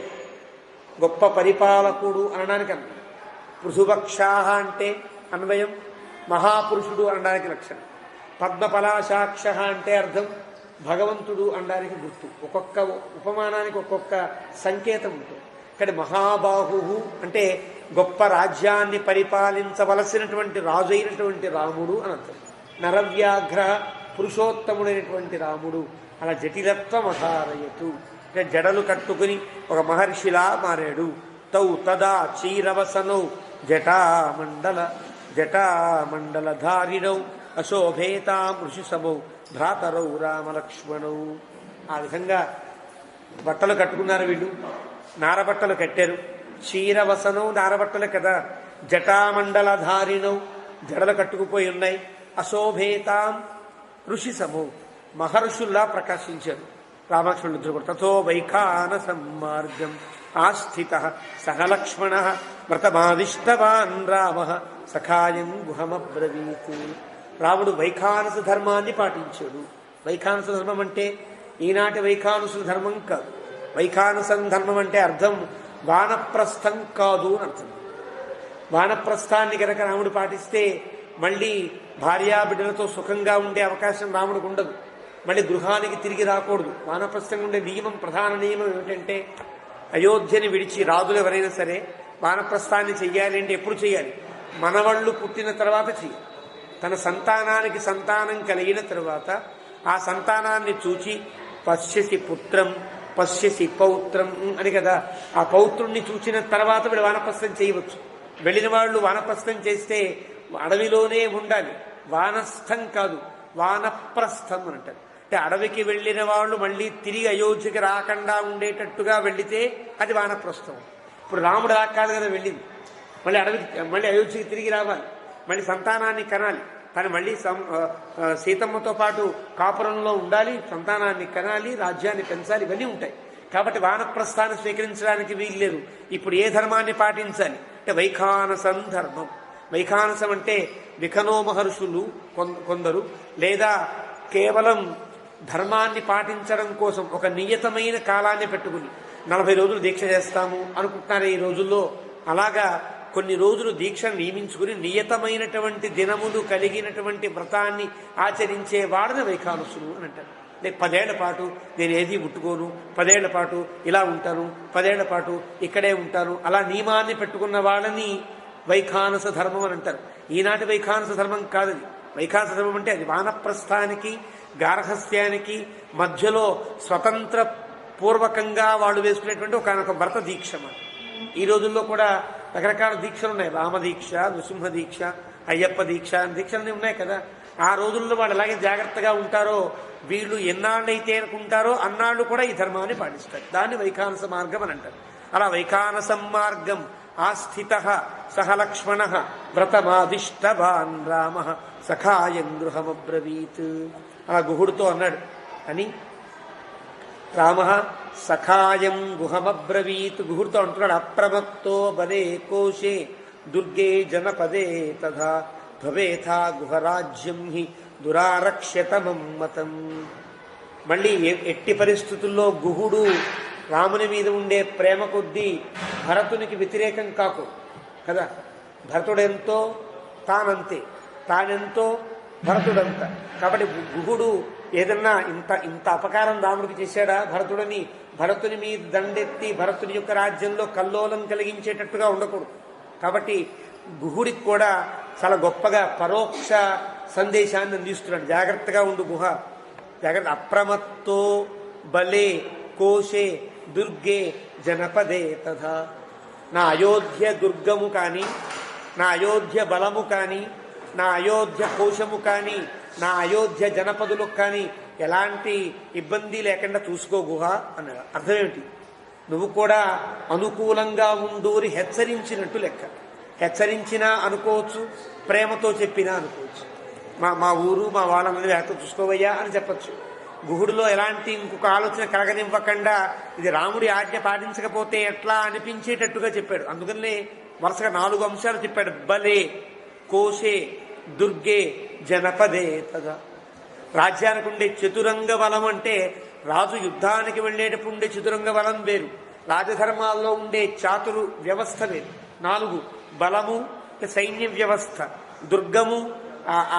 గొప్ప పరిపాలకుడు అనడానికి అన్వయం. పృథుభక్షాహ అంటే అన్వయం మహాపురుషుడు అనడానికి లక్షణం. పద్మపలాశాక్ష అంటే అర్థం భగవంతుడు అనడానికి గుర్తు. ఒక్కొక్క ఉపమానానికి ఒక్కొక్క సంకేతం ఉంటుంది. ఇక్కడ మహాబాహు అంటే గొప్ప రాజ్యాన్ని పరిపాలించవలసినటువంటి రాజు అయినటువంటి రాముడు అని అర్థం. నరవ్యాఘ్ర పురుషోత్తముడైనటువంటి రాముడు. అలా జటిలత్వమధారయతు అంటే జడలు కట్టుకుని ఒక మహర్షిలా మారాడు. తౌ తదా చీరవసనౌ జటామండలధారిణౌ అశోభేతాం ఋషిసమౌ భ్రాతరౌ రామలక్ష్మణౌ. ఆ విధంగా బట్టలు కట్టుకున్నారు వీళ్ళు, నారబట్టలు కట్టారు. క్షీరవసనౌ నారబట్టలు కదా. జటామండలధారిణౌ జడలు కట్టుకుపోయి ఉన్నాయి. అశోభేతాం ఋషిసమౌ మహర్షుల్లా ప్రకాశించారు రామలక్ష్మణుడు కూడా. తథో వైఖాన సమ్మార్గం ఆస్థిత సహ లక్ష్మణ వ్రతమాదిష్టవాన్ రామ సఖాయం గుహమబ్రవీత్. రాముడు వైఖానస ధర్మాన్ని పాటించాడు. వైఖానస ధర్మం అంటే ఈనాటి వైఖానసుల ధర్మం కాదు. వైఖానస ధర్మం అంటే అర్థం వానప్రస్థం కాదు అని అర్థం. వానప్రస్థాన్ని కనుక రాముడు పాటిస్తే మళ్ళీ భార్యాబిడ్డలతో సుఖంగా ఉండే అవకాశం రాముడికి ఉండదు. మళ్ళీ గృహానికి తిరిగి రాకూడదు. వానప్రస్థంగా ఉండే నియమం, ప్రధాన నియమం ఏమిటంటే అయోధ్యని విడిచి రాజులు ఎవరైనా సరే వానప్రస్థాన్ని చెయ్యాలి అంటే ఎప్పుడు చెయ్యాలి? మనవళ్ళు పుట్టిన తర్వాత చెయ్యాలి. తన సంతానానికి సంతానం కలిగిన తరువాత ఆ సంతానాన్ని చూచి పశ్యసి పుత్రం పశ్యసి పౌత్రం అని కదా, ఆ పౌత్రుణ్ణి చూచిన తర్వాత వీళ్ళు వానప్రస్థం చేయవచ్చు. వెళ్ళిన వాళ్ళు వానప్రస్థం చేస్తే అడవిలోనే ఉండాలి. వానస్థం కాదు, వానప్రస్థం అని అంటారు. అంటే అడవికి వెళ్ళిన వాళ్ళు మళ్ళీ తిరిగి అయోధ్యకి రాకుండా ఉండేటట్టుగా వెళితే అది వానప్రస్థం. ఇప్పుడు రాముడు రా కాదు కదా వెళ్ళింది, మళ్ళీ అడవికి మళ్ళీ అయోధ్యకి తిరిగి రావాలి, మళ్ళీ సంతానాన్ని కనాలి. కానీ మళ్ళీ సీతమ్మతో పాటు కాపురంలో ఉండాలి, సంతానాన్ని కనాలి, రాజ్యాన్ని పెంచాలి, ఇవన్నీ ఉంటాయి. కాబట్టి వానప్రస్థాన్ని స్వీకరించడానికి వీల్లేదు. ఇప్పుడు ఏ ధర్మాన్ని పాటించాలి అంటే వైఖానసం ధర్మం. వైఖానసం అంటే విఖనో మహర్షులు కొందరు, లేదా కేవలం ధర్మాన్ని పాటించడం కోసం ఒక నియతమైన కాలాన్ని పెట్టుకుని 40 రోజులు దీక్ష చేస్తాము అనుకుంటున్నారు ఈ రోజుల్లో. అలాగా కొన్ని రోజులు దీక్షను నియమించుకుని నియతమైనటువంటి దినములు కలిగినటువంటి వ్రతాన్ని ఆచరించే వాడిని వైఖానసులు అని అంటారు. 10 ఏళ్ల పాటు నేను ఏది ముట్టుకోను, 10 ఏళ్ల పాటు ఇలా ఉంటాను, 10 ఏళ్ల పాటు ఇక్కడే ఉంటాను, అలా నియమాన్ని పెట్టుకున్న వాళ్ళని వైఖానస ధర్మం అని అంటారు. ఈనాటి వైఖానస ధర్మం కాదది. వైఖానస ధర్మం అంటే అది వానప్రస్థానికి గార్హస్థ్యానికి మధ్యలో స్వతంత్ర పూర్వకంగా వాళ్ళు వేసుకునేటువంటి ఒక వ్రత దీక్ష. ఈ రోజుల్లో కూడా రకరకాల దీక్షలు ఉన్నాయి. రామదీక్ష, నృసింహ దీక్ష, అయ్యప్ప దీక్ష దీక్షలన్నీ ఉన్నాయి కదా. ఆ రోజుల్లో వాళ్ళు ఎలాగే జాగ్రత్తగా ఉంటారో వీళ్ళు ఎన్నాళ్ళైతే అనుకుంటారో అన్నాళ్ళు కూడా ఈ ధర్మాన్ని పాటిస్తారు. దాన్ని వైఖానస మార్గం అని అంటారు. అలా వైఖానసం మార్గం ఆస్థిత సహ లక్ష్మణ వ్రతమాదిష్టవాన్ రామ సఖాయం గృహమబ్రవీత్. అలా గుహుడితో అన్నాడు అని రామ సఖాయం గుహమబ్రవీత్. గుహుడితో అంటున్నాడు అప్రమత్తో బలే కోశే దుర్గే జనపదే తథా భవేథా గుహరాజ్యం హి దురారక్ష్యతమం మతం. మళ్ళీ ఎట్టి పరిస్థితుల్లో గుహుడు రాముని మీద ఉండే ప్రేమ కొద్దీ భరతునికి వ్యతిరేకం కాకు కదా. భరతుడెంతో తానంతే, తానెంతో భరతుడంత. కాబట్టి గుహుడు ఏదన్నా ఇంత అపకారం రాముడికి చేశాడా భరతుడని భరతుని మీద దండెత్తి భరతుని యొక్క రాజ్యంలో కల్లోలం కలిగించేటట్టుగా ఉండకూడదు. కాబట్టి గుహుడికి కూడా చాలా గొప్పగా పరోక్ష సందేశాన్ని అందిస్తున్నాడు. జాగ్రత్తగా ఉండు గుహ, జాగ్రత్త. అప్రమత్తో బలే కోశే దుర్గే జనపదే తథా. నా అయోధ్య దుర్గము కానీ, నా అయోధ్య బలము కానీ, నా అయోధ్య కోశము కానీ, నా అయోధ్య జనపదులకు కానీ ఎలాంటి ఇబ్బంది లేకుండా చూసుకో గుహ అన్నాడు. అర్థం ఏమిటి? నువ్వు కూడా అనుకూలంగా ఉండు అని హెచ్చరించినట్టు లెక్క. హెచ్చరించినా అనుకోవచ్చు, ప్రేమతో చెప్పినా అనుకోవచ్చు. మా ఊరు మా వాళ్ళందరూ జాగ్రత్త చూసుకోవయ్యా అని చెప్పచ్చు. గుహుడిలో ఎలాంటి ఇంకొక ఆలోచన కలగనివ్వకుండా ఇది రాముడి ఆజ్ఞ పాటించకపోతే ఎట్లా అనిపించేటట్టుగా చెప్పాడు. అందుకనే వరుసగా 4 అంశాలు చెప్పాడు. బలే కోశే దుర్గే జనపదే తదా. రాజ్యానికి ఉండే చతురంగ బలం అంటే రాజు యుద్ధానికి వెళ్ళేటప్పుడు ఉండే చతురంగ బలం వేరు, రాజధర్మాల్లో ఉండే చాతురు వ్యవస్థ వేరు. 4 బలము సైన్య వ్యవస్థ, దుర్గము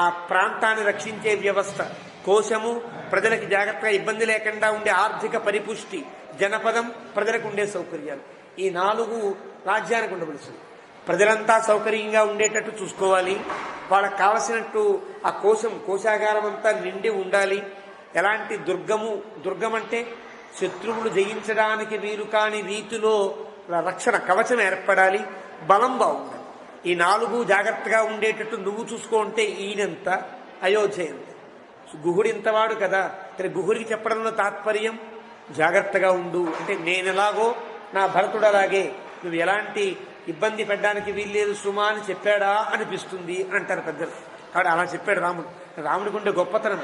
ఆ ప్రాంతాన్ని రక్షించే వ్యవస్థ, కోశము ప్రజలకి జాగ్రత్తగా ఇబ్బంది లేకుండా ఉండే ఆర్థిక పరిపుష్టి, జనపదం ప్రజలకు ఉండే సౌకర్యాలు. ఈ 4 రాజ్యానికి ఉండవలసింది. ప్రజలంతా సౌకర్యంగా ఉండేటట్టు చూసుకోవాలి. వాళ్ళకి కావలసినట్టు ఆ కోశాగారం అంతా నిండి ఉండాలి. ఎలాంటి దుర్గం అంటే శత్రువులు జయించడానికి వీలు కాని రీతిలో రక్షణ కవచం ఏర్పడాలి, బలం బాగుండాలి. ఈ 4 జాగ్రత్తగా ఉండేటట్టు నువ్వు చూసుకుంటే ఈయనంత అయోధ్య ఎంత. గుహుడు ఇంతవాడు కదా. కానీ గుహుడికి చెప్పడంలో తాత్పర్యం జాగ్రత్తగా ఉండు అంటే నేనెలాగో నా భరతుడు అలాగే, నువ్వు ఎలాంటి ఇబ్బంది పెట్టడానికి వీల్లేదు సుమా అని చెప్పాడా అనిపిస్తుంది అని అంటారు పెద్దలు. కాబట్టి అలా చెప్పాడు రాముడు. రాముడికి ఉండే గొప్పతనం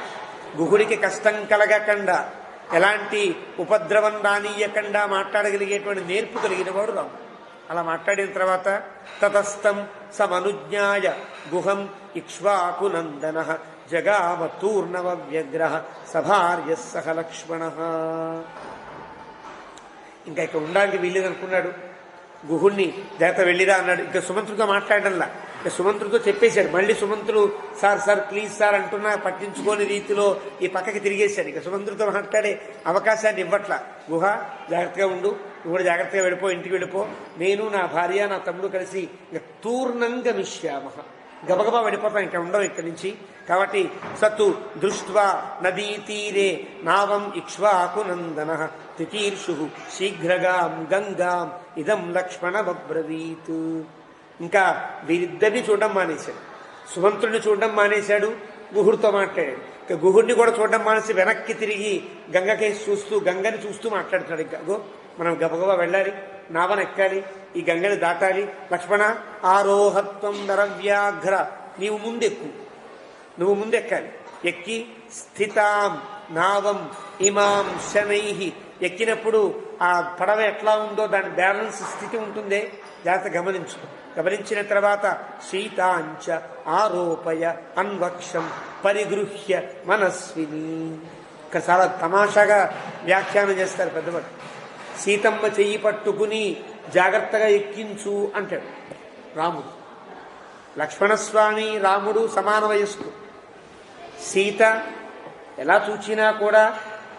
గుహుడికి కష్టం కలగకుండా, ఎలాంటి ఉపద్రవం రానియకుండా మాట్లాడగలిగేటువంటి నేర్పు కలిగిన వాడు రాముడు. అలా మాట్లాడిన తర్వాత తతస్థం సమనుజ్ఞాయ గుహం ఇక్ష్వాకునందన జగామ తూర్ణవ వ్యగ్రహ సభార్య సహ లక్ష్మణ. ఇంకా ఇక్కడ ఉండడానికి వీల్లేదనుకున్నాడు. గుహుణ్ణి జాగ్రత్త వెళ్ళిరా అన్నాడు. ఇక సుమంత్రుడితో మాట్లాడడంలా, ఇక సుమంత్రుడితో చెప్పేశాడు. మళ్ళీ సుమంత్రుడు సార్ సార్ ప్లీజ్ సార్ అంటున్నా పట్టించుకోని రీతిలో ఈ పక్కకి తిరిగేశాడు. ఇక సుమంత్రుడితో మాట్లాడే అవకాశాన్ని ఇవ్వట్లా. గుహ జాగ్రత్తగా ఉండు, నువ్వు కూడా జాగ్రత్తగా వెళ్ళిపో, ఇంటికి వెళ్ళిపో, నేను నా భార్య నా తమ్ముడు కలిసి ఇక తూర్ణంగమిష్యామ, గబగబా వెళ్ళిపోతాం, ఇంకా ఉండవు ఇక్కడి నుంచి. కాబట్టి సతు దృష్ట్వా నదీ తీరే నావం ఇక్ష్వాకునందన తితీర్షు శీఘ్రగాం గంగాం ఇదం లక్ష్మణ బబ్రవీత్. ఇంకా వీరిద్దరిని చూడడం మానేశాడు. సుమంత్రుడిని చూడడం మానేశాడు, గుహుడితో మాట్లాడాడు. ఇక గుహుడిని కూడా చూడడం మానేసి వెనక్కి తిరిగి గంగకేసి చూస్తూ గంగని చూస్తూ మాట్లాడుతున్నాడు. ఇంకా మనం గబగబా వెళ్ళాలి, నావన ఎక్కాలి, ఈ గంగని దాటాలి. లక్ష్మణ ఆరోహత్వం నరవ్యాఘ్ర, నీవు ముందెక్కు, నువ్వు ముందెక్కాలి. ఎక్కి స్థితాం నావం ఇమాం శనై, ఎక్కినప్పుడు ఆ పడవ ఎట్లా ఉందో దాని బ్యాలెన్స్ స్థితి ఉంటుందే జాగ్రత్త గమనించు. గమనించిన తర్వాత సీతాంచ ఆరోపయ అన్వక్షం పరిగృహ్య మనస్విని. ఇక్కడ చాలా తమాషాగా వ్యాఖ్యానం చేస్తారు పెద్దవాడు. సీతమ్మ చెయ్యి పట్టుకుని జాగ్రత్తగా ఎక్కించు అంటాడు రాముడు. లక్ష్మణస్వామి రాముడు సమాన వయస్సు. సీత ఎలా చూచినా కూడా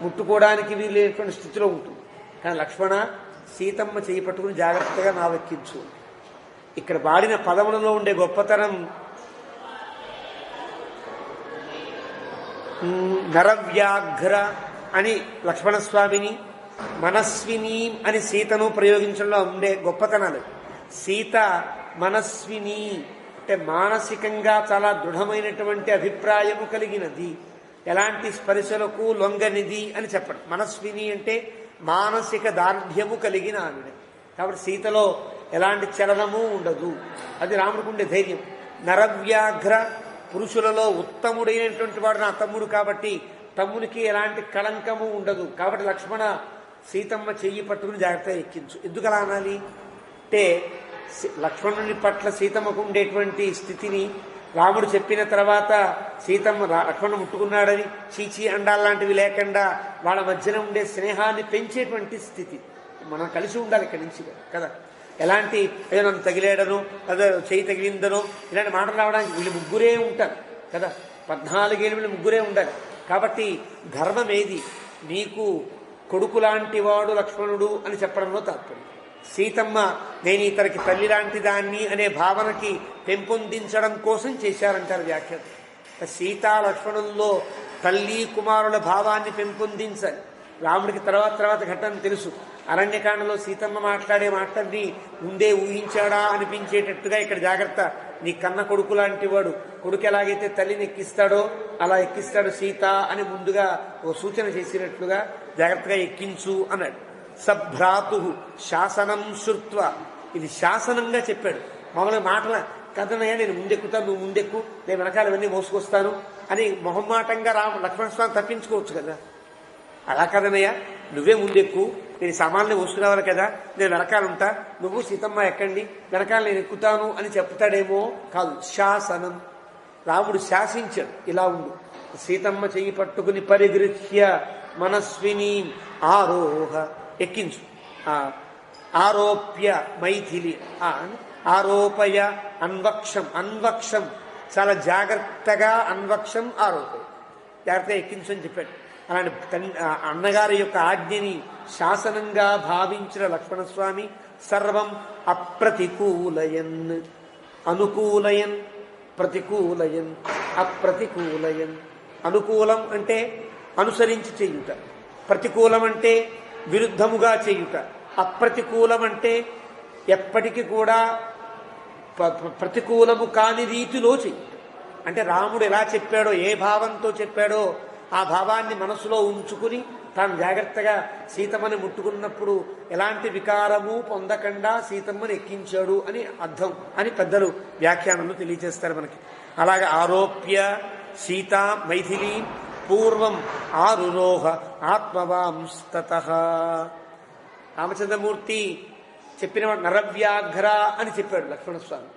ముట్టుకోవడానికి వీలేటువంటి స్థితిలో ఉంటుంది. కానీ లక్ష్మణ సీతమ్మ చెయ్యి పట్టుకుని జాగ్రత్తగా నావెక్కించు. ఇక్కడ వాడిన పదములలో ఉండే గొప్పతనం నరవ్యాఘ్ర అని లక్ష్మణస్వామిని, మనస్విని అని సీతను ప్రయోగించడంలో ఉండే గొప్పతనాలు. సీత మనస్విని అంటే మానసికంగా చాలా దృఢమైనటువంటి అభిప్రాయము కలిగినది, ఎలాంటి స్పర్శలకు లొంగనిది అని చెప్పడం. మనస్విని అంటే మానసిక దార్ఢ్యము కలిగిన ఆవిడ. కాబట్టి సీతలో ఎలాంటి చలనము ఉండదు, అది రాముడికి ఉండే ధైర్యం. నరవ్యాఘ్ర, పురుషులలో ఉత్తముడైనటువంటి వాడు నా తమ్ముడు కాబట్టి తమ్మునికి ఎలాంటి కళంకము ఉండదు. కాబట్టి లక్ష్మణ సీతమ్మ చెయ్యి పట్టుకుని జాగ్రత్తగా ఎక్కించు. ఎందుకు అలా అనాలి అంటే లక్ష్మణుని పట్ల సీతమ్మకు ఉండేటువంటి స్థితిని రాముడు చెప్పిన తర్వాత సీతమ్మ లక్ష్మణుడు ముట్టుకున్నాడని చీచి అండాలాంటివి లేకుండా వాళ్ళ మధ్యన ఉండే స్నేహాన్ని పెంచేటువంటి స్థితి. మనం కలిసి ఉండాలి ఇక్కడి నుంచి కదా. ఎలాంటి ఏదో నన్ను తగిలేడను, అదే చేయి తగిలిందనో ఇలాంటి మాటలు రావడానికి వీళ్ళు ముగ్గురే ఉంటారు కదా. 14 ఏళ్ళు వీళ్ళు ముగ్గురే ఉండాలి. కాబట్టి ధర్మం ఏది, నీకు కొడుకు లాంటి వాడు లక్ష్మణుడు అని చెప్పడంలో తాత్పర్యం. సీతమ్మ నేను ఇతనికి తల్లి లాంటి దాన్ని అనే భావనకి పెంపొందించడం కోసం చేశారంటారు వ్యాఖ్య. సీతా లక్ష్మణుల్లో తల్లి కుమారుల భావాన్ని పెంపొందించాలి. రాముడికి తర్వాత ఘట్టం తెలుసు. అరణ్యకాండలో సీతమ్మ మాట్లాడే మాటల్ని ముందే ఊహించాడా అనిపించేటట్టుగా ఇక్కడ జాగ్రత్త. నీ కన్న కొడుకు లాంటి వాడు, కొడుకు ఎలాగైతే తల్లిని ఎక్కిస్తాడో అలా ఎక్కిస్తాడు సీత అని ముందుగా ఓ సూచన చేసినట్లుగా జాగ్రత్తగా ఎక్కించు అన్నాడు. సభ్రాతు శాసనం శృత్వ, ఇది శాసనంగా చెప్పాడు. మామూలుగా మాటల కథనయ్యా నేను ముందెక్కుతాను, నువ్వు ముందెక్కు, నేను వెనకాల ఇవన్నీ మోసుకొస్తాను అని మొహమ్మాటంగా లక్ష్మణస్వామి తప్పించుకోవచ్చు కదా. అలా కదనయ్యా, నువ్వే ముందెక్కు, నేను సామాన్లు మోసుకురావాలి కదా, నేను వెనకాల ఉంటా, నువ్వు సీతమ్మ ఎక్కండి, వెనకాల నేను ఎక్కుతాను అని చెప్తాడేమో. కాదు, శాసనం. రాముడు శాసించాడు, ఇలా ఉండు. సీతమ్మ చెయ్యి పట్టుకుని పరిగృహ్య మనస్విని ఆరోహ, ఎక్కించు. ఆరోప్య మైథిలి, ఆరోపయ అన్వక్షం, అన్వక్షం చాలా జాగ్రత్తగా, అన్వక్షం ఆరోపయ జాగ్రత్తగా ఎక్కించు అని చెప్పాడు. అలాంటి అన్నగారి యొక్క ఆజ్ఞని శాసనంగా భావించిన లక్ష్మణస్వామి సర్వం అప్రతికూలయన్, అనుకూలయన్, ప్రతికూలయన్, అప్రతికూలయన్. అనుకూలం అంటే అనుసరించి చేయుట, ప్రతికూలం అంటే విరుద్ధముగా చేయుట, అప్రతికూలం అంటే ఎప్పటికీ కూడా ప్రతికూలము కాని రీతిలో చేయుట. అంటే రాముడు ఎలా చెప్పాడో, ఏ భావంతో చెప్పాడో ఆ భావాన్ని మనసులో ఉంచుకుని తాను జాగ్రత్తగా సీతమ్మని ముట్టుకున్నప్పుడు ఎలాంటి వికారము పొందకుండా సీతమ్మని ఎక్కించాడు అని అర్థం అని పెద్దలు వ్యాఖ్యానంలో తెలియజేస్తారు మనకి. అలాగే ఆరోప్య సీతా మైథిలి పూర్వం ఆరురోహ ఆత్మవాంస్తతః. రామచంద్రమూర్తి చెప్పిన నరవ్యాఘ్ర అని చెప్పాడు లక్ష్మణస్వామి.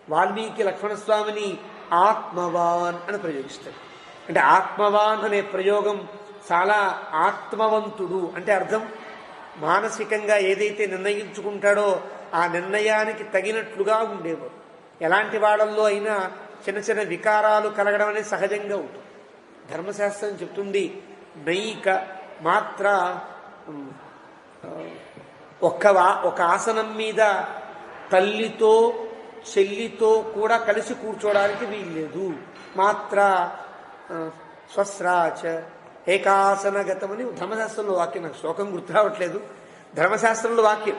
వాల్మీకి లక్ష్మణస్వామిని ఆత్మవాన్ అని ప్రయోగిస్తాడు. అంటే ఆత్మవాన్ అనే ప్రయోగం చాలా ఆత్మవంతుడు అంటే అర్థం మానసికంగా ఏదైతే నిర్ణయించుకుంటాడో ఆ నిర్ణయానికి తగినట్లుగా ఉండేవారు. ఎలాంటి వాళ్ళల్లో అయినా చిన్న చిన్న వికారాలు కలగడం అనేది సహజంగా ఉంటుంది. ధర్మశాస్త్రం చెప్తుంది, నైక మాత్ర ఒక ఆసనం మీద తల్లితో చెల్లితో కూడా కలిసి కూర్చోవడానికి వీల్లేదు. మాత్ర స్వస్రాచ ఏకాసనగతమని ధర్మశాస్త్రంలో వాక్యం, నాకు శ్లోకం గుర్తు రావట్లేదు, ధర్మశాస్త్రంలో వాక్యం.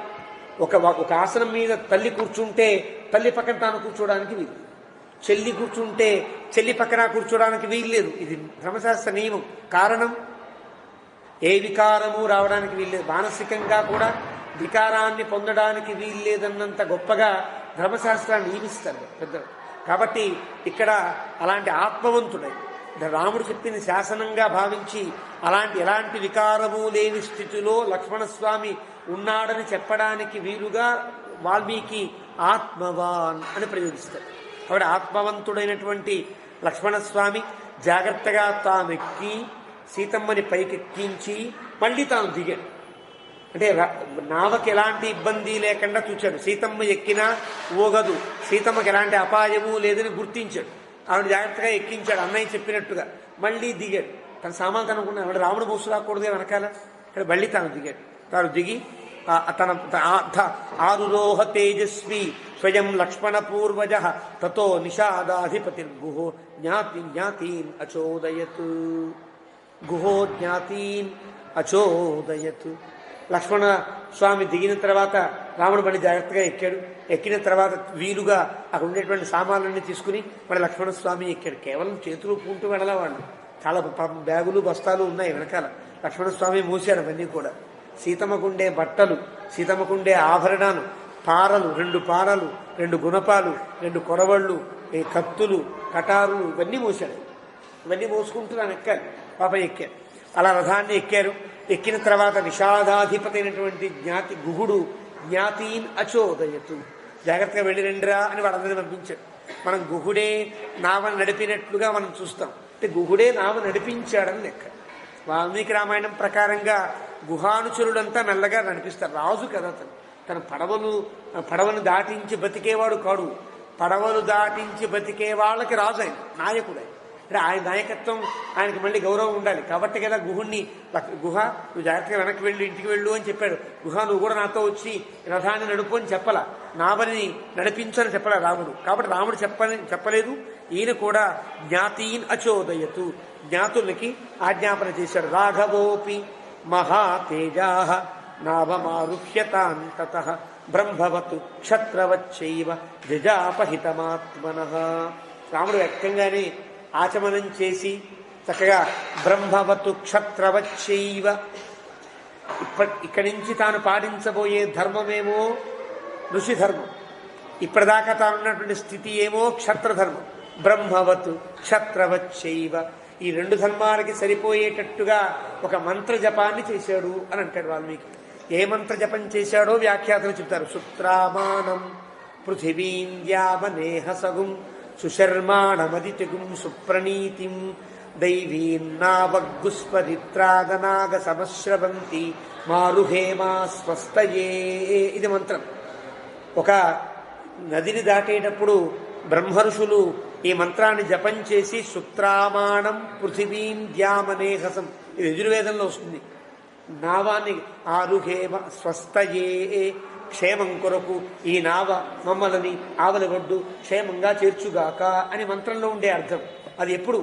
ఒక ఆసనం మీద తల్లి కూర్చుంటే తల్లి పక్కన తాను కూర్చోవడానికి వీలు, చెల్లి కూర్చుంటే చెల్లి పక్కన కూర్చోవడానికి వీల్లేదు. ఇది ధర్మశాస్త్ర నియమం. కారణం, ఏ వికారము రావడానికి వీల్లేదు, మానసికంగా కూడా వికారాన్ని పొందడానికి వీల్లేదన్నంత గొప్పగా ధర్మశాస్త్రాన్ని నియమిస్తారు పెద్దలు. కాబట్టి ఇక్కడ అలాంటి ఆత్మవంతుడై రాముడు చెప్పిన శాసనంగా భావించి ఎలాంటి వికారము లేని స్థితిలో లక్ష్మణస్వామి ఉన్నాడని చెప్పడానికి వీలుగా వాల్మీకి ఆత్మవాన్ అని ప్రయోగిస్తారు. కాబట్టి ఆత్మవంతుడైనటువంటి లక్ష్మణస్వామి జాగ్రత్తగా తాను ఎక్కి సీతమ్మని పైకెక్కించి మళ్ళీ తాను దిగాడు. అంటే నావకి ఎలాంటి ఇబ్బంది లేకుండా చూచాడు. సీతమ్మ ఎక్కినా ఊగదు, సీతమ్మకి ఎలాంటి అపాయము లేదని గుర్తించాడు. ఆవిడ జాగ్రత్తగా ఎక్కించాడు అన్నయ్య చెప్పినట్టుగా. మళ్ళీ దిగాడు. తన సామాన్ అనుకున్నాడు, రాముడు బస్సు రాకూడదే వెనకాల. ఇక్కడ మళ్ళీ తాను దిగాడు. తాను దిగి తన ఆరురోహ తేజస్వి స్వయం లక్ష్మణ పూర్వజ తతో నిషాదాధిపతిర్గుహో జ్ఞాతీన్ అచోదయత్. గుహో జ్ఞాతీన్ అచోదయత్. లక్ష్మణ స్వామి దిగిన తర్వాత రాముడు మళ్ళీ జాగ్రత్తగా ఎక్కాడు. ఎక్కిన తర్వాత వీలుగా అక్కడ ఉండేటువంటి సామాన్లన్నీ తీసుకుని మళ్ళీ లక్ష్మణస్వామి ఎక్కాడు. కేవలం చేతులు పూంటూ వెళ్ళలేవాడు, చాలా బ్యాగులు బస్తాలు ఉన్నాయి వెనకాల. లక్ష్మణస్వామి మూసాడు అవన్నీ కూడా. సీతమ్మకుండే బట్టలు, సీతమ్మకుండే ఆభరణాలు, పారలు, 2 పారలు, 2 గుణపాలు, 2 కొరవళ్ళు, కత్తులు, కటారులు ఇవన్నీ మూసాడు. ఇవన్నీ మోసుకుంటున్నాను ఎక్కాలి. పాప ఎక్కారు. అలా రథాన్ని ఎక్కారు. ఎక్కిన తర్వాత నిషాదాధిపతి అయినటువంటి గుహుడు జ్ఞాతీన్ అచోదయతు, జాగ్రత్తగా వెళ్ళి రండిరా అని వాళ్ళందరినీ పంపించాడు. మనం గుహుడే నావను నడిపినట్లుగా మనం చూస్తాం. అంటే గుహుడే నావ నడిపించాడని లెక్క. వాల్మీకి రామాయణం ప్రకారంగా గుహానుచరుడంతా మెల్లగా నడిపిస్తారు. రాజు కదా తన పడవను దాటించి బతికేవాడు కాడు. పడవలు దాటించి బతికే వాళ్ళకి రాజు ఆయన, నాయకుడు ఆయన. అంటే ఆయన నాయకత్వం, ఆయనకి మళ్ళీ గౌరవం ఉండాలి. కాబట్టి కదా గుహుణ్ణి, గుహ నువ్వు జాగ్రత్తగా వెనక్కి వెళ్ళు, ఇంటికి వెళ్ళు అని చెప్పాడు. గుహ నువ్వు కూడా నాతో వచ్చి రథాన్ని నడుపు అని చెప్పాల, నావని నడిపించు అని చెప్పాల రాముడు. కాబట్టి రాముడు చెప్పలేదు. ఈయన కూడా జ్ఞాతీన్ అచోదయతు, జ్ఞాతులకి ఆజ్ఞాపన చేశాడు. రాఘవోపి మహాతేజా నాభమారుహ్యతాన్ తతః బ్రహ్మవతు క్షత్రవచ్చైవ జజాపహితమాత్మనః. రాముడు వ్యక్తంగానే ఆచమనం చేసి చక్కగా బ్రహ్మవతు క్షత్రవచ్చైవ, ఇక్కడి నుంచి తాను పాటించబోయే ధర్మమేమో ఋషి ధర్మం, ఇప్పటిదాకా తానున్నటువంటి స్థితి ఏమో క్షత్రధర్మం. బ్రహ్మవతు క్షత్రవచ్చైవ, ఈ 2 ధర్మాలకి సరిపోయేటట్టుగా ఒక మంత్ర జపాన్ని చేశాడు అని అంటాడు వాల్మీకి. ఏ మంత్ర జపం చేశాడో వ్యాఖ్యాతలు చెప్తారు. సుత్రామాణం పృథివీంద్యామనేహసగుం సుశర్మాణమదితిగుం సుప్రణీతిం దైవీన్నావగ్గుస్పరిత్రాగనాగ సమశ్రవంతి మారుహేమా స్వస్తయే. ఇది మంత్రం. ఒక నదిని దాటేటప్పుడు బ్రహ్మర్షులు ఈ మంత్రాన్ని జపం చేసి సుత్రామాణం పృథివీం ద్యామనేహసం, ఇది యజుర్వేదంలో వస్తుంది. నావాన్ని ఆరుహేమ స్వస్తయే, క్షేమం కొరకు ఈ నావ మమ్మల్ని ఆవలి ఒడ్డు క్షేమంగా చేర్చుగాక అని మంత్రంలో ఉండే అర్థం. అది ఎప్పుడు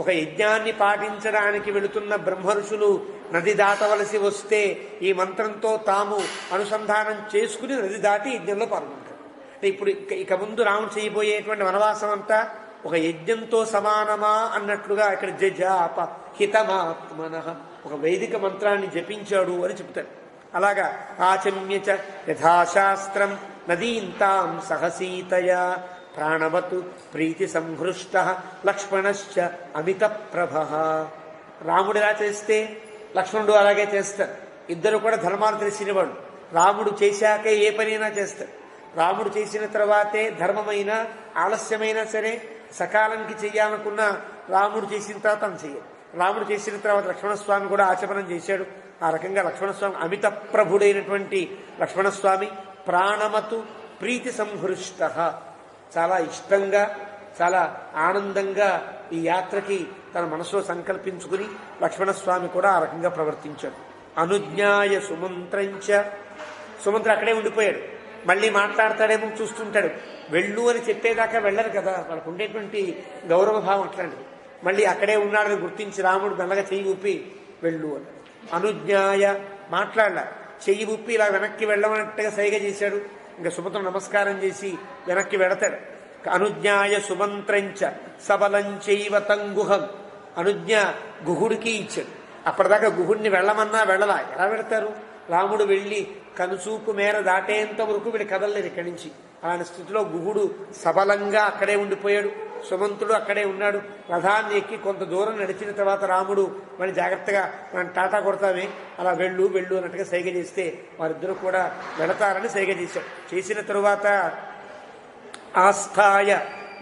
ఒక యజ్ఞాన్ని పాటించడానికి వెళుతున్న బ్రహ్మర్షులు నది దాటవలసి వస్తే ఈ మంత్రంతో తాము అనుసంధానం చేసుకుని నది దాటి యజ్ఞంలో పాల్గొంటారు. ఇప్పుడు ఇక ముందు రాముడు చేయబోయేటువంటి వనవాసం అంతా ఒక యజ్ఞంతో సమానమా అన్నట్లుగా ఇక్కడ జజాప హితమాత్మనః, ఒక వైదిక మంత్రాన్ని జపించాడు అని చెప్తారు. అలాగా ఆచమ్యచ యథాశాస్త్రం నదీంతాం సహసీతయా ప్రాణవతు ప్రీతి సంహృష్ట లక్ష్మణశ్చ అమిత ప్రభ. రాముడు ఎలా చేస్తే లక్ష్మణుడు అలాగే చేస్తారు. ఇద్దరు కూడా ధర్మాలు తెలిసినవాడు. రాముడు చేశాకే ఏ పనైనా చేస్తారు. రాముడు చేసిన తర్వాతే ధర్మమైన ఆలస్యమైనా సరే సకాలానికి చెయ్యాలనుకున్న రాముడు చేసిన తర్వాత తను చెయ్యాలి. రాముడు చేసిన తర్వాత లక్ష్మణస్వామి కూడా ఆచమనం చేశాడు. ఆ రకంగా లక్ష్మణస్వామి అమిత ప్రభుడైనటువంటి లక్ష్మణస్వామి ప్రాణమతు ప్రీతి సంహృష్ట. చాలా ఇష్టంగా చాలా ఆనందంగా ఈ యాత్రకి తన మనసులో సంకల్పించుకుని లక్ష్మణస్వామి కూడా ఆ రకంగా ప్రవర్తించాడు. అనుజ్ఞాయ సుమంత్రంచ. సుమంత్ర అక్కడే ఉండిపోయాడు. మళ్ళీ మాట్లాడతాడేమో చూస్తుంటాడు. వెళ్ళు అని చెప్పేదాకా వెళ్ళరు కదా, వాళ్ళకు ఉండేటువంటి గౌరవ భావం అట్లాంటిది. మళ్ళీ అక్కడే ఉన్నాడని గుర్తించి రాముడు మెల్లగా చెయ్యి ఊపి వెళ్ళు అన్నాడు. అనుజ్ఞాయ మాట్లాడలా, చెయ్యి ఊపి ఇలా వెనక్కి వెళ్ళమన్నట్టుగా సైగ చేశాడు. ఇంకా సుమంత్ర నమస్కారం చేసి వెనక్కి వెడతాడు. అనుజ్ఞాయ సుమంత్రంచ సబలంచైవ తంగుహం. అనుజ్ఞ గుహుడికి ఇచ్చాడు. అప్పటిదాకా గుహుడిని వెళ్ళమన్నా వెళ్ళలా. ఎలా వెళతారు? రాముడు వెళ్ళి కనుచూపు మేర దాటేంత వరకు వీడు కదలలేదు ఇక్కడి నుంచి. అలాంటి స్థితిలో గుహుడు సబలంగా అక్కడే ఉండిపోయాడు. సుమంతుడు అక్కడే ఉన్నాడు. రథాన్ని ఎక్కి కొంత దూరం నడిచిన తర్వాత రాముడు మళ్ళీ జాగ్రత్తగా మనం టాటా కొడతామే, అలా వెళ్ళు వెళ్ళు అన్నట్టుగా సైగ చేస్తే వారిద్దరూ కూడా వెళతారని సైగ చేశాడు. చేసిన తరువాత ఆస్థాయ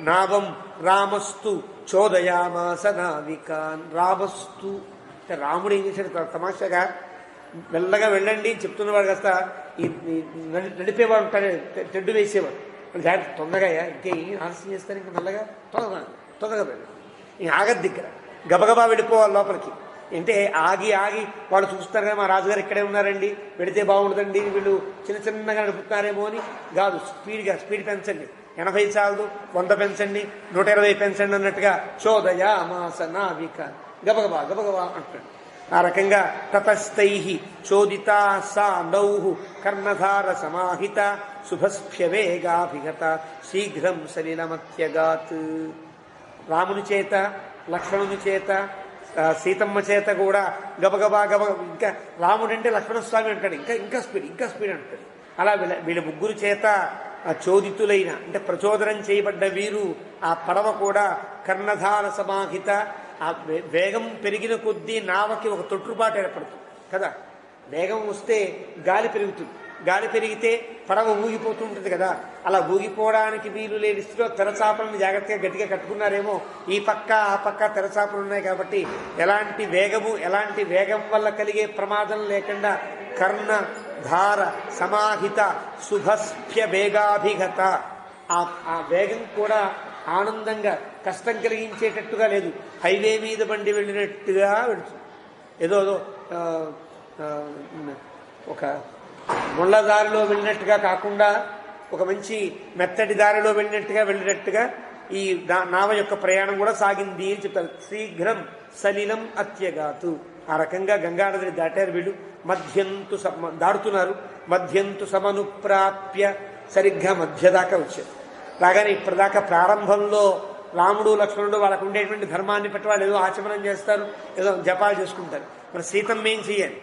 నావం రామస్తు చోదయామాస నావికాన్. రామస్తు అంటే రాముడు ఏం చేశాడు తమాషాగా, మెల్లగా వెళ్ళండి అని చెప్తున్నవాడు కాస్త ఈ నడిపేవాడు ఉంటాడు, తెడ్డు వేసేవాడు. జాగ్రత్త తొందరగా, ఇంకే ఆలస్యం చేస్తారు, ఇంకా మెల్లగా తొందరగా వెళ్ళి ఇంక ఆగద్దు దగ్గర గబగబా వెళ్ళిపోవాలి లోపలికి. అంటే ఆగి ఆగి వాళ్ళు చూస్తారు కదా, మా రాజుగారు ఇక్కడే ఉన్నారండి, వెళితే బాగుండదండి, వీళ్ళు చిన్నగా నడుపుతున్నారేమో అని కాదు. స్పీడ్ పెంచండి. 80 చాలదు, 100 పెంచండి, 120 పెంచండి అన్నట్టుగా చోదయా మాస నావిక గబగబా అంటాడు. ఆ రకంగా తతస్థై చోదితా సా నౌహు కర్ణధార సమాహిత శుభస్భ్యవేగాభిగత శీఘ్రం సలిలమత్యగాత్. రాముని చేత, లక్ష్మణుని చేత, సీతమ్మ చేత కూడా గబగబా ఇంకా రాముడంటే లక్ష్మణస్వామి అంటాడు, ఇంకా స్పీడ్ అంటాడు. అలా వీళ్ళ ముగ్గురు చేత చోదితులైన అంటే ప్రచోదనం చేయబడ్డ వీరు ఆ పడవ కూడా కర్ణధార సమాహిత. ఆ వేగం పెరిగిన కొద్దీ నావకి ఒక తొట్టుబాటు ఏర్పడుతుంది కదా. వేగం వస్తే గాలి పెరుగుతుంది, గాలి పెరిగితే పడవ ఊగిపోతూ ఉంటుంది కదా. అలా ఊగిపోవడానికి వీలు లేని స్థితిలో తెరచాపలను జాగ్రత్తగా గట్టిగా కట్టుకున్నారేమో. ఈ పక్క ఆ పక్క తెరచాపలు ఉన్నాయి కాబట్టి ఎలాంటి వేగం వల్ల కలిగే ప్రమాదం లేకుండా కర్ణ ధార సమాహిత శుభస్భ్య వేగాభిగత. ఆ వేగం కూడా ఆనందంగా కష్టం కలిగించేటట్టుగా లేదు, హైవే మీద బండి వెళ్ళినట్టుగా వెళుతుంది. ఏదో ఒక ముళ్ళ దారిలో వెళ్ళినట్టుగా కాకుండా ఒక మంచి మెత్తటి దారిలో వెళ్ళినట్టుగా ఈ నావ యొక్క ప్రయాణం కూడా సాగింది అని చెప్తారు. శీఘ్రం సలిలం అత్యగాతు. ఆ రకంగా గంగానదిని దాటారు వీళ్ళు. మధ్యంతు దాడుతున్నారు. మధ్యంతు సమనుప్రాప్య సరిగ్గా మధ్య దాకా వచ్చారు. రాగానే ఇప్పటిదాకా ప్రారంభంలో రాముడు లక్ష్మణుడు వాళ్ళకు ఉండేటువంటి ధర్మాన్ని బట్టి వాళ్ళు ఏదో ఆచమనం చేస్తారు, ఏదో జపాలు చేసుకుంటారు. మరి సీతమ్మ ఏం చెయ్యాలి?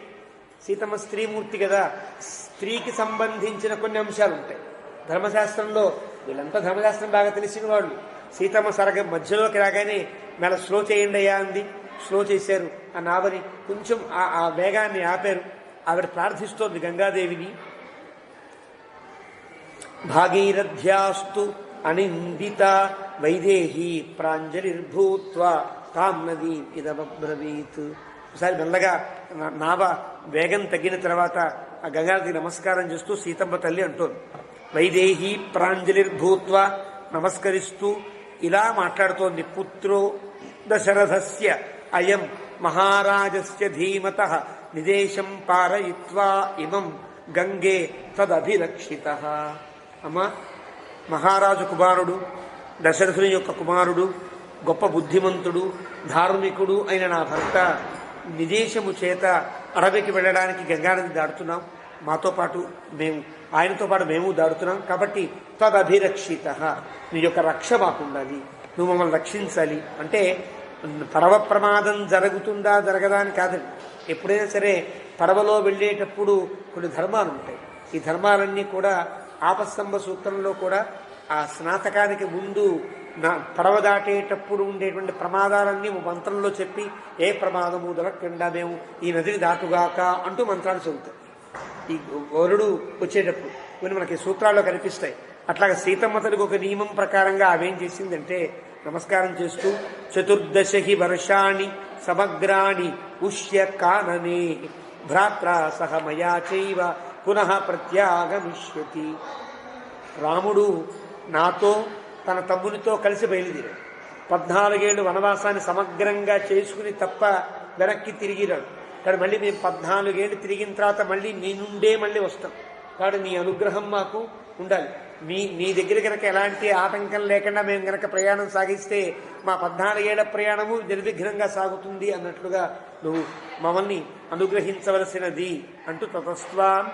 సీతమ్మ స్త్రీమూర్తి కదా, స్త్రీకి సంబంధించిన కొన్ని అంశాలు ఉంటాయి ధర్మశాస్త్రంలో. వీళ్ళంతా ధర్మశాస్త్రం బాగా తెలిసిన వాళ్ళు. సీతమ్మ మధ్యలోకి రాగానే మెల్ల స్లో చేయండి అయ్యా అంది. స్లో చేశారు. ఆ నావని కొంచెం ఆ వేగాన్ని ఆపారు. ఆవిడ ప్రార్థిస్తోంది గంగాదేవిని. భాగీరథ్యాస్తు అనిందిత వైదేహీ ప్రాంజలిర్భూత్వా తాం నదీ ఇదబ్రవీత్. ఒకసారి మెల్లగా నావ వేగం తగ్గిన తర్వాత ఆ గంగానదికి నమస్కారం చేస్తూ సీతమ్మ తల్లి అంటోంది. వైదేహీ ప్రాంజలిర్భూత్వా నమస్కరిస్తూ ఇలా మాట్లాడుతోంది. పుత్రో దశరథస్య అయం మహారాజస్య ధీమతః నిదేశం పారయిత్వా ఇమం గంగే తదభిరక్షితః. అమ్మ, మహారాజు కుమారుడు, దశరథుని యొక్క కుమారుడు, గొప్ప బుద్ధిమంతుడు, ధార్మికుడు అయిన నా భర్త నిదేశము చేత అడవికి వెళ్ళడానికి గంగానది దాడుతున్నాం. ఆయనతో పాటు మేము దాడుతున్నాం. కాబట్టి తదభిరక్షితః, నీ యొక్క రక్ష మాకుండాలి, నువ్వు మమ్మల్ని రక్షించాలి. అంటే పడవ ప్రమాదం జరుగుతుందా జరగదా అని కాదండి. ఎప్పుడైనా సరే పడవలో వెళ్ళేటప్పుడు కొన్ని ధర్మాలు ఉంటాయి. ఈ ధర్మాలన్నీ కూడా ఆపస్తంభ సూత్రంలో కూడా ఆ స్నాతకానికి ముందు పడవ దాటేటప్పుడు ఉండేటువంటి ప్రమాదాలన్నీ మంత్రంలో చెప్పి ఏ ప్రమాదము దొరకకుండా మేము ఈ నదిని దాటుగాక అంటూ మంత్రాలు చదువుతాయి ఈ వరుడు వచ్చేటప్పుడు. కొన్ని మనకి సూత్రాల్లో కనిపిస్తాయి. అట్లాగా సీతమ్మ తల్లికి ఒక నియమం ప్రకారంగా ఆమెం చేసిందంటే నమస్కారం చేస్తూ 14 వర్షాణి సమగ్రాణి ఉష్య కాననే భ్రాత్రా సహ మయా చైవ పునః ప్రత్యాగమిష్యతి. రాముడు నాతో తన తమ్మునితో కలిసి బయలుదేరాడు. 14 ఏళ్ళు వనవాసాన్ని సమగ్రంగా చేసుకుని తప్ప వెనక్కి తిరిగిరాడు. కానీ మళ్ళీ మేము 14 ఏళ్ళు తిరిగిన తర్వాత మళ్ళీ మీ నుండే మళ్ళీ వస్తాం. కాబట్టి నీ అనుగ్రహం మాకు ఉండాలి. నీ దగ్గర కనుక ఎలాంటి ఆటంకం లేకుండా మేము కనుక ప్రయాణం సాగిస్తే మా 14 ఏళ్ల ప్రయాణము నిర్విఘ్నంగా సాగుతుంది అన్నట్లుగా నువ్వు మమ్మల్ని అనుగ్రహించవలసినది అంటూ తతస్వాం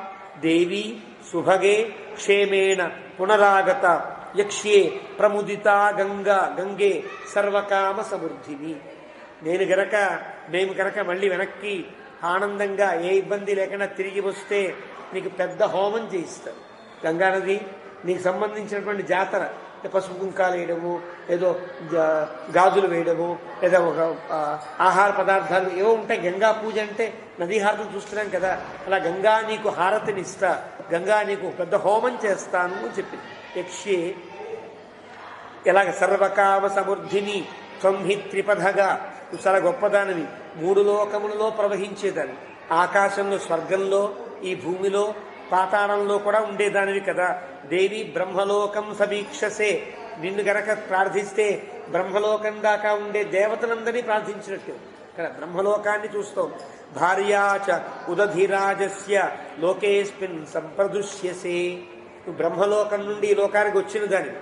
దేవి సుభగే క్షేమేణ పునరాగత యక్ష్యే ప్రముదితా గంగే సర్వకామ సమృద్ధిని. మేము కనుక మళ్ళీ వెనక్కి ఆనందంగా ఏ ఇబ్బంది లేకుండా తిరిగి వస్తే నీకు పెద్ద హోమం చేయిస్తారు. గంగానది నీకు సంబంధించినటువంటి జాతర, పసుపు కుంకాలు వేయడము, ఏదో గాజులు వేయడము, లేదా ఒక ఆహార పదార్థాలు ఏవో ఉంటాయి. గంగా పూజ అంటే నదీ హారతులు చూస్తున్నాం కదా, అలా గంగా నీకు హారతిని ఇస్తా, గంగా నీకు పెద్ద హోమం చేస్తాను అని చెప్పింది. యక్షే ఎలాగ సర్వకామ సమృద్ధిని త్వంహి త్రిపథగా, నువ్వు చాలా గొప్పదానివి, 3 లోకములలో ప్రవహించేదాన్ని, ఆకాశంలో స్వర్గంలో ఈ భూమిలో పాతాళంలో కూడా ఉండేదానివి కదా. దేవి బ్రహ్మలోకం సమీక్షసే, నిన్ను గనక ప్రార్థిస్తే బ్రహ్మలోకం దాకా ఉండే దేవతలందరినీ ప్రార్థించినట్టు ఇక్కడ బ్రహ్మలోకాన్ని చూస్తాం. భార్యాచ ఉదధిరాజస్య లోకేస్మిన్ సంప్రదృశ్యసే, నువ్వు బ్రహ్మలోకం నుండి ఈ లోకానికి వచ్చిన దానివి,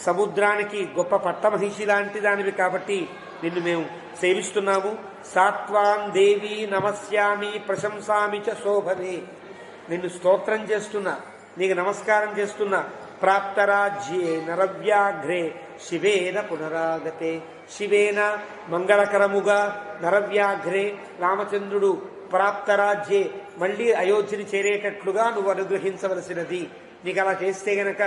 సముద్రానికి గొప్ప పట్టమహిషి లాంటి దానివి కాబట్టి నిన్ను మేము సేవిస్తున్నాము. సాత్వాం దేవి నమస్యామి ప్రశంసామి చ శోభనే, నిన్ను స్తోత్రం చేస్తున్నా, నీకు నమస్కారం చేస్తున్నా. ప్రాప్తరాజ్యే నరవ్యాఘ్రే శివేన పునరాగతే, శివేన మంగళకరముగా, నరవ్యాఘ్రే రామచంద్రుడు ప్రాప్తరాజ్యే మళ్ళీ అయోధ్యని చేరేటట్లుగా నువ్వు అనుగ్రహించవలసినది. నీకు అలా చేస్తే గనక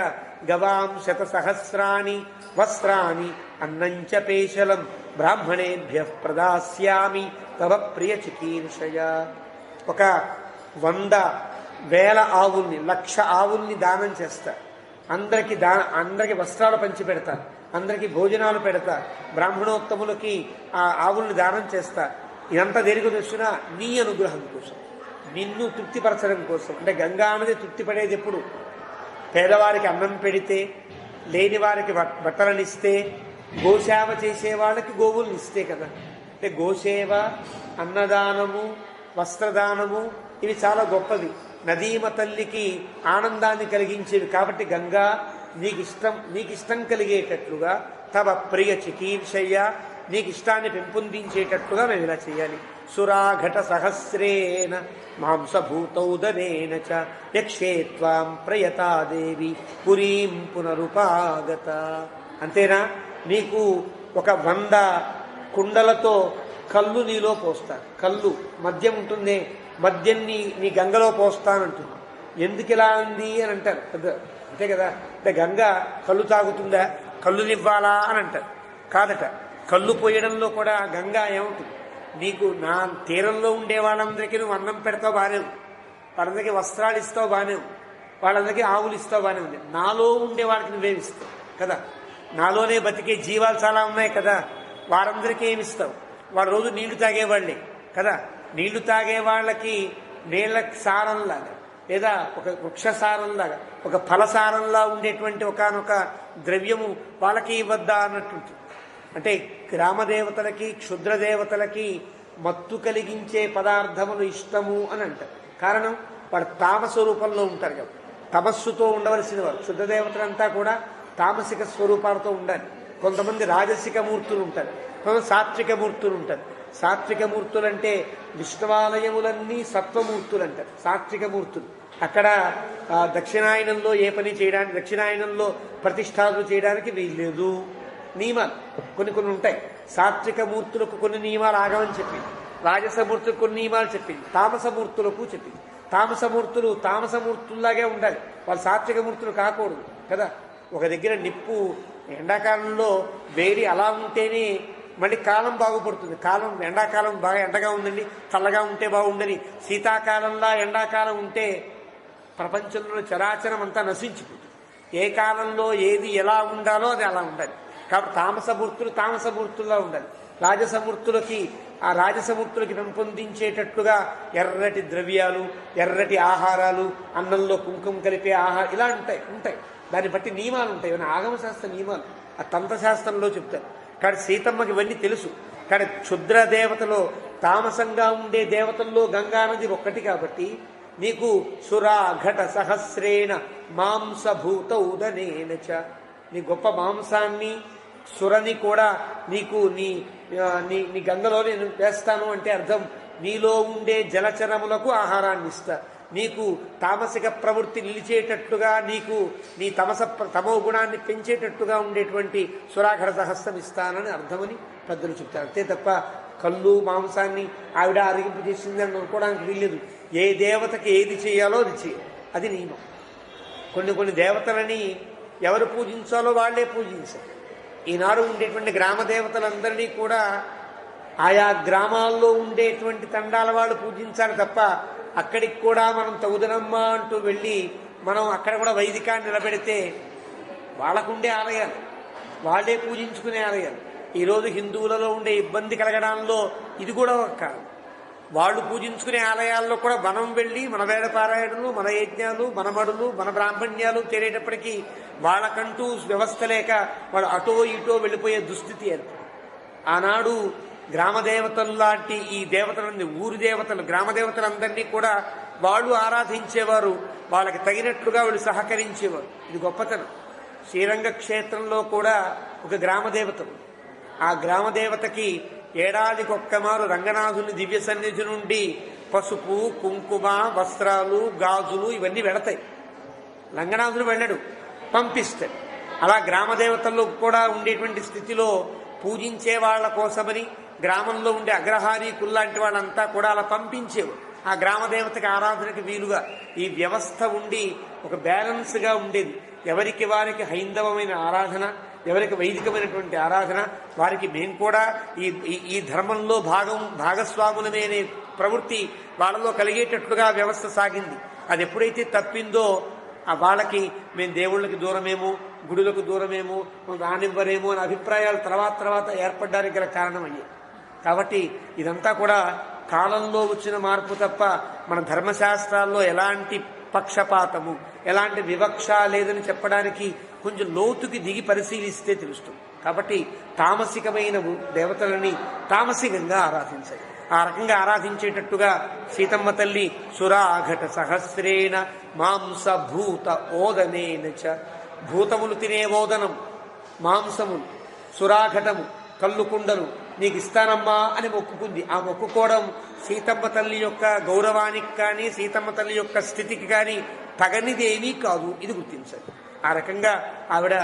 గవాం 100 సహస్రాణి వస్త్రాన్ని అన్నంచ పేశలం బ్రాహ్మణేభ్య ప్రదాస్యామి తవ ప్రియ చికీర్షయ. ఒక 100,000 ఆవుల్ని 1,00,000 ఆవుల్ని దానం చేస్తా, అందరికి వస్త్రాలు పంచి పెడతా, అందరికీ భోజనాలు పెడతా, బ్రాహ్మణోత్తములకి ఆ ఆవుల్ని దానం చేస్తా. ఇదంతా దేనికి తెస్తున్నా? నీ అనుగ్రహం కోసం, నిన్ను తృప్తిపరచడం కోసం. అంటే గంగా అనేది తృప్తిపడేది ఎప్పుడు? పేదవారికి అన్నం పెడితే, లేని వారికి బట్టలనిస్తే, గోసేవ చేసే వాళ్ళకి గోవుల్ని ఇస్తే కదా. అంటే గోసేవ, అన్నదానము, వస్త్రదానము ఇవి చాలా గొప్పవి, నదీమ తల్లికి ఆనందాన్ని కలిగించేవి. కాబట్టి గంగా నీకు ఇష్టం కలిగేటట్లుగా తవ ప్రియ చికీర్షయ్య, నీకు ఇష్టాన్ని పెంపొందించేటట్లుగా మేము ఇలా చేయాలి. సురాఘట సహస్రేణ మాంసభూతౌదరేణ చ యక్షే త్వాం ప్రయతాదేవి పురీం పునరుపాగత. అంతేనా? నీకు ఒక 100 కుండలతో కళ్ళు నీలో పోస్తా, కళ్ళు మద్యం ఉంటుంది, మద్యాన్ని నీ గంగలో పోస్తానంటుంది. ఎందుకు ఇలా ఉంది అని అంటారు. అంతే కదా. అంటే గంగ కళ్ళు తాగుతుందా, కళ్ళునివ్వాలా అని అంటారు. కాదట, కళ్ళు పోయడంలో కూడా గంగా ఏముంటుంది? నీకు నా తీరంలో ఉండే వాళ్ళందరికీ నువ్వు అన్నం పెడతావు బాగానే ఉంది, వాళ్ళందరికీ వస్త్రాలు ఇస్తావు బాగానే ఉంది, వాళ్ళందరికీ ఆవులు ఇస్తావు బాగానే ఉంది. నాలో ఉండే వాళ్ళకి నువ్వేమిస్తావు కదా. నాలోనే బతికే జీవాలు చాలా ఉన్నాయి కదా, వారందరికీ ఏమిస్తావు? వాడు రోజు నీళ్లు తాగేవాళ్లే కదా. నీళ్లు తాగే వాళ్ళకి నీళ్ల సారంలాగా, లేదా ఒక వృక్షసారంలాగా, ఒక ఫలసారంలా ఉండేటువంటి ఒకనొక ద్రవ్యము వాళ్ళకి ఇవ్వద్దా అన్నట్టుంటుంది. అంటే గ్రామదేవతలకి, క్షుద్రదేవతలకి మత్తు కలిగించే పదార్థములు ఇష్టము అని అంటారు. కారణం వాడు తామస రూపంలో ఉంటారు కదా, తమస్సుతో ఉండవలసిన వారు. క్షుద్రదేవతలంతా కూడా తామసిక స్వరూపాలతో ఉండాలి. కొంతమంది రాజసిక మూర్తులు ఉంటారు, కొంతమంది సాత్విక మూర్తులు ఉంటారు. సాత్విక మూర్తులు అంటే విష్ణువాలయములన్నీ సత్వమూర్తులు అంటారు, సాత్విక మూర్తులు. అక్కడ దక్షిణాయనంలో ఏ పని చేయడానికి, దక్షిణాయనంలో ప్రతిష్టాలు చేయడానికి వీల్లేదు. నియమాలు కొన్ని ఉంటాయి. సాత్విక మూర్తులకు కొన్ని నియమాలు ఆగమని చెప్పింది, రాజసమూర్తులకు కొన్ని నియమాలు చెప్పింది, తామసమూర్తులకు చెప్పింది. తామసమూర్తుల్లాగే ఉండాలి, వాళ్ళు సాత్విక మూర్తులు కాకూడదు కదా. ఒక దగ్గర నిప్పు ఎండాకాలంలో వేడి అలా ఉంటేనే మళ్ళీ కాలం బాగుపడుతుంది. ఎండాకాలం బాగా ఎండగా ఉందండి, చల్లగా ఉంటే బాగుండని, శీతాకాలంలో ఎండాకాలం ఉంటే ప్రపంచంలో చరాచరం అంతా నశించిపోతుంది. ఏ కాలంలో ఏది ఎలా ఉండాలో అది అలా ఉండాలి. కాబట్టి తామసమూర్తుల్లో ఉండాలి. ఆ రాజసమూర్తులకి పెంపొందించేటట్టుగా ఎర్రటి ద్రవ్యాలు, ఎర్రటి ఆహారాలు, అన్నంలో కుంకుమ కలిపే ఆహారం ఇలా ఉంటాయి. దాన్ని బట్టి నియమాలు ఉంటాయి. ఇవన్నీ ఆగమశాస్త్ర నియమాలు, ఆ తంత్రశాస్త్రంలో చెప్తారు. కానీ సీతమ్మకి ఇవన్నీ తెలుసు. కానీ క్షుద్ర దేవతలో, తామసంగా ఉండే దేవతల్లో గంగానది ఒక్కటి కాబట్టి నీకు సురా ఘట సహస్రేణ మాంసభూత ఉదనేనచ, నీ గొప్ప మాంసాన్ని సురని కూడా నీకు నీ నీ గంగలో నేను వేస్తాను అంటే అర్థం నీలో ఉండే జలచరములకు ఆహారాన్ని ఇస్తా, నీకు తామసిక ప్రవృత్తి నిలిచేటట్టుగా, నీకు నీ తమో గుణాన్ని పెంచేటట్టుగా ఉండేటువంటి సురాఘట సహస్రం ఇస్తానని అర్థమని పెద్దలు చెప్తారు. అంతే తప్ప కళ్ళు మాంసాన్ని ఆవిడ అరిగింపు చేసిందని అనుకోవడానికి వీల్లేదు. ఏ దేవతకి ఏది చేయాలో అది చేయాలి, అది నియమం. కొన్ని దేవతలని ఎవరు పూజించాలో వాళ్లే పూజించారు. ఈనాడు ఉండేటువంటి గ్రామ దేవతలందరినీ కూడా ఆయా గ్రామాల్లో ఉండేటువంటి తండాల వాళ్ళు పూజించాలి తప్ప అక్కడికి కూడా మనం తగుదనమ్మా అంటూ వెళ్ళి మనం అక్కడ కూడా వైదికాన్ని నిలబెడితే వాళ్ళకుండే ఆలయాలు, వాళ్లే పూజించుకునే ఆలయాలు. ఈరోజు హిందువులలో ఉండే ఇబ్బంది కలగడంలో ఇది కూడా ఒక కారణం. వాళ్ళు పూజించుకునే ఆలయాల్లో కూడా మనం వెళ్ళి మన వేద పారాయణలు, మన యజ్ఞాలు, మన మడులు, మన బ్రాహ్మణ్యాలు చేరేటప్పటికీ వాళ్ళకంటూ వ్యవస్థ లేక వాళ్ళు అటో ఇటో వెళ్ళిపోయే దుస్థితి ఏర్పడింది. ఆనాడు గ్రామదేవతల్లాంటి ఈ దేవతలని, ఊరి దేవతలు, గ్రామ దేవతలందరినీ కూడా వాళ్ళు ఆరాధించేవారు, వాళ్ళకి తగినట్లుగా వాళ్ళు సహకరించేవారు. ఇది గొప్పతనం. శ్రీరంగ క్షేత్రంలో కూడా ఒక గ్రామదేవతలు, ఆ గ్రామదేవతకి ఏడాదికొక్కమారు రంగనాథుని దివ్య సన్నిధి నుండి పసుపు, కుంకుమ, వస్త్రాలు, గాజులు ఇవన్నీ వెళతాయి. రంగనాథుడు వెళ్ళడు, పంపిస్తాడు. అలా గ్రామదేవతల్లో కూడా ఉండేటువంటి స్థితిలో పూజించే వాళ్ళ కోసమని గ్రామంలో ఉండే అగ్రహారీకుల్లాంటి వాళ్ళంతా కూడా అలా పంపించేవారు. ఆ గ్రామదేవతకి ఆరాధనకి వీలుగా ఈ వ్యవస్థ ఉండి ఒక బ్యాలెన్స్గా ఉండేది. ఎవరికి వారికి హైందవమైన ఆరాధన, ఎవరికి వైదికమైనటువంటి ఆరాధన, వారికి మేము కూడా ఈ ధర్మంలో భాగస్వాములమే అనే ప్రవృత్తి వాళ్ళలో కలిగేటట్లుగా వ్యవస్థ సాగింది. అది ఎప్పుడైతే తప్పిందో వాళ్ళకి మేము దేవుళ్ళకి దూరమేమో, గుడులకు దూరమేమో, రానివ్వరేమో అనే అభిప్రాయాలు తర్వాత ఏర్పడడానికి గల కారణమయ్యాయి. కాబట్టి ఇదంతా కూడా కాలంలో వచ్చిన మార్పు తప్ప మన ధర్మశాస్త్రాల్లో ఎలాంటి పక్షపాతము, ఎలాంటి వివక్ష లేదని చెప్పడానికి కొంచెం లోతుకి దిగి పరిశీలిస్తే తెలుస్తుంది. కాబట్టి తామసికమైన దేవతలని తామసికంగా ఆరాధించాలి. ఆ రకంగా ఆరాధించేటట్టుగా సీతమ్మ తల్లి సురాఘట సహస్రేణ మాంసభూత ఓదనేనచ, భూతములు తినే ఓదనం, మాంసములు, సురాఘటము, కల్లుకుండలు నీకు ఇస్తానమ్మా అని మొక్కుకుంది. ఆ మొక్కుకోవడం సీతమ్మ తల్లి యొక్క గౌరవానికి కానీ, సీతమ్మ తల్లి యొక్క స్థితికి కానీ తగనిదేమీ కాదు. ఇది గుర్తించాలి. ఆ రకంగా ఆవిడ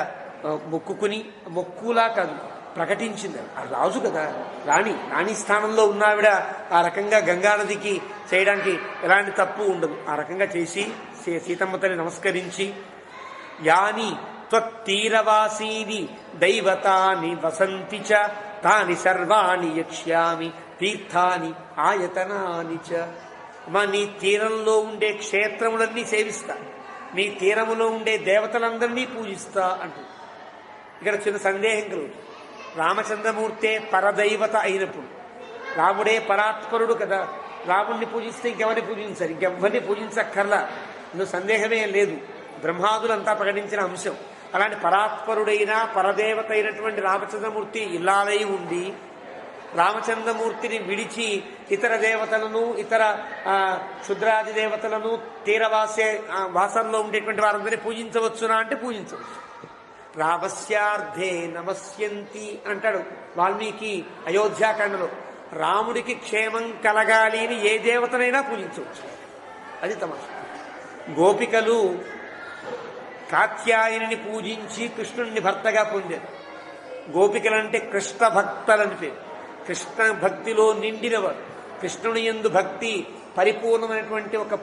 మొక్కుకుని, మొక్కులా కాదు ప్రకటించింది. ఆ రాజు కదా, రాణి స్థానంలో ఉన్న ఆవిడ ఆ రకంగా గంగానదికి చేయడానికి ఎలాంటి తప్పు ఉండదు. ఆ రకంగా చేసి సీతమ్మ తల్లి నమస్కరించి, యాని త్వత్తీరవాసీని దైవతాని వసంతి చ తాని సర్వాణి యక్ష్యామి తీర్థాని ఆయతనాని చ. నీ తీరంలో ఉండే క్షేత్రములన్నీ సేవిస్తా, నీ తీరములో ఉండే దేవతలందరినీ పూజిస్తా అంటూ. ఇక్కడ చిన్న సందేహం కలుగుతుంది. రామచంద్రమూర్తే పరదైవత అయినప్పుడు, రాముడే పరాత్పరుడు కదా, రాముడిని పూజిస్తే ఇంకెవరిని పూజించాలి? ఇంకెవరిని పూజించక్కర్లా, ఇందులో సందేహమే లేదు. బ్రహ్మాదులంతా ప్రకటించిన అంశం. అలాంటి పరాత్పరుడైన పరదేవత అయినటువంటి రామచంద్రమూర్తి ఇల్లాలై ఉండి, రామచంద్రమూర్తిని విడిచి ఇతర దేవతలను, ఇతర క్షుద్రాది దేవతలను, వాసంలో ఉండేటువంటి వారందరినీ పూజించవచ్చునా అంటే పూజించవచ్చు. రామస్యార్థే నమస్యంతి అంటాడు వాల్మీకి అయోధ్యాకాండలో. రాముడికి క్షేమం కలగాలి అని ఏ దేవతనైనా పూజించవచ్చు. అది తమాషా. గోపికలు కాత్యాయనిని పూజించి కృష్ణుడిని భర్తగా పొందారు. గోపికలంటే కృష్ణ భక్తలని పేరు. కృష్ణ భక్తిలో నిండినవారు, కృష్ణుని యందు భక్తి పరిపూర్ణమైనటువంటి ఒక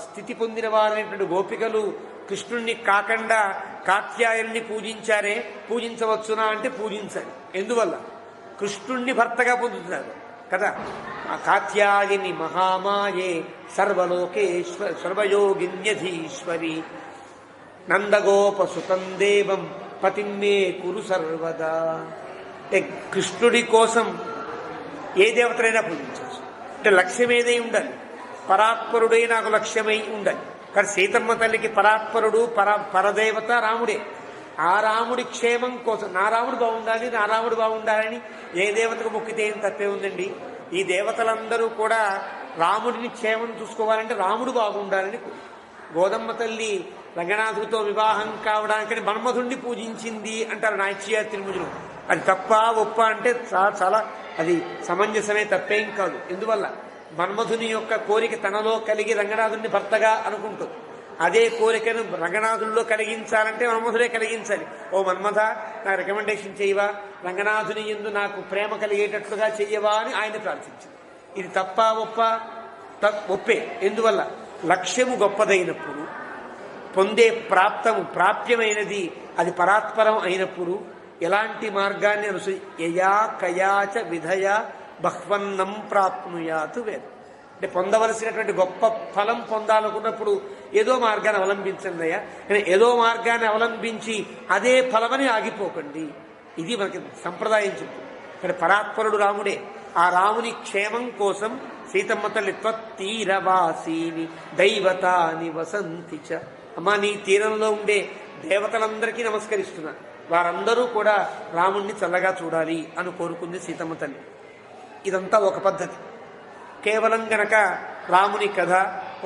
స్థితి పొందిన వారైనటువంటి గోపికలు కృష్ణుణ్ణి కాకుండా కాత్యాయని పూజించారే, పూజించవచ్చునా అంటే పూజించాలి. ఎందువల్ల? కృష్ణుణ్ణి భర్తగా పొందుతున్నారు కదా. ఆ కాత్యాయని మహామాయే సర్వలోకేశ్వర సర్వయోగిన్యధీశ్వరి నందగోపసుతం దేవం పతిమ్మే కురు సర్వదా. కృష్ణుడి కోసం ఏ దేవతలైనా పూజించవచ్చు. అంటే లక్ష్యం ఏదై ఉండాలి, పరాత్పరుడే నాకు లక్ష్యమై ఉండాలి. కానీ సీతమ్మ తల్లికి పరాత్పరుడు పరదేవత రాముడే. ఆ రాముడి క్షేమం కోసం నా రాముడు బాగుండాలని ఏ దేవతకు మొక్కితే ఏం తప్పే ఉందండి. ఈ దేవతలందరూ కూడా రాముడిని క్షేమం చూసుకోవాలంటే రాముడు బాగుండాలని. గోదమ్మ తల్లి రంగనాథుడితో వివాహం కావడానికని మన్మధుణ్ణి పూజించింది అంటారు నాట్య తిరుముజులు. అది తప్ప ఒప్ప అంటే చాలా అది సమంజసమే, తప్పేం కాదు. ఎందువల్ల మన్మధుని యొక్క కోరిక తనలో కలిగి రంగనాథుడిని భర్తగా అనుకుంటుంది. అదే కోరికను రంగనాథుల్లో కలిగించాలంటే మన్మధుడే కలిగించాలి. ఓ మన్మథ, నాకు రికమెండేషన్ చేయవా, రంగనాథుని యందు నాకు ప్రేమ కలిగేటట్లుగా చెయ్యవా అని ఆయన ప్రార్థించింది. ఇది తప్ప ఒప్ప? ఒప్పే. ఎందువల్ల లక్ష్యము గొప్పదైనప్పుడు, పొందే ప్రాప్యమైనది అది పరాత్పరం అయినప్పుడు ఎలాంటి మార్గాన్ని యయా కయాచ విధయ బహ్వన్నం ప్రాప్నుయాతు వేద. అంటే పొందవలసినటువంటి గొప్ప ఫలం పొందాలనుకున్నప్పుడు ఏదో మార్గాన్ని అవలంబించండి అయ్యా. కానీ ఏదో మార్గాన్ని అవలంబించి అదే ఫలమని ఆగిపోకండి. ఇది మనకి సంప్రదాయం చెప్తుంది. కానీ పరాత్పరుడు రాముడే. ఆ రాముని క్షేమం కోసం సీతమ్మ తల్లి త్వత్తీరవాసీని దైవతాని వసంతి చ. అమ్మా, నీ తీరంలో ఉండే దేవతలందరికీ నమస్కరిస్తున్నా, వారందరూ కూడా రాముణ్ణి చల్లగా చూడాలి అని కోరుకుంది సీతమ్మ తల్లి. ఇదంతా ఒక పద్ధతి. కేవలం గనక రాముని కథ,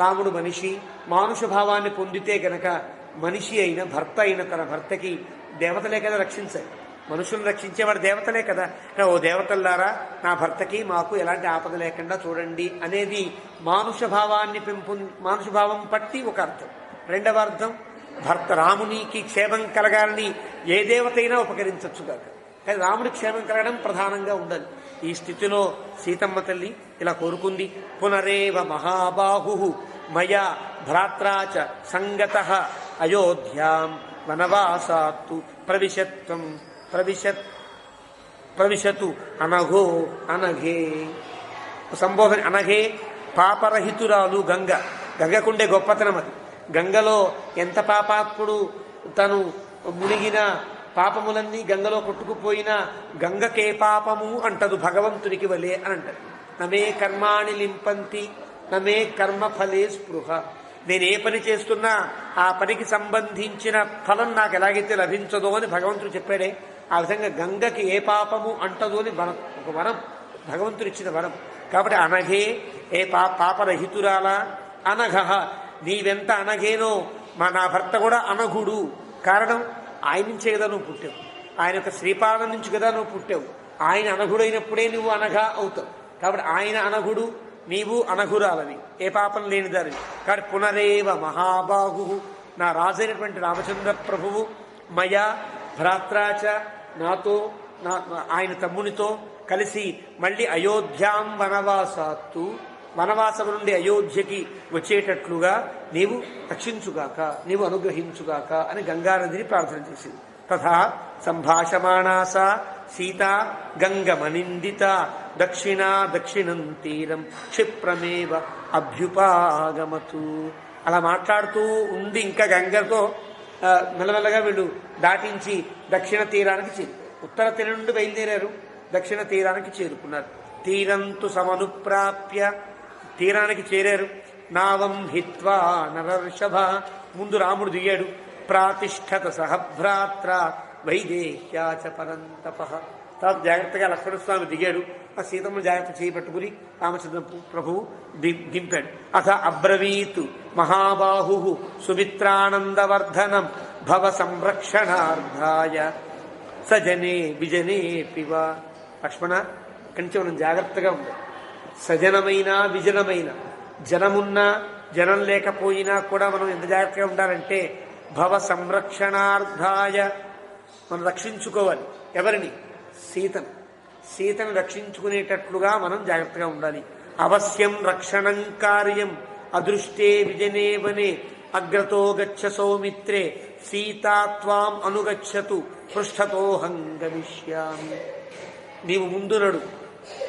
రాముడు మనిషి, మానుష భావాన్ని పొందితే గనక మనిషి అయిన భర్త అయిన తన భర్తకి దేవతలే కదా రక్షించాలి. మనుషులను రక్షించేవాడు దేవతలే కదా. ఓ దేవతల్లారా, నా భర్తకి మాకు ఎలాంటి ఆపద లేకుండా చూడండి అనేది మానుష భావం పట్టి ఒక అర్థం. రెండవ అర్థం, భర్త రామునికి క్షేమం కలగాలని ఏ దేవతైనా ఉపకరించవచ్చు కాక, కానీ రాముడి క్షేమం కలగడం ప్రధానంగా ఉండాలి. ఈ స్థితిలో సీతమ్మ తల్లి ఇలా కోరుకుంది. పునరేవ మహాబాహు మయా భ్రాత్రాచ సంగతః అయోధ్యాం వనవాసాత్తు ప్రవిశతు అనఘో అనఘే. సంబోధన అనఘే పాపరహితురాలు గంగ. గంగకుండే గొప్పతనం అది. గంగలో ఎంత పాపాత్ముడు తను మునిగిన పాపములన్నీ గంగలో కొట్టుకుపోయినా గంగకే పాపము అంటదు భగవంతునికి వలే అని అంటారు. నమే కర్మాణి లింపంతి నమే కర్మఫలే స్పృహ. నేనే పని చేస్తున్నా ఆ పనికి సంబంధించిన ఫలం నాకు ఎలాగైతే లభించదో అని భగవంతుడు చెప్పాడే, ఆ విధంగా గంగకి ఏ పాపము అంటదో అని ఒక వరం, భగవంతుడు ఇచ్చిన వరం. కాబట్టి అనఘే, ఏ పాపరహితురాలా. అనఘ, నీవెంత అనఘేనో నా భర్త కూడా అనఘుడు. కారణం, ఆయన నుంచే కదా నువ్వు పుట్టావు, ఆయన యొక్క శ్రీపాదం నుంచి కదా నువ్వు పుట్టావు. ఆయన అనఘుడైనప్పుడే నువ్వు అనఘ అవుతావు. కాబట్టి ఆయన అనఘుడు, నీవు అనఘురాలని, ఏ పాపం లేనిదానివి. కాబట్టి పునరేవ మహాబాహు, నా రాజైనటువంటి రామచంద్ర ప్రభువు, మయా భ్రాత్రాచ, నాతో ఆయన తమ్మునితో కలిసి మళ్ళీ అయోధ్యాం వనవాసాత్తు, వనవాసం నుండి అయోధ్యకి వచ్చేటట్లుగా నీవు రక్షించుగాక, నీవు అనుగ్రహించుగాక అని గంగానదిని ప్రార్థన చేసింది. తథా సంభాషమాణాస సీతా గంగమనిందిత దక్షిణం తీరం క్షిప్రమేవ అభ్యుపాగమతు. అలా మాట్లాడుతూ ఉంది. ఇంకా గంగతో మెల్లమెల్లగా వీళ్ళు దాటించి దక్షిణ తీరానికి ఉత్తర తీరం నుండి బయలుదేరారు, దక్షిణ తీరానికి చేరుకున్నారు. తీరంతు సమనుప్రాప్య, తీరానికి చేరారు. నావం హిత్వా నరర్షభ, ముందు రాముడు దిగాడు. ప్రాతిష్ఠత సహభ్రాత్ర వైదేహ్యాచ పరంతప. తర్వాత జాగ్రత్తగా లక్ష్మణస్వామి దిగాడు. ఆ సీతమ్మ జాగ్రత్త చేపట్టుకుని రామచంద్ర ప్రభువు దింపాడు. అథ అబ్రవీతు మహాబాహు సుమిత్రానందవర్ధనం భవ సంరక్షణార్థాయ సజనే విజనే పివ. లక్ష్మణ, కంచె మనం జాగ్రత్తగా ఉంది. సజనమైన విజనమైన, జనమున్నా జనం లేకపోయినా కూడా మనం ఎంత జాగ్రత్తగా ఉండాలంటే భవ సంరక్షణార్థాయ, మనం రక్షించుకోవాలి. ఎవరిని? సీతను రక్షించుకునేటట్లుగా మనం జాగ్రత్తగా ఉండాలి. అవశ్యం రక్షణం కార్యం అదృష్టే విజనే వనే అగ్రతో గచ్చ సౌమిత్రే సీతా త్వాం అనుగచ్చతు పృష్ఠతోహం గమిష్యామి. నీవు ముందు నడు,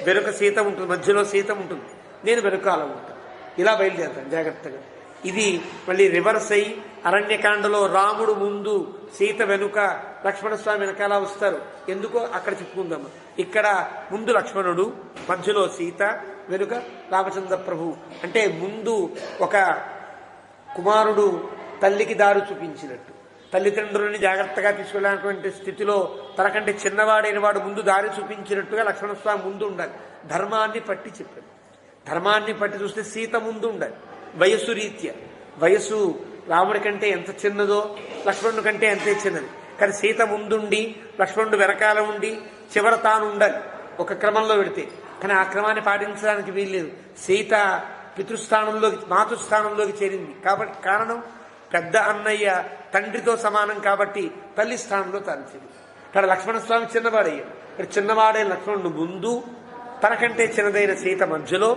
వెనుక సీత ఉంటుంది, మధ్యలో సీత ఉంటుంది, నేను వెనుకాల ఉంటాను. ఇలా బయలుదేరుతాను జాగ్రత్తగా. ఇది మళ్ళీ రివర్స్ అయి అరణ్యకాండలో రాముడు ముందు సీత వెనుక లక్ష్మణస్వామి వెనకాల వస్తారు. ఎందుకో అక్కడ చెప్పుకుందాం. ఇక్కడ ముందు లక్ష్మణుడు, మధ్యలో సీత, వెనుక రామచంద్ర ప్రభు. అంటే ముందు ఒక కుమారుడు తల్లికి దారి చూపించినట్టు, తల్లిదండ్రులని జాగ్రత్తగా తీసుకెళ్ళినటువంటి స్థితిలో తనకంటే చిన్నవాడైన వాడు ముందు దారి చూపించినట్టుగా లక్ష్మణస్వామి ముందు ఉండాలి. ధర్మాన్ని పట్టి చెప్పాడు. ధర్మాన్ని పట్టి చూస్తే సీత ముందు ఉండాలి. వయస్సు రీత్యా వయస్సు రాముడి కంటే ఎంత చిన్నదో లక్ష్మణుడి కంటే అంతే చిన్నది. కానీ సీత ముందుండి లక్ష్మణుడు వెనకాల ఉండి చివర తాను ఉండాలి ఒక క్రమంలో పెడితే. కానీ ఆ క్రమాన్ని పాటించడానికి వీల్లేదు. సీత పితృస్థానంలోకి మాతృస్థానంలోకి చేరింది కాబట్టి కారణం పెద్ద అన్నయ్య తండ్రితో సమానం కాబట్టి తల్లి స్థానంలో తాను చేరింది. ఇక్కడ లక్ష్మణస్వామి చిన్నవాడయ్యాడు. ఇక్కడ చిన్నవాడైన లక్ష్మణుడు ముందు, తనకంటే చిన్నదైన సీత మధ్యలో,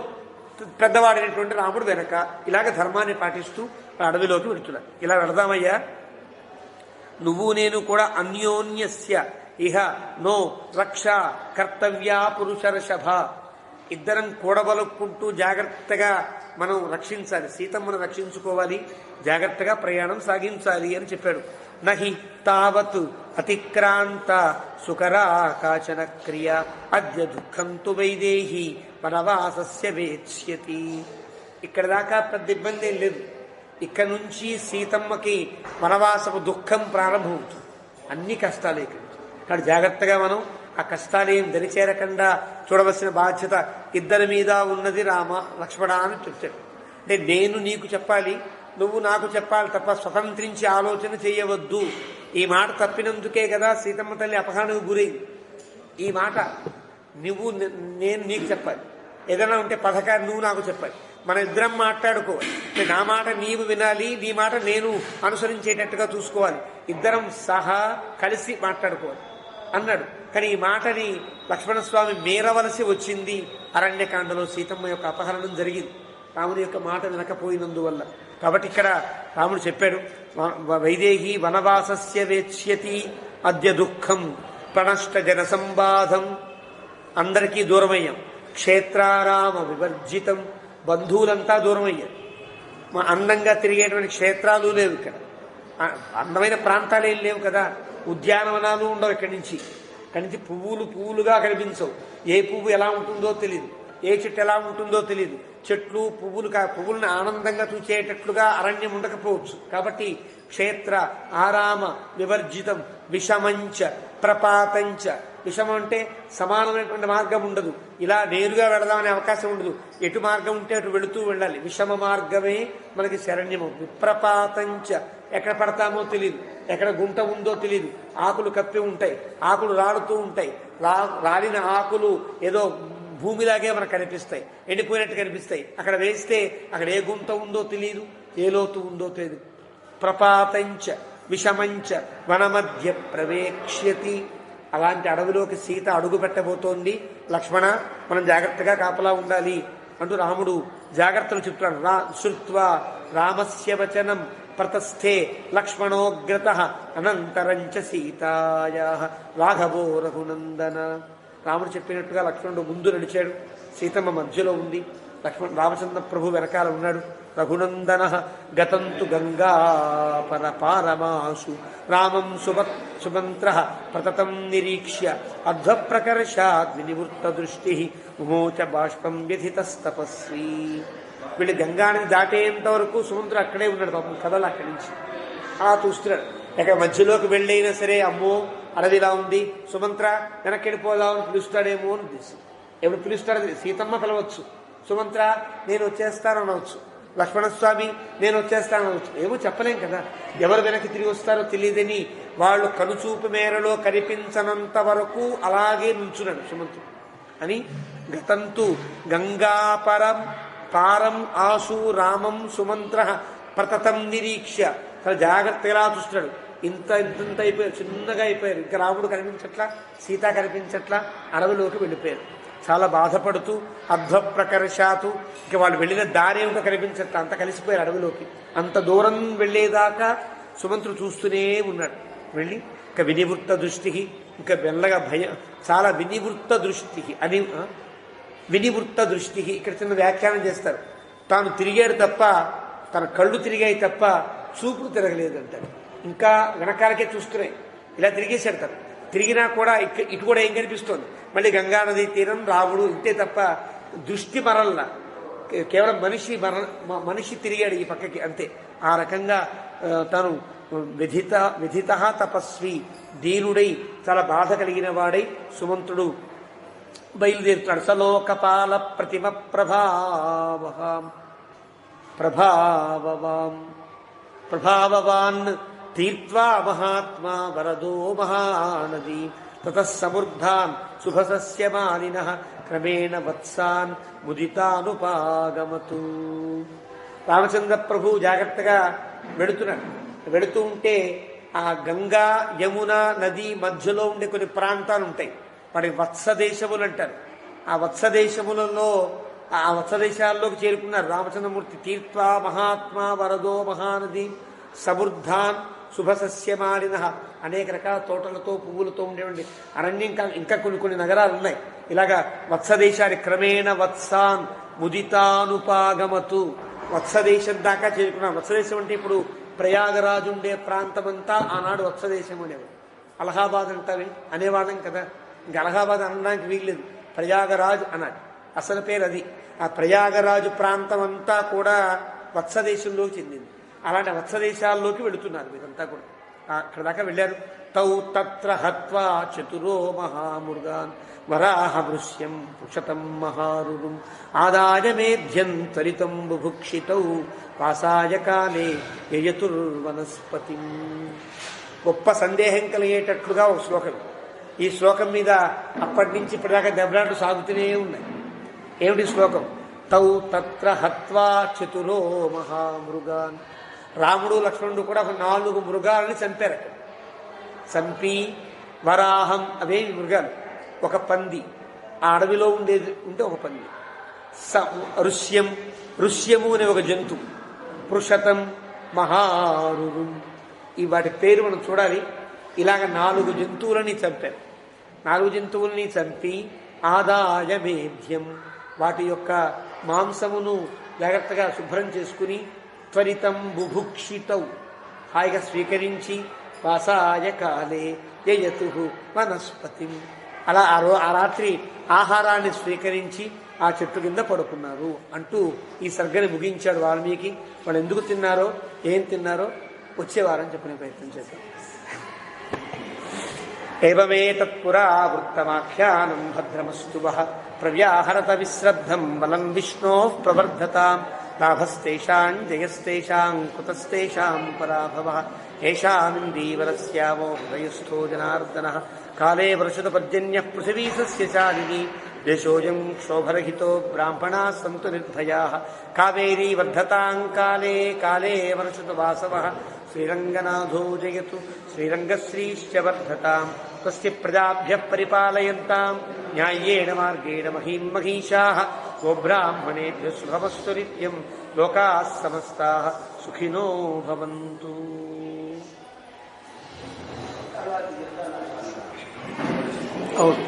పెద్దవాడైనటువంటి రాముడు వెనక. ఇలాగ ధర్మాన్ని పాటిస్తూ అడవిలోకి వెళుతున్నాడు. ఇలా వెళదామయ్యా, నువ్వు నేను కూడా అన్యోన్యస్య ఇహ నో రక్ష కర్తవ్యా పురుషర్షభ. ఇద్దరం కూడబలుక్కుంటూ జాగ్రత్తగా మనం రక్షించాలి, సీతమ్మను రక్షించుకోవాలి, జాగ్రత్తగా ప్రయాణం సాగించాలి అని చెప్పాడు. నహి తావత్ అతిక్రాంత సుకరా కాచన క్రియ అద్య దుఃఖం తు వైదేహి వనవాసస్య వేత్స్యతి. ఇక్కడ దాకా పెద్ద ఇబ్బంది ఏం లేదు. ఇక్కడ నుంచి సీతమ్మకి వనవాసపు దుఃఖం ప్రారంభమవుతుంది. అన్ని కష్టాలే ఇక్కడ జాగ్రత్తగా మనం ఆ కష్టాలేం దరిచేరకుండా చూడవలసిన బాధ్యత ఇద్దరి మీద ఉన్నది. రామ లక్ష్మణ అని చెప్తాడు. అంటే నేను నీకు చెప్పాలి, నువ్వు నాకు చెప్పాలి తప్ప స్వతంత్రించి ఆలోచన చేయవద్దు. ఈ మాట తప్పినందుకే కదా సీతమ్మ తల్లి అపహరణకు గురైంది. ఈ మాట నేను నీకు చెప్పాలి. ఏదైనా ఉంటే పథకాన్ని నువ్వు నాకు చెప్పాలి. మన ఇద్దరం మాట్లాడుకోవాలి. నా మాట నీవు వినాలి, నీ మాట నేను అనుసరించేటట్టుగా చూసుకోవాలి. ఇద్దరం సహా కలిసి మాట్లాడుకోవాలి అన్నాడు. కానీ ఈ మాటని లక్ష్మణస్వామి మీరవలసి వచ్చింది. అరణ్యకాండలో సీతమ్మ యొక్క అపహరణం జరిగింది రాముని యొక్క మాట వినకపోయినందువల్ల. కాబట్టి ఇక్కడ రాముడు చెప్పాడు, వైదేహి వనవాసస్య వేత్స్యతి అద్య దుఃఖం ప్రణష్ట జన సంబాధం. అందరికీ దూరమయ్యాం. క్షేత్రారామ వివర్జితం, బంధువులంతా దూరమయ్యారు. అందంగా తిరిగేటువంటి క్షేత్రాలు లేవు ఇక్కడ. అందమైన ప్రాంతాలు ఏం లేవు కదా. ఉద్యానవనాలు ఉండవు. ఇక్కడి నుంచి పువ్వులుగా కనిపించవు. ఏ పువ్వు ఎలా ఉంటుందో తెలియదు, ఏ చెట్టు ఎలా ఉంటుందో తెలియదు. చెట్లు పువ్వులను ఆనందంగా చూచేటట్లుగా అరణ్యం ఉండకపోవచ్చు. కాబట్టి క్షేత్ర ఆరామ వివర్జితం విషమంచ ప్రపాతంచ. విషమం అంటే సమానమైనటువంటి మార్గం ఉండదు. ఇలా నేరుగా వెళదామనే అవకాశం ఉండదు. ఎటు మార్గం ఉంటే అటు వెళుతూ వెళ్ళాలి. విషమ మార్గమే మనకి శరణ్యము. విప్రపాతంచ, ఎక్కడ పడతామో తెలియదు, ఎక్కడ గుంట ఉందో తెలియదు. ఆకులు కప్పి ఉంటాయి, ఆకులు రాలుతూ ఉంటాయి. రాలిన ఆకులు ఏదో భూమిలాగే మనకు కనిపిస్తాయి, ఎండిపోయినట్టు కనిపిస్తాయి. అక్కడ వేస్తే అక్కడ ఏ గుంట ఉందో తెలియదు, ఏ లోతు ఉందో తెలియదు. ప్రపాతంచ విషమంచ వనమధ్య ప్రవేక్ష్యతి. అలాంటి అడవిలోకి సీత అడుగు పెట్టబోతోంది. లక్ష్మణ, మనం జాగ్రత్తగా కాపలా ఉండాలి అంటూ రాముడు జాగ్రత్తలు చెప్తున్నాడు. శృత్వా రామస్య వచనం ప్రతస్థే లక్ష్మణోగ్రత అనంతరంచ సీతాయా రాఘవో రఘునందన. రాముడు చెప్పినట్టుగా లక్ష్మణుడు ముందు నడిచాడు, సీతమ్మ మధ్యలో ఉంది, రామచంద్ర ప్రభు వెనకాల ఉన్నాడు. రఘునందన గతంతు గంగా పరపారమాసు రామం సుమంత్ర ప్రతతం నిరీక్ష్య అధ్వప్రకర్షాద్ వినివృత్త దృష్టి ఉమోచ బాష్పం వ్యథితస్తపస్వి. వీళ్ళు గంగాని దాటేంత వరకు సుమంత్రుడు అక్కడే ఉన్నాడు. పాపం కథలు అక్కడి నుంచి అలా చూస్తున్నాడు. ఎక్కడ మధ్యలోకి వెళ్ళైనా సరే అమ్మో అడవిలా ఉంది, సుమంత్ర వెనక్కి వెళ్ళిపోదామని పిలుస్తాడేమో అని ఉద్దేశం. ఎప్పుడు పిలుస్తాడో సీతమ్మ పిలవచ్చు, సుమంత్ర నేను వచ్చేస్తానవచ్చు, లక్ష్మణస్వామి నేను వచ్చేస్తానవచ్చు. ఏమో చెప్పలేం కదా. ఎవరు వెనక్కి తిరిగి వస్తారో తెలియదని వాళ్ళు కనుచూపు మేరలో కనిపించనంత వరకు అలాగే నిల్చున్నాడు సుమంత్రుడు అని. గతంతు గంగాపరం పారం ఆసు రామం సుమంత్ర ప్రతతం నిరీక్ష్య. చాలా జాగ్రత్తగా చూస్తున్నాడు. ఇంత అయిపోయారు, చిన్నగా అయిపోయారు. ఇంకా రాముడు కనిపించట్లా, సీత కనిపించట్లా, అడవిలోకి వెళ్ళిపోయారు. చాలా బాధపడుతూ అధ్వప్రకర్షాతు. ఇక వాళ్ళు వెళ్ళిన దారి ఏమిటో కనిపించట్లా, అంత కలిసిపోయారు అడవిలోకి. అంత దూరం వెళ్ళేదాకా సుమంత్రుడు చూస్తూనే ఉన్నాడు. వెళ్ళి ఇక వినివృత్త దృష్టి, ఇంకా మెల్లగా చాలా వినివృత్త దృష్టి అని. వినివృత్త దృష్టి ఇక్కడ చిన్న వ్యాఖ్యానం చేస్తారు. తాను తిరిగాడు తప్ప తన కళ్ళు తిరిగాయి తప్ప చూపులు తిరగలేదంటాడు. ఇంకా వెనకాలకే చూస్తున్నాయి, ఇలా తిరిగేశాడు తను. తిరిగినా కూడా ఇటు కూడా ఏం కనిపిస్తోంది, మళ్ళీ గంగానదీ తీరం రాముడు ఇంతే తప్ప దృష్టి మరల్లా. కేవలం మనిషి తిరిగాడు ఈ పక్కకి అంతే. ఆ రకంగా తను విధిత తపస్వి, దీనుడై చాలా బాధ కలిగిన వాడై సుమంతుడు బయలుదేరుతాడు. సలోకపాల ప్రతిమ ప్రభావవాన్ తీర్త్వా మహాత్మా వరదో మహానదీ తతః సమృద్ధాన్ శుభసస్యమానినః క్రమేణ వత్సాన్ ముదితానుపాగమతు. రామచంద్ర ప్రభు జాగ్రత్తగా వెళుతూ ఉంటే ఆ గంగా యమున నది మధ్యలో ఉండే కొన్ని ప్రాంతాలు ఉంటాయి, వాటి వత్సదేశములు అంటారు. ఆ వత్సదేశాల్లోకి చేరుకున్నారు రామచంద్రమూర్తి. తీర్త్వా మహాత్మా వరదో మహానది సమృద్ధాన్ శుభసస్యమాలిన, అనేక రకాల తోటలతో పువ్వులతో ఉండేవండి అరణ్యం. ఇంకా కొన్ని నగరాలు ఉన్నాయి. ఇలాగా వత్సదేశాన్ని క్రమేణ వత్సాన్ ముదితానుపాగమతు, వత్సదేశం దాకా చేరుకున్నాం. వత్సదేశం అంటే ఇప్పుడు ప్రయాగరాజు ఉండే ప్రాంతమంతా ఆనాడు వత్సదేశం అనేవాడు. అలహాబాద్ అంటావి అనేవాళ్ళం కదా, ఇంకా అలహాబాద్ అనడానికి వీల్లేదు, ప్రయాగరాజు అన్నాడు అసలు పేరు అది. ఆ ప్రయాగరాజు ప్రాంతం అంతా కూడా వత్సదేశంలోకి చెందింది. అలాంటి వత్సదేశాల్లోకి వెళుతున్నారు మీరంతా కూడా. అక్కడ దాకా వెళ్ళారు. తౌ తత్ర హత్వా చతురో మహామృగాన్ వరాహమృశ్యం పుషతం మహారురుం ఆదాయ మేధ్యం త్వరితం బుభుక్షితౌ వాసాయ కాలే యయతుర్వనస్పతి. గొప్ప సందేహం కలిగేటట్లుగా ఒక శ్లోకం. ఈ శ్లోకం మీద అప్పటి నుంచి ఇప్పటిదాకా దెబ్బలాట్లు సాగుతూనే ఉన్నాయి. ఏమిటి శ్లోకం? తౌ తత్ర హత్వా చతురో మహామృగాన్. రాముడు లక్ష్మణుడు కూడా ఒక 4 మృగాలని చంపారు. చంపి వరాహం, అవేమి మృగాలు, ఒక పంది, ఆ అడవిలో ఉండేది ఉంటే ఒక పంది. ఋష్యము అనే ఒక జంతువు, పృషతం మహారురు, ఈ వాటి పేరు మనం చూడాలి. ఇలాగ 4 జంతువులని చంపారు. 4 జంతువుల్ని చంపి ఆదాయ మేధ్యం, వాటి యొక్క మాంసమును జాగ్రత్తగా శుభ్రం చేసుకుని త్వరితం బుభుక్షితౌ, హాయిగా స్వీకరించి వాసాయ కాలే యయతు వనస్పతి, అలా ఆ రాత్రి ఆహారాన్ని స్వీకరించి ఆ చెట్టు కింద పడుకున్నారు అంటూ ఈ సర్గని ముగించాడు వాల్మీకి. వాళ్ళు ఎందుకు తిన్నారో ఏం తిన్నారో వచ్చేవారని చెప్పిన ప్రయత్నం చేద్దాం. ఏవమేతత్పురా వృత్తమాఖ్యానం భద్రమస్తు వః ప్రవ్యాహరత విశ్రద్ధం బలం విష్ణోః ప్రవర్ధతాం లాభస్తేషాం జయస్తేషాం కుతస్తేషాం పరాభవః ఏషామిందీవరస్యామో హృదయస్థో జనార్దనః కాలే వర్షతపర్జన్యః పృథివీ సస్యశాలినీ దేశోऽयं క్షోభరహితో బ్రాహ్మణాः సంతు నిర్భయాः కావేరీ వర్ధతాం కాలే కాలే వర్షతు వాసవః శ్రీరంగనాథో జయతు శ్రీరంగశ్రీశ్చ వర్ధతాం తస్య ప్రజాభ్యః పరిపాలయంతాం న్యాయ్యేన మార్గేణ మహీం మహిషాః గోబ్రాహ్మణేభ్యः శుభమస్తు నిత్యం లోకాः సమస్తాः సుఖినో భవంతు. అవును,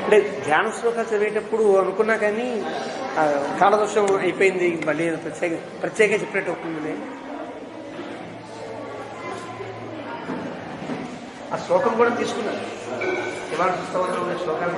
అంటే ధ్యాన శ్లోకాలు చదివేటప్పుడు అనుకున్నా కానీ కాలదోషం అయిపోయింది, మళ్ళీ ప్రత్యేకంగా చెప్పినట్టు అవుతుంది. ఆ శ్లోకం కూడా తీసుకున్నాను, ఇవాళ పుస్తకంలో ఉన్న శ్లోకాలు